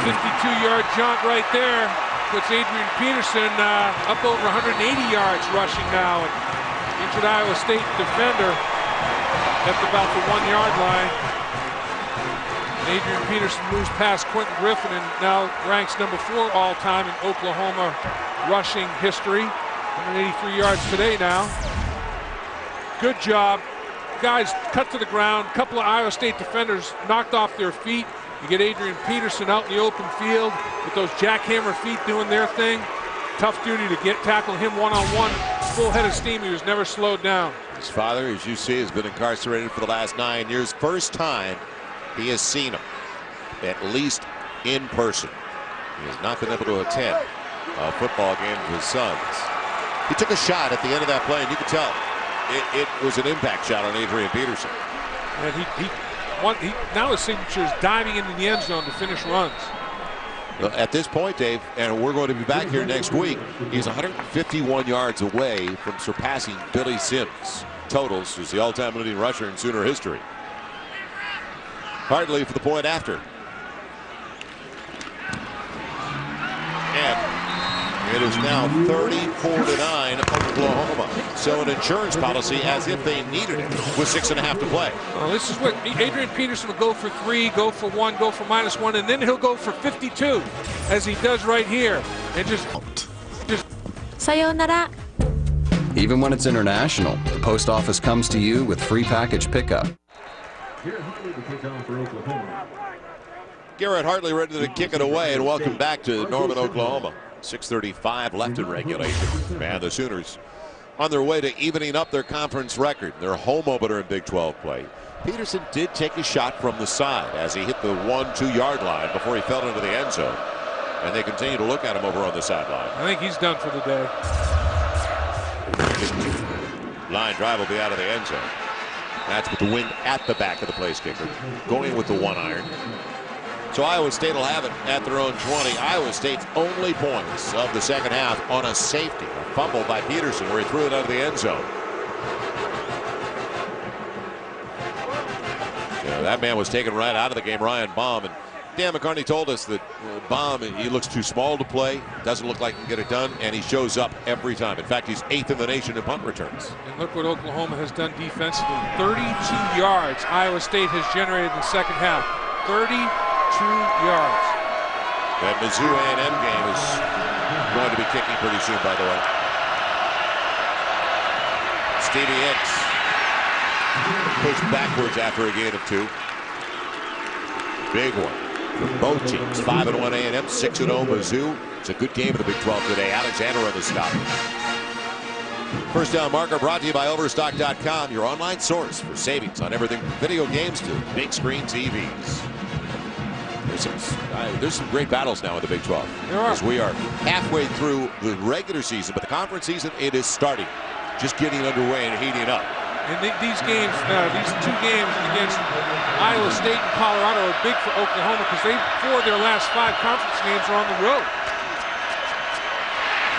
52-yard jaunt right there. Puts Adrian Peterson up over 180 yards rushing now. And injured Iowa State defender at about the 1-yard line. And Adrian Peterson moves past Quentin Griffin and now ranks number 4 all-time in Oklahoma rushing history. 183 yards today now. Good job. Guys cut to the ground. A couple of Iowa State defenders knocked off their feet. You get Adrian Peterson out in the open field with those jackhammer feet doing their thing. Tough duty to tackle him one-on-one. Full head of steam. He was never slowed down. His father, as you see, has been incarcerated for the last 9 years. First time he has seen him, at least in person. He has not been able to attend a football game with his sons. He took a shot at the end of that play, and you could tell it was an impact shot on Adrian Peterson. And now his signature is diving into the end zone to finish runs. Well, at this point, Dave, and we're going to be back here next week, he's 151 yards away from surpassing Billy Sims' totals as the all-time leading rusher in Sooner history. Hartley for the point after. And it is now 34-9 Oklahoma. So an insurance policy as if they needed it with 6.5 to play. Well, this is what Adrian Peterson will go for 3, go for 1, go for -1, and then he'll go for 52 as he does right here. And just Sayonara. Even when it's international, the post office comes to you with free package pickup. Garrett Hartley ready to kick it away, and welcome back to Norman, Oklahoma. 6:35 left in regulation. Man, the Sooners on their way to evening up their conference record, their home opener in Big 12 play. Peterson did take a shot from the side as he hit the 1-2 yard line before he fell into the end zone. And they continue to look at him over on the sideline. I think he's done for the day. Line drive will be out of the end zone. That's with the wind at the back of the place kicker. Going with the 1-iron. So Iowa State will have it at their own 20. Iowa State's only points of the second half on a safety. A fumble by Peterson where he threw it out of the end zone. So that man was taken right out of the game, Ryan Baum. And Dan McCartney told us that Baum, he looks too small to play, doesn't look like he can get it done, and he shows up every time. In fact, he's 8th in the nation in punt returns. And look what Oklahoma has done defensively. 32 yards Iowa State has generated in the second half. 32 yards. That Mizzou A&M game is going to be kicking pretty soon, by the way. Stevie Hicks pushed backwards after a gain of 2. Big one for both teams. 5-1 A&M, 6-0 Mizzou. It's a good game in the Big 12 today. Alexander on the stop. First down marker brought to you by Overstock.com, your online source for savings on everything from video games to big screen TVs. There's some great battles now in the Big 12. There are. As we are halfway through the regular season, but the conference season, it is starting. Just getting underway and heating up. And these games, these 2 games against Iowa State and Colorado are big for Oklahoma because 4 of their last 5 conference games are on the road.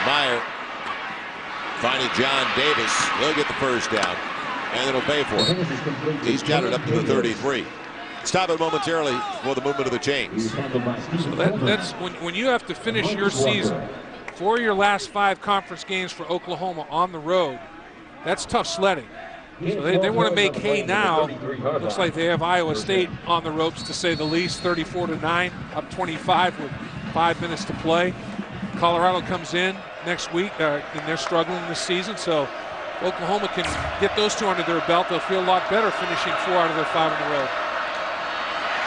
Meyer finding John Davis. He'll get the first down, and it'll pay for it. He's got it up to the 33. Stop it momentarily for the movement of the chains. So that's when you have to finish your season, 4 of your last 5 conference games for Oklahoma on the road. That's tough sledding. So they want to make hay now. Looks like they have Iowa State on the ropes, to say the least. 34-9, up 25 with 5 minutes to play. Colorado comes in next week, and they're struggling this season. So Oklahoma can get those 2 under their belt. They'll feel a lot better finishing 4 out of their 5 on the road.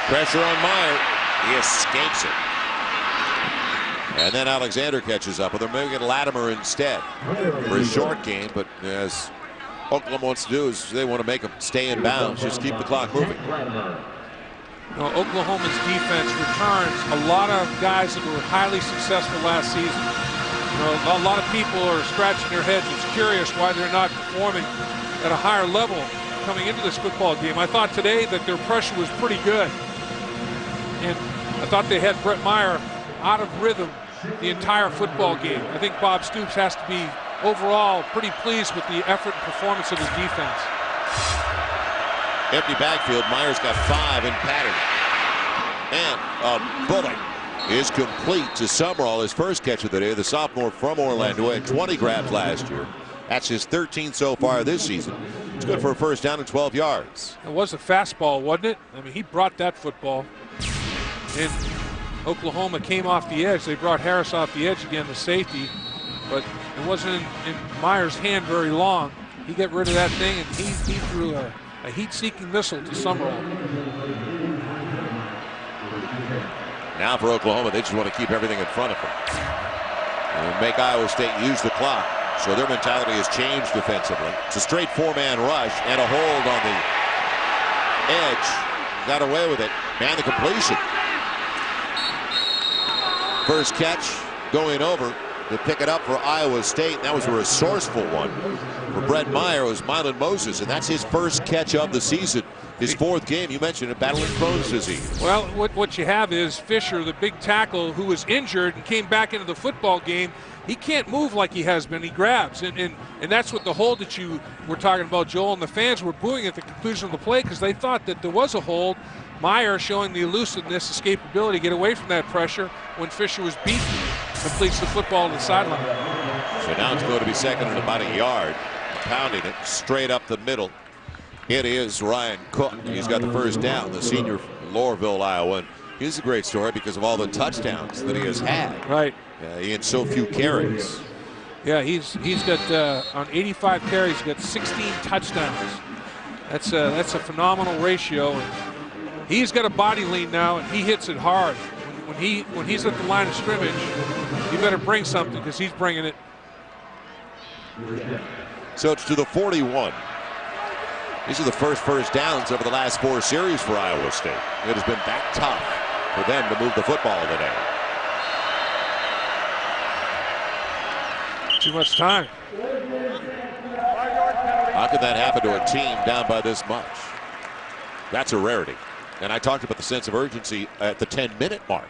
Pressure on Meyer. He escapes it. And then Alexander catches up, but they're moving Latimer instead for a short game. But as Oklahoma wants to do is they want to make them stay in bounds, just keep the clock moving. Well, Oklahoma's defense returns a lot of guys that were highly successful last season. A lot of people are scratching their heads. It's curious why they're not performing at a higher level coming into this football game. I thought today that their pressure was pretty good. And I thought they had Brett Meyer out of rhythm the entire football game. I think Bob Stoops has to be overall pretty pleased with the effort and performance of his defense. Empty backfield. Meyer's got 5 in pattern. And a bullet is complete to Summerall, his first catch of the day. The sophomore from Orlando had 20 grabs last year. That's his 13th so far this season. It's good for a first down and 12 yards. It was a fastball, wasn't it? I mean, he brought that football. And Oklahoma came off the edge. They brought Harris off the edge again, the safety. But it wasn't in Meyer's hand very long. He got rid of that thing, and he threw a heat-seeking missile to Summerall. Now for Oklahoma, they just want to keep everything in front of them and make Iowa State use the clock. So their mentality has changed defensively. It's a straight 4-man rush and a hold on the edge. Got away with it. Man, the completion. First catch going over to pick it up for Iowa State. That was a resourceful one for Brett Meyer. It was Mylan Moses, and that's his first catch of the season. His 4th game. You mentioned it, battling Crohn's disease. Well, what you have is Fisher, the big tackle who was injured and came back into the football game. He can't move like he has been. He grabs, and that's what the hold that you were talking about, Joel, and the fans were booing at the conclusion of the play because they thought that there was a hold. Meyer showing the elusiveness, escapability, get away from that pressure when Fisher was beaten, completes the football to the sideline. So now it's going to be second and about a yard, pounding it straight up the middle. It is Ryan Cook. He's got the first down, the senior from Loreauville, Iowa. And he's a great story because of all the touchdowns that he has had. Right. He had so few carries. Yeah, he's got on 85 carries, he's got 16 touchdowns. That's a phenomenal ratio. And he's got a body lean now, and he hits it hard. When he's at the line of scrimmage, you better bring something because he's bringing it. So it's to the 41. These are the first downs over the last 4 series for Iowa State. It has been that tough for them to move the football today. Too much time. How could that happen to a team down by this much? That's a rarity. And I talked about the sense of urgency at the 10-minute mark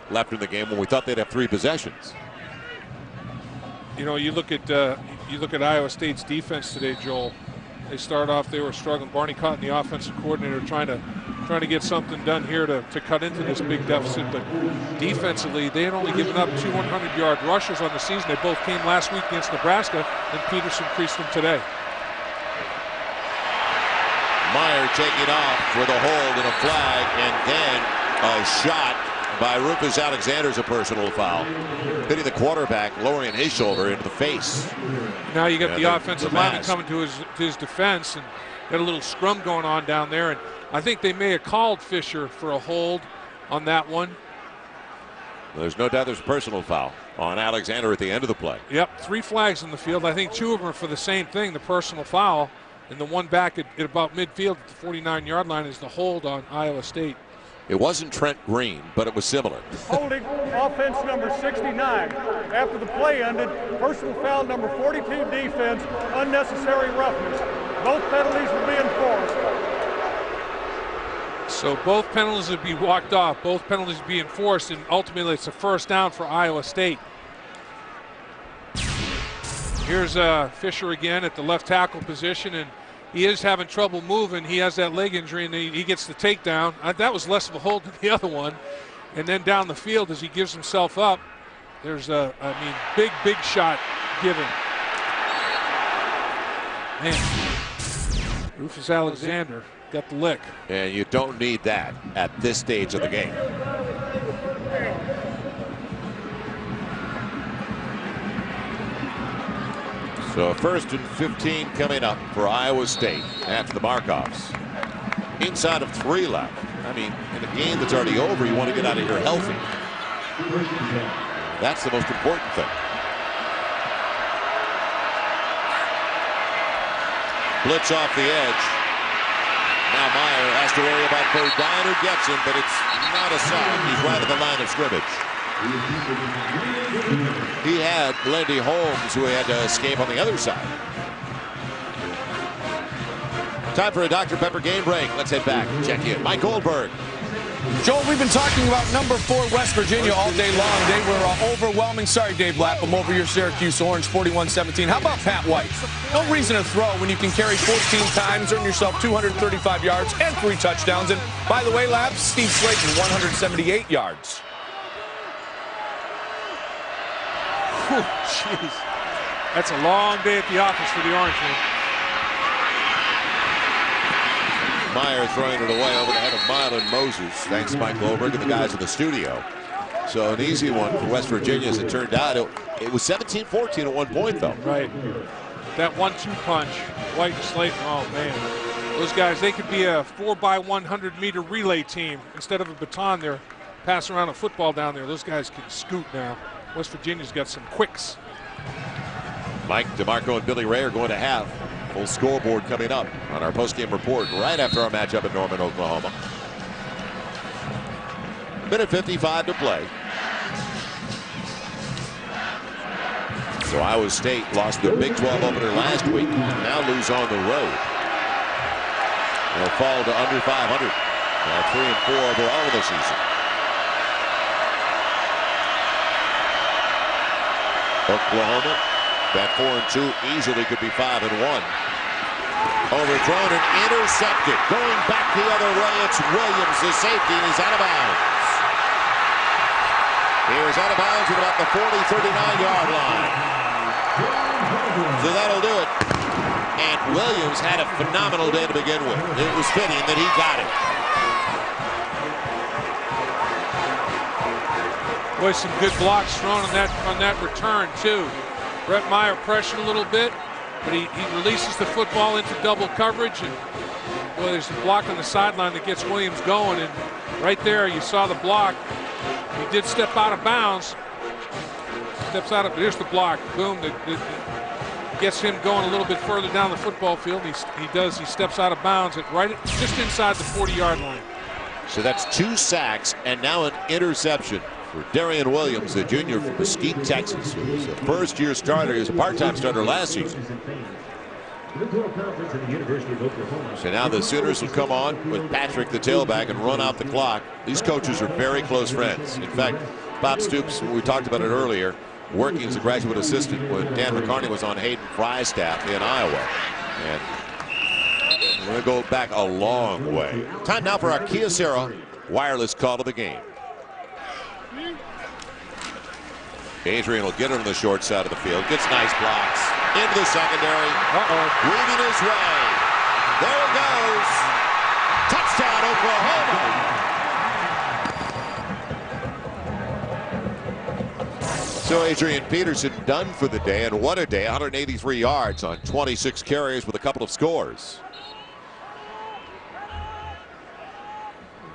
left in the game when we thought they'd have 3 possessions. You know, you look at Iowa State's defense today, Joel. They start off, they were struggling. Barney Cotton, the offensive coordinator, trying to get something done here to cut into this big deficit. But defensively, they had only given up 2 100-yard rushers on the season. They both came last week against Nebraska, and Peterson increased them today. Meyer taking off with a hold and a flag, and then a shot by Rufus Alexander's a personal foul, hitting the quarterback, lowering his shoulder into the face. Now you got the offensive lineman coming to his defense, and got a little scrum going on down there. And I think they may have called Fisher for a hold on that one. There's no doubt there's a personal foul on Alexander at the end of the play. Yep, 3 flags in the field. I think 2 of them are for the same thing, the personal foul. And the one back at about midfield at the 49-yard line is the hold on Iowa State. It wasn't Trent Green, but it was similar. Holding offense number 69. After the play ended, personal foul number 42 defense, unnecessary roughness. Both penalties will be enforced. So both penalties would be walked off. Both penalties would be enforced, and ultimately it's a first down for Iowa State. Here's Fisher again at the left tackle position, and he is having trouble moving. He has that leg injury, and he gets the takedown. That was less of a hold than the other one. And then down the field as he gives himself up, there's big shot given. Man, Rufus Alexander got the lick. And you don't need that at this stage of the game. So 1st and 15 coming up for Iowa State after the Markovs. Inside of 3 left. I mean, in a game that's already over, you want to get out of here healthy. That's the most important thing. Blitz off the edge. Now Meyer has to worry about third down, who gets him, but it's not a sack. He's right at the line of scrimmage. He had Lindy Holmes, who had to escape on the other side. Time for a Dr. Pepper game break. Let's head back. Check in. Mike Goldberg. Joel, we've been talking about number 4 West Virginia all day long. They were overwhelming. Sorry, Dave Lapham, over your Syracuse Orange, 41-17. How about Pat White? No reason to throw when you can carry 14 times, earn yourself 235 yards and 3 touchdowns. And by the way, Labs, Steve Slayton, 178 yards. Jeez. That's a long day at the office for the Orangemen. Meyer throwing it away over the head of Mylan Moses. Thanks, Mike Goldberg and the guys in the studio. So an easy one for West Virginia, as it turned out. It was 17-14 at one point, though. Right. That 1-2 punch, White and Slayton, oh, man. Those guys, they could be a 4x100-meter relay team. Instead of a baton, they're passing around a football down there. Those guys can scoot now. West Virginia's got some quicks. Mike, DeMarco, and Billy Ray are going to have full scoreboard coming up on our postgame report right after our matchup in Norman, Oklahoma. Minute 55 to play. So Iowa State lost their Big 12 opener last week, now lose on the road. They'll fall to under 500. Now 3-4 overall this season. Oklahoma, that 4-2 easily could be 5-1. Overthrown and intercepted. Going back the other way, it's Williams, the safety, and he's out of bounds. He was out of bounds at about the 40-39-yard line. So that'll do it. And Williams had a phenomenal day to begin with. It was fitting that he got it. Boy, some good blocks thrown on that return, too. Brett Meyer pressured a little bit, but he releases the football into double coverage, and boy, there's a block on the sideline that gets Williams going, and right there you saw the block. He did step out of bounds. Steps out of, here's the block. Boom, that gets him going a little bit further down the football field. He steps out of bounds at just inside the 40-yard line. So that's 2 sacks and now an interception for Darian Williams, the junior from Mesquite, Texas, who was a first-year starter. He was a part-time starter last season. So now the Sooners will come on with Patrick, the tailback, and run out the clock. These coaches are very close friends. In fact, Bob Stoops, we talked about it earlier, working as a graduate assistant when Dan McCarney was on Hayden Fry's staff in Iowa. And we're going to go back a long way. Time now for our Kyocera wireless call of the game. Adrian will get it on the short side of the field. Gets nice blocks. Into the secondary. Weaving his way. There it goes. Touchdown, Oklahoma. So Adrian Peterson done for the day, and what a day. 183 yards on 26 carries with a couple of scores.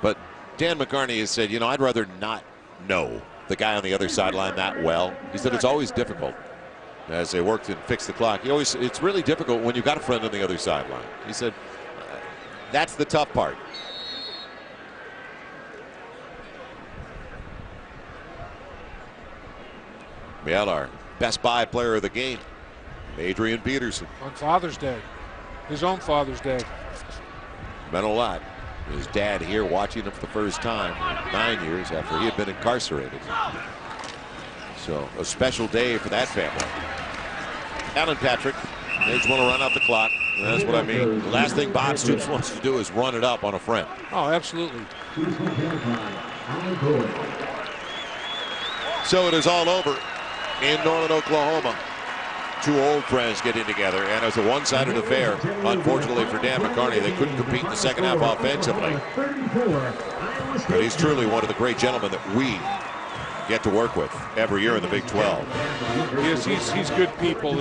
But Dan McCarney has said, you know, I'd rather not know the guy on the other sideline that well. He said it's always difficult as they worked and fixed the clock. It's really difficult when you've got a friend on the other sideline. He said that's the tough part. Well, our Best Buy player of the game, Adrian Peterson. On Father's Day, his own Father's Day. Meant a lot. His dad here watching him for the first time 9 years after he had been incarcerated. So a special day for that family. Alan Patrick, they just want to run out the clock. And that's what I mean. The last thing Bob Stoops wants to do is run it up on a friend. Oh, absolutely. So it is all over in Norman, Oklahoma. Two old friends getting together, and it was a one-sided affair. Unfortunately for Dan McCarney, they couldn't compete in the second half offensively. But he's truly one of the great gentlemen that we get to work with every year in the Big 12. He's good people.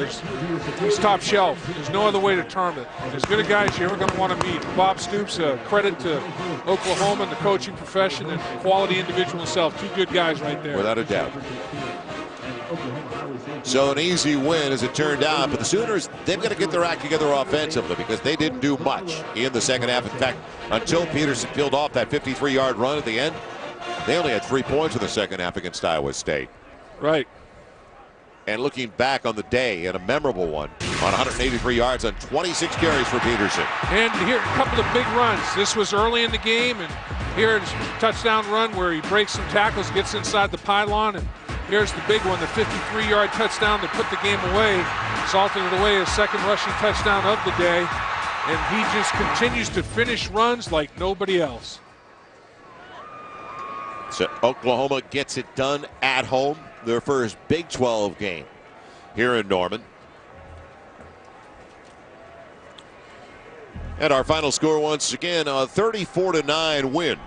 He's top shelf. There's no other way to term it. As good a guy as you're ever going to want to meet. Bob Stoops, credit to Oklahoma and the coaching profession and quality individual himself. Two good guys right there. Without a doubt. So an easy win as it turned out, but the Sooners, they've got to get their act together offensively because they didn't do much in the second half. In fact, until Peterson peeled off that 53-yard run at the end, they only had 3 points in the second half against Iowa State. Right. And looking back on the day, and a memorable one, on 183 yards on 26 carries for Peterson. And here, a couple of big runs. This was early in the game, and here it's a touchdown run where he breaks some tackles, gets inside the pylon, and here's the big one, the 53-yard touchdown to put the game away. Salted it away, his second rushing touchdown of the day. And he just continues to finish runs like nobody else. So Oklahoma gets it done at home. Their first Big 12 game here in Norman. And our final score once again, a 34-9 win